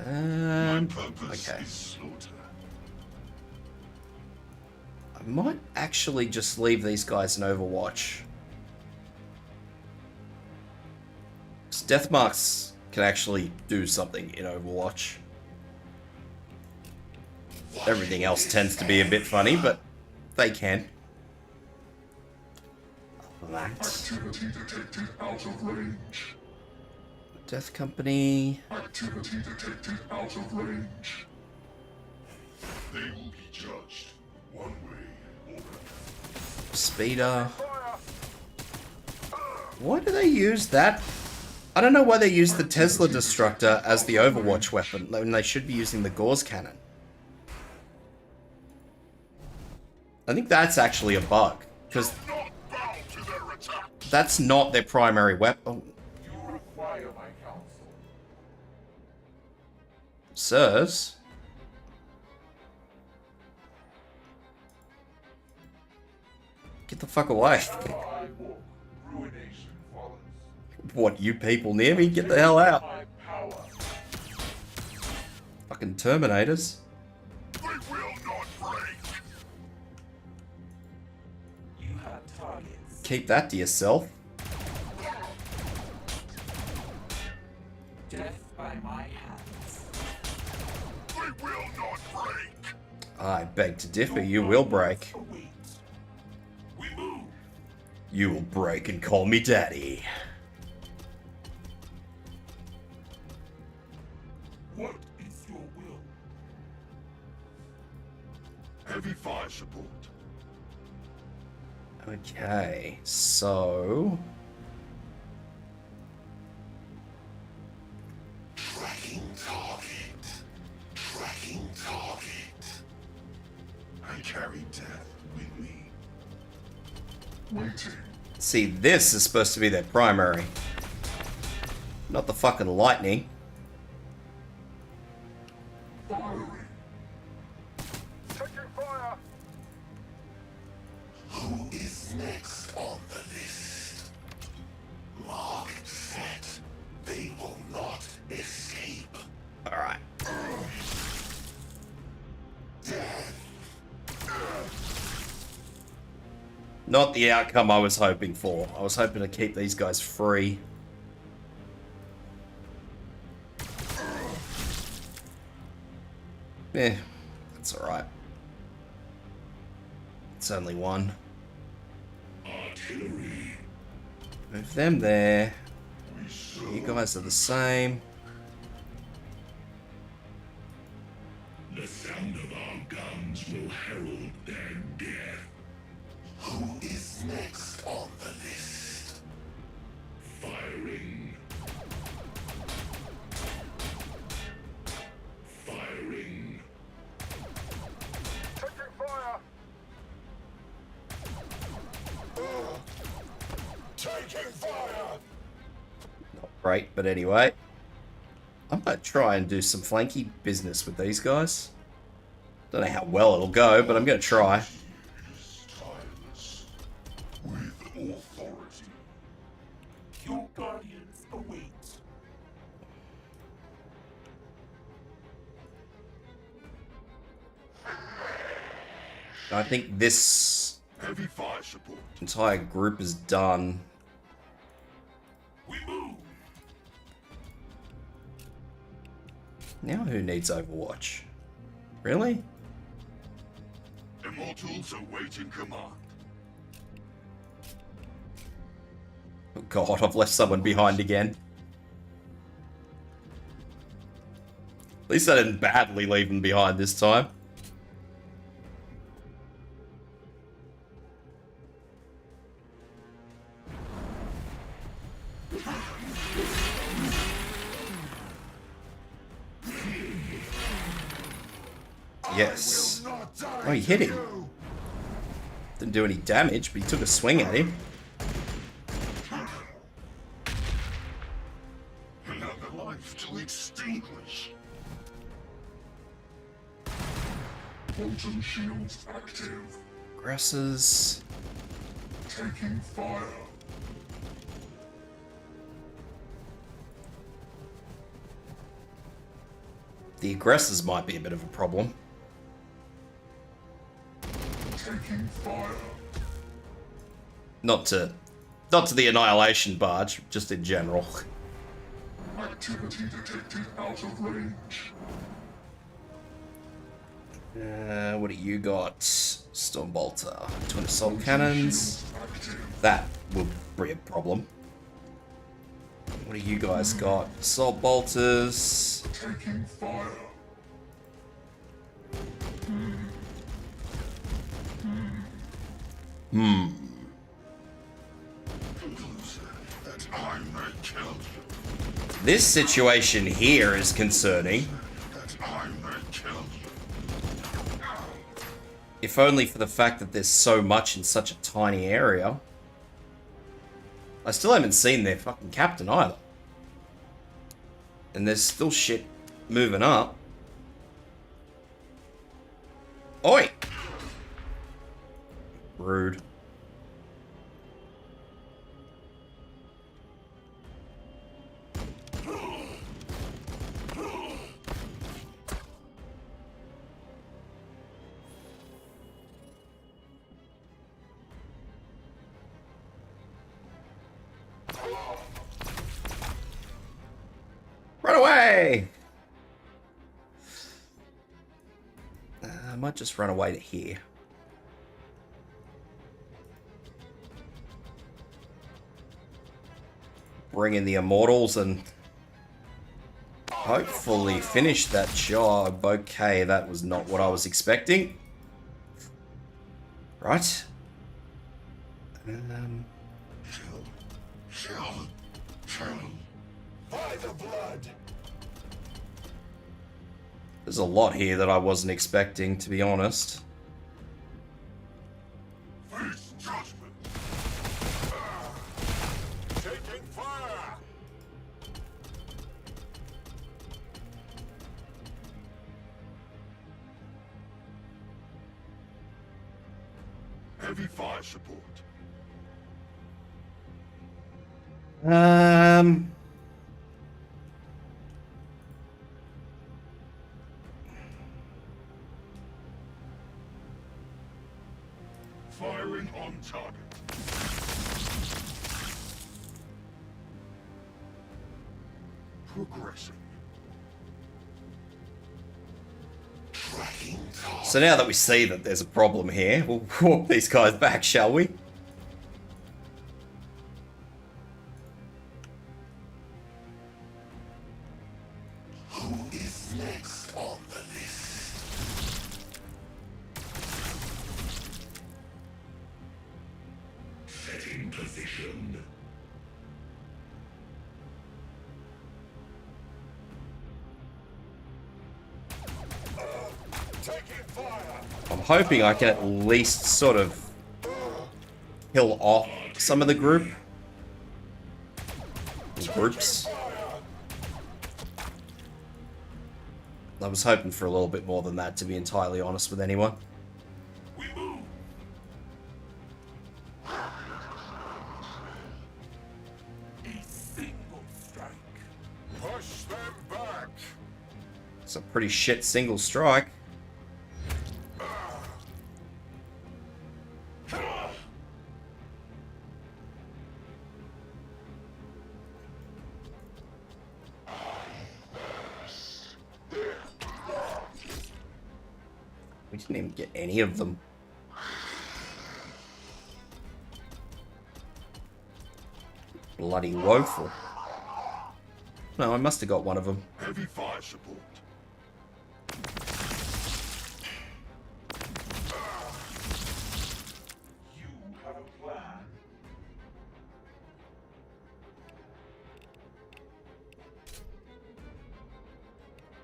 Speaker 2: My purpose
Speaker 1: Okay.
Speaker 2: is slaughter.
Speaker 1: I might actually just leave these guys in Overwatch. 'Cause Deathmarks can actually do something in Overwatch. Everything else tends to be a bit funny, but they can. That.
Speaker 2: Activity detected out of range.
Speaker 1: Death Company.
Speaker 2: Activity detected out of range. They will be judged one way or another.
Speaker 1: Speeder. Why do they use that? I don't know why they use the Tesla Destructor as the Overwatch weapon when they should be using the Gauss Cannon. I think that's actually a bug, because that's not their primary weapon.
Speaker 3: You require my counsel.
Speaker 1: Sirs? Get the fuck away.
Speaker 3: I walk, ruination follows.
Speaker 1: What, you people near me? Get the hell out.
Speaker 3: My power.
Speaker 1: Fucking Terminators.
Speaker 2: They will not break.
Speaker 4: You have targets.
Speaker 1: Keep that to yourself.
Speaker 4: Death by my hands.
Speaker 2: They will not break.
Speaker 1: I beg to differ, you will break.
Speaker 4: Await.
Speaker 3: We move.
Speaker 1: You will break and call me daddy.
Speaker 3: What is your will?
Speaker 2: Heavy fire support.
Speaker 1: Okay, so...
Speaker 2: Tracking target. Tracking target. I carry death with me. Waiting.
Speaker 1: See, this is supposed to be their primary. Not the fucking lightning.
Speaker 2: Firing.
Speaker 3: Taking fire.
Speaker 2: Who is next on the list? Mark set. They will not escape.
Speaker 1: Alright. Not the outcome I was hoping for. I was hoping to keep these guys free. Eh, that's alright. It's only one.
Speaker 2: Artillery.
Speaker 1: Move them there.
Speaker 2: We serve.
Speaker 1: You guys are the same.
Speaker 2: The sound of our guns will herald their death. Who is next on the list? Firing. Firing.
Speaker 3: Taking fire.
Speaker 2: Taking fire!
Speaker 1: Not great, but anyway. I might try and do some flanky business with these guys. Don't know how well it'll go, but I'm going to try.
Speaker 2: Is tireless. With authority.
Speaker 3: Your guardians await.
Speaker 1: I think this
Speaker 2: Heavy fire support.
Speaker 1: entire group is done.
Speaker 3: We move.
Speaker 1: Now who needs Overwatch? Really?
Speaker 2: Immortals awaiting command.
Speaker 1: Oh god, I've left someone behind again. At least I didn't badly leave them behind this time. Yes. Oh, he hit him. Didn't do any damage, but he took a swing at him.
Speaker 2: Another life to extinguish. Quantum shields active.
Speaker 1: Aggressors.
Speaker 2: Taking fire.
Speaker 1: The aggressors might be a bit of a problem.
Speaker 2: Taking fire.
Speaker 1: Not to the Annihilation barge, just in general.
Speaker 2: Activity detected out of range.
Speaker 1: What do you got? Stormbolter. Twin assault cannons.
Speaker 2: Shields active.
Speaker 1: That will be a problem. What do you guys got? Assault bolters.
Speaker 2: Taking fire. That I may kill you.
Speaker 1: This situation here is concerning.
Speaker 2: That I may kill you.
Speaker 1: If only for the fact that there's so much in such a tiny area. I still haven't seen their fucking captain either. And there's still shit moving up. Oi! Rude. Run away! I might just run away to here. Bring in the Immortals and hopefully finish that job. Okay, that was not what I was expecting. Right.
Speaker 2: Kill. By the blood.
Speaker 1: There's a lot here that I wasn't expecting, to be honest.
Speaker 2: Face judgment. Taking fire. Heavy fire support. Firing on target. Progressing. Tracking target.
Speaker 1: So now that we see that there's a problem here, we'll walk these guys back, shall we?
Speaker 2: Who is next on the list? Setting position. Taking fire.
Speaker 1: I'm hoping I can at least sort of kill off some of the group. Groups. I was hoping for a little bit more than that, to be entirely honest with anyone.
Speaker 2: We move.
Speaker 3: A single strike.
Speaker 2: Push them back.
Speaker 1: It's a pretty shit single strike. We didn't even get any of them. Bloody woeful. No, I must have got one of them.
Speaker 2: Heavy fire support.
Speaker 3: You have a plan.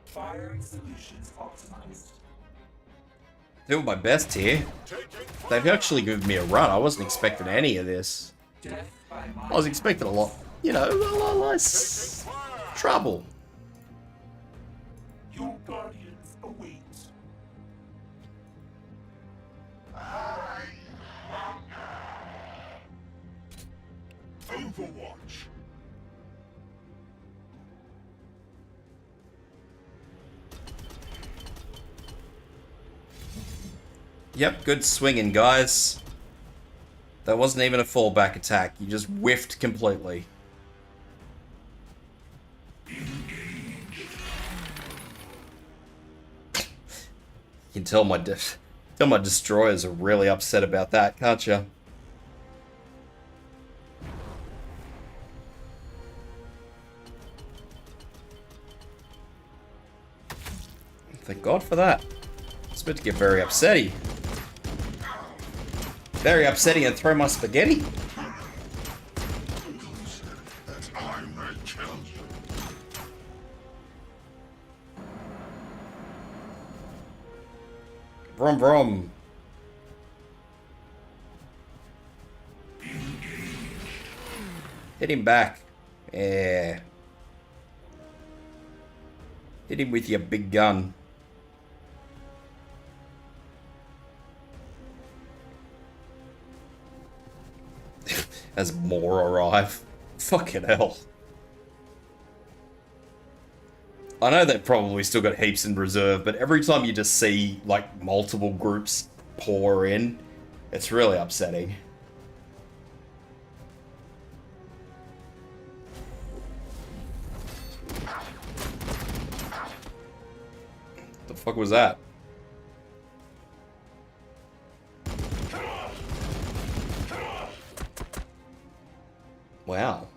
Speaker 3: Firing solutions optimized.
Speaker 1: Doing my best here. They've actually given me a run. I wasn't expecting any of this.
Speaker 3: Death by
Speaker 1: I was expecting a lot, you know, a lot less trouble.
Speaker 3: Your guardians await.
Speaker 2: Overwatch.
Speaker 1: Yep, good swinging, guys. That wasn't even a fallback attack. You just whiffed completely. You can tell my destroyers are really upset about that, can't you? Thank God for that. It's about to get very upsetty. Very upsetty and throw my spaghetti.
Speaker 2: That I may kill you.
Speaker 1: Vroom vroom. Hit him back. Yeah. Hit him with your big gun. As more arrive. Fucking hell. I know they've probably still got heaps in reserve, but every time you just see, like, multiple groups pour in, it's really upsetting. The fuck was that? Wow.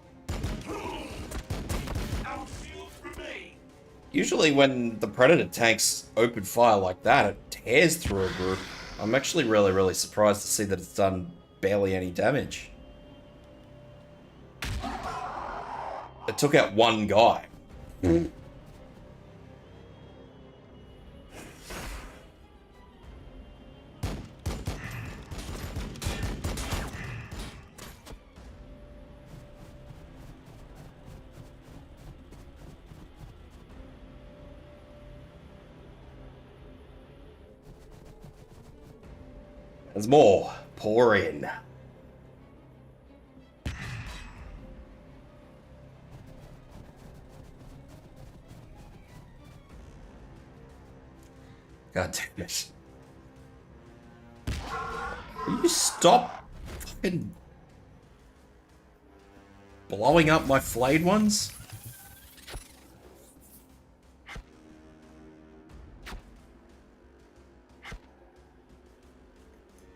Speaker 1: Usually when the Predator tanks open fire like that, it tears through a group. I'm actually really surprised to see that it's done barely any damage. It took out one guy. There's more. Pour in. God damn it. Will you stop fucking blowing up my flayed ones?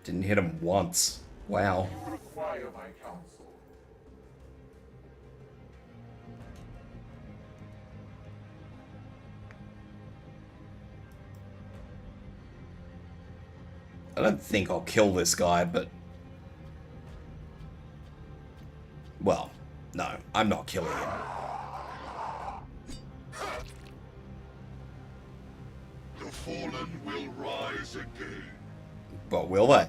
Speaker 1: Didn't hit him once. Wow.
Speaker 4: You require my counsel.
Speaker 1: I don't think I'll kill this guy, but... Well, no, I'm not killing him.
Speaker 2: The fallen will rise again.
Speaker 1: But will they?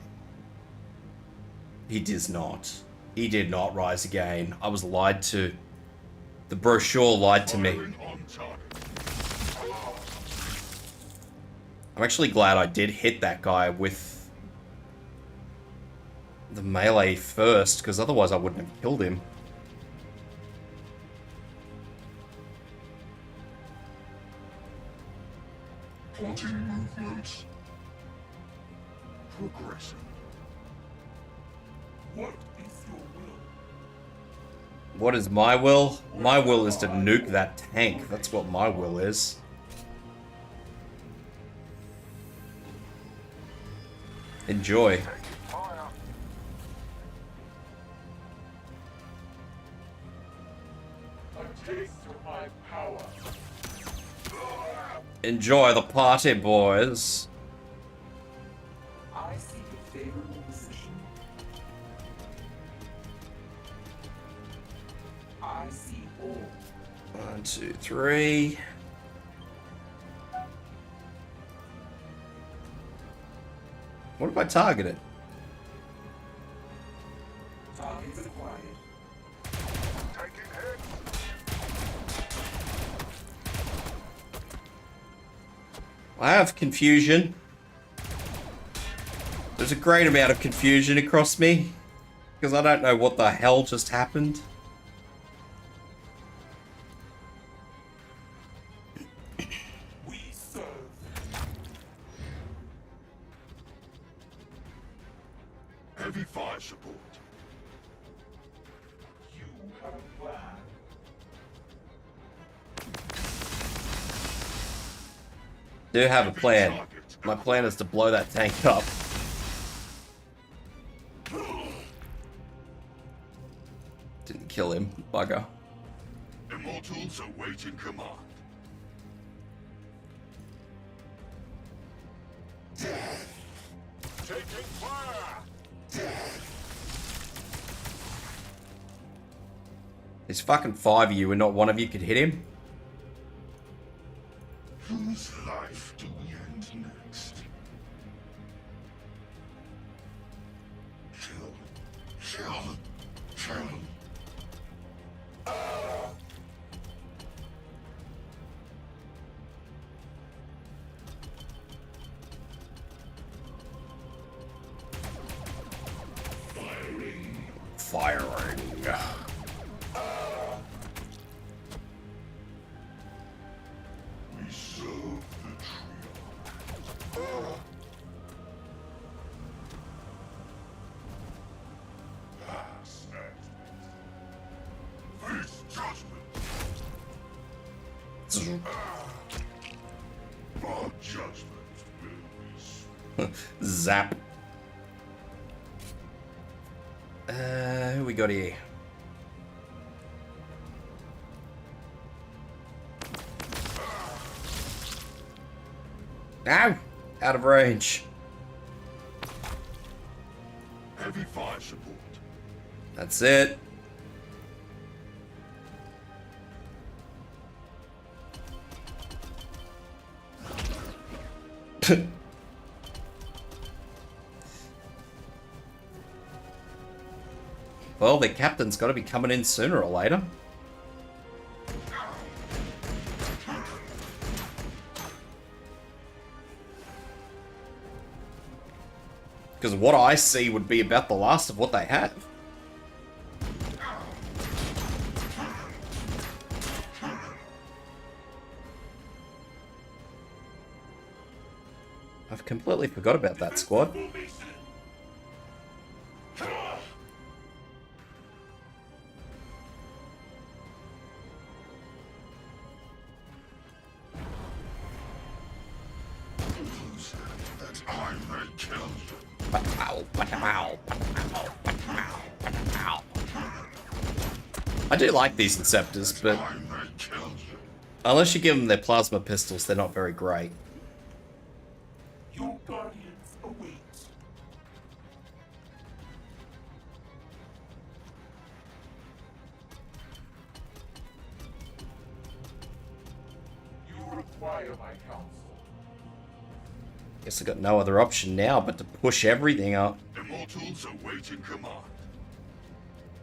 Speaker 1: He does not. He did not rise again. I was lied to. The brochure lied to me.
Speaker 2: Firing on target.
Speaker 1: I'm actually glad I did hit that guy with the melee first, because otherwise I wouldn't have killed him.
Speaker 2: Plotting movements. Progressing.
Speaker 4: What is your will?
Speaker 1: What is my will? My will is to nuke that tank. That's what my will is. Enjoy.
Speaker 4: A taste of my power.
Speaker 1: Enjoy the party, boys.
Speaker 4: I seek a favorable position. I see all.
Speaker 1: 1, 2, 3. What if I target it?
Speaker 4: Targets acquired.
Speaker 2: Taking hits.
Speaker 1: I have confusion. There's a great amount of confusion across me, because I don't know what the hell just happened.
Speaker 4: We serve.
Speaker 2: Heavy fire support.
Speaker 4: You have a plan.
Speaker 1: Do have a plan. My plan is to blow that tank up. Didn't kill him, bugger.
Speaker 2: Immortals awaiting command.
Speaker 1: There's fucking 5 of you and not one of you could hit him?
Speaker 2: Whose life do we end next? Kill. Kill. Kill.
Speaker 1: Firing.
Speaker 2: We serve the trio. Pass and face judgment. Our judgment will be swift.
Speaker 1: Zap. Who we got here? Ow! Out of range.
Speaker 2: Heavy fire support.
Speaker 1: That's it. Well, the captain's got to be coming in sooner or later. Because what I see would be about the last of what they have. I've completely forgot about that squad.
Speaker 2: That I may kill you.
Speaker 1: I do like these Inceptors, but
Speaker 2: I may kill you.
Speaker 1: unless you give them their plasma pistols, they're not very great.
Speaker 3: Your guardians await. You require my counsel.
Speaker 1: Guess I got no other option now but to push everything up.
Speaker 2: Immortals awaiting command.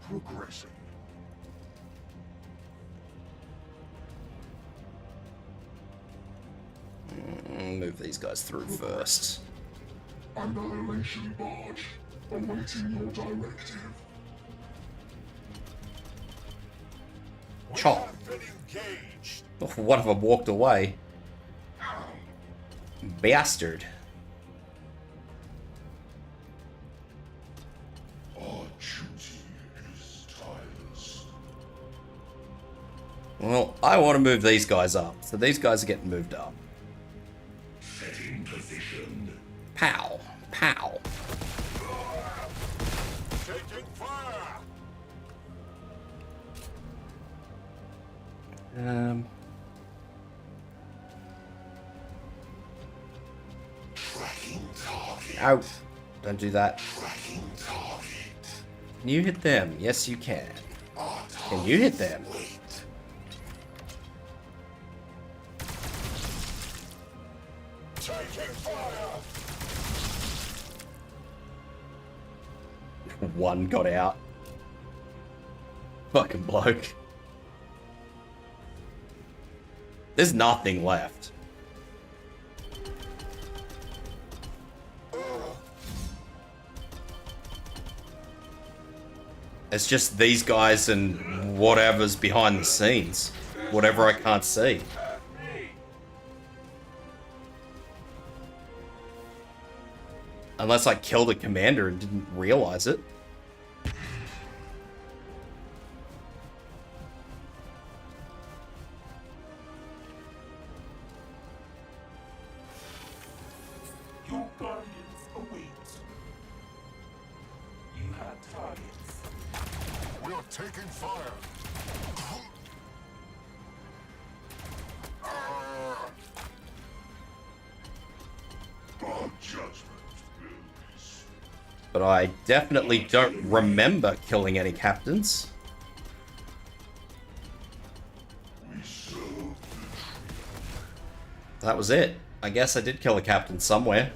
Speaker 2: Progressing.
Speaker 1: Move these guys through first.
Speaker 2: Annihilation barge. Awaiting your directive.
Speaker 1: Chop.
Speaker 2: Been engaged.
Speaker 1: Oh, one of them walked away. Bastard.
Speaker 2: Our duty is tireless.
Speaker 1: Well, I want to move these guys up, so these guys are getting moved up.
Speaker 2: Setting position.
Speaker 1: Pow. Pow.
Speaker 2: Taking fire. Tracking target.
Speaker 1: Ow. Don't do that.
Speaker 2: Tracking target.
Speaker 1: Can you hit them? Yes, you can.
Speaker 2: Our
Speaker 1: Can you hit them?
Speaker 2: wait. Taking fire.
Speaker 1: One got out. Fucking bloke. There's nothing left. It's just these guys and whatever's behind the scenes. Whatever I can't see. Unless I killed a commander and didn't realize it.
Speaker 3: Your guardians await. You have targets.
Speaker 2: We are taking fire. Our judgment will be swift.
Speaker 1: But I definitely don't remember killing any captains. That was it. I guess I did kill a captain somewhere.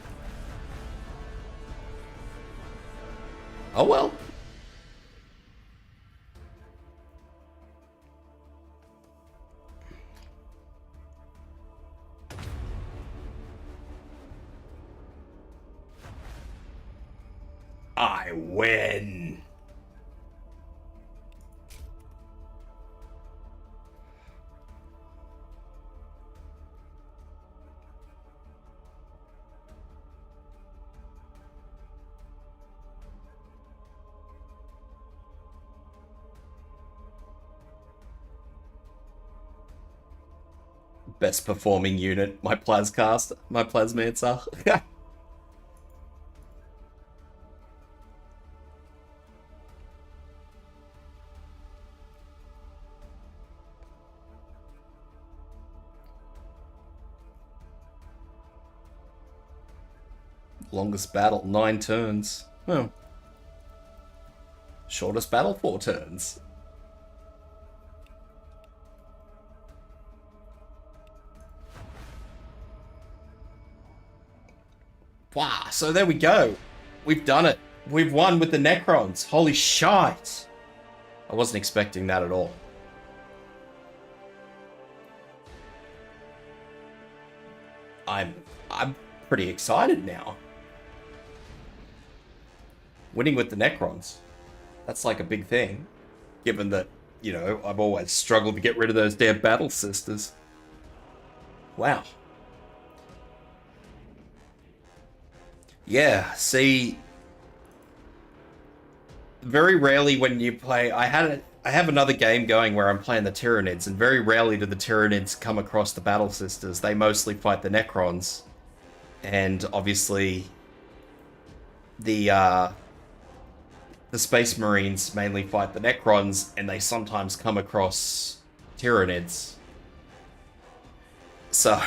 Speaker 1: Oh well. I win. Best performing unit, my Plascast, my Plasmancer. Longest battle, 9 turns. Oh. Shortest battle, 4 turns. Wow, so there we go. We've done it. We've won with the Necrons. Holy shite. I wasn't expecting that at all. I'm pretty excited now. Winning with the Necrons. That's like a big thing. Given that, you know, I've always struggled to get rid of those damn battle sisters. Wow. Yeah, see, very rarely when you play, I have another game going where I'm playing the Tyranids, and very rarely do the Tyranids come across the Battle Sisters. They mostly fight the Necrons, and obviously the Space Marines mainly fight the Necrons, and they sometimes come across Tyranids. So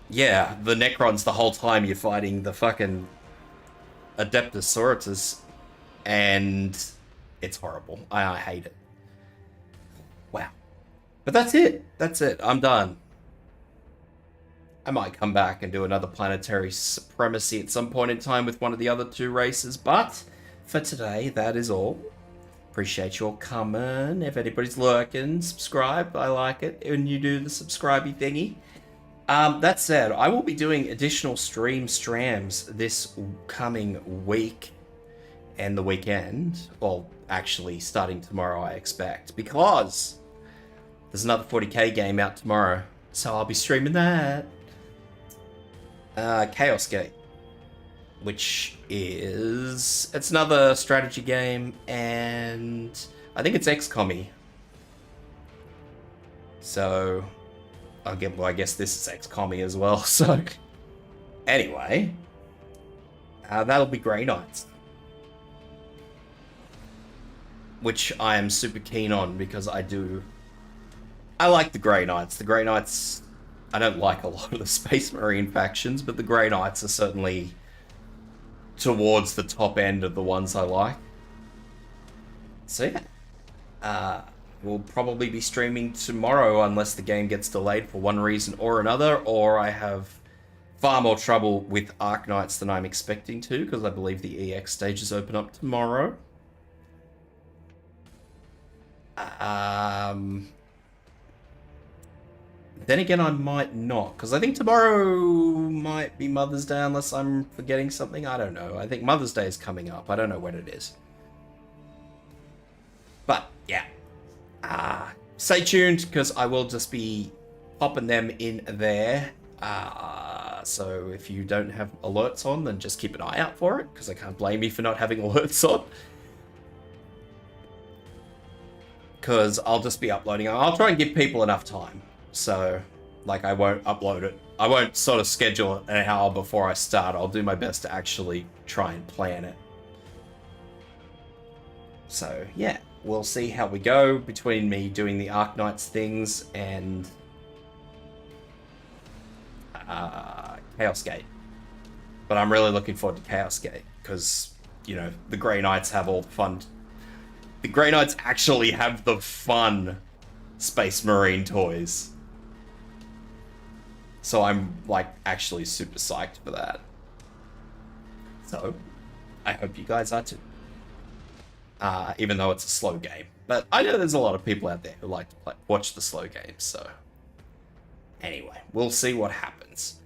Speaker 1: yeah, the Necrons the whole time you're fighting the fucking Adeptus Sororitas, and it's horrible. I hate it. Wow. But that's it. That's it. I'm done. I might come back and do another planetary supremacy at some point in time with one of the other 2 races, but for today, that is all. Appreciate your coming. If anybody's lurking, subscribe. I like it when you do the subscribey thingy. That said, I will be doing additional strams this coming week and the weekend. Well, actually, starting tomorrow, I expect, because there's another 40k game out tomorrow, so I'll be streaming that. Chaos Gate, which is... it's another strategy game, and I think it's XCOM-y. So... I guess this is XCOM-y as well, so... anyway... that'll be Grey Knights. Which I am super keen on, because I like the Grey Knights. The Grey Knights... I don't like a lot of the Space Marine factions, but the Grey Knights are certainly towards the top end of the ones I like. So yeah. We'll probably be streaming tomorrow unless the game gets delayed for one reason or another, or I have far more trouble with Arknights than I'm expecting to, because I believe the EX stages open up tomorrow. Then again, I might not, because I think tomorrow might be Mother's Day unless I'm forgetting something. I don't know. I think Mother's Day is coming up. I don't know when it is. But, yeah. Stay tuned, because I will just be popping them in there. So if you don't have alerts on, then just keep an eye out for it, because I can't blame you for not having alerts on. Because I'll just be uploading. I'll try and give people enough time. So, like, I won't upload it. I won't sort of schedule it an hour before I start. I'll do my best to actually try and plan it. So, yeah. We'll see how we go between me doing the Arknights things and Chaos Gate. But I'm really looking forward to Chaos Gate because, you know, the Grey Knights have all the fun. The Grey Knights actually have the fun Space Marine toys. So I'm like actually super psyched for that. So I hope you guys are too. Even though it's a slow game. But I know there's a lot of people out there who like to watch the slow games, so anyway, we'll see what happens.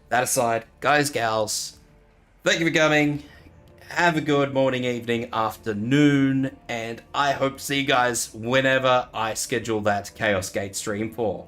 Speaker 1: That aside, guys, gals, thank you for coming. Have a good morning, evening, afternoon, and I hope to see you guys whenever I schedule that Chaos Gate stream for.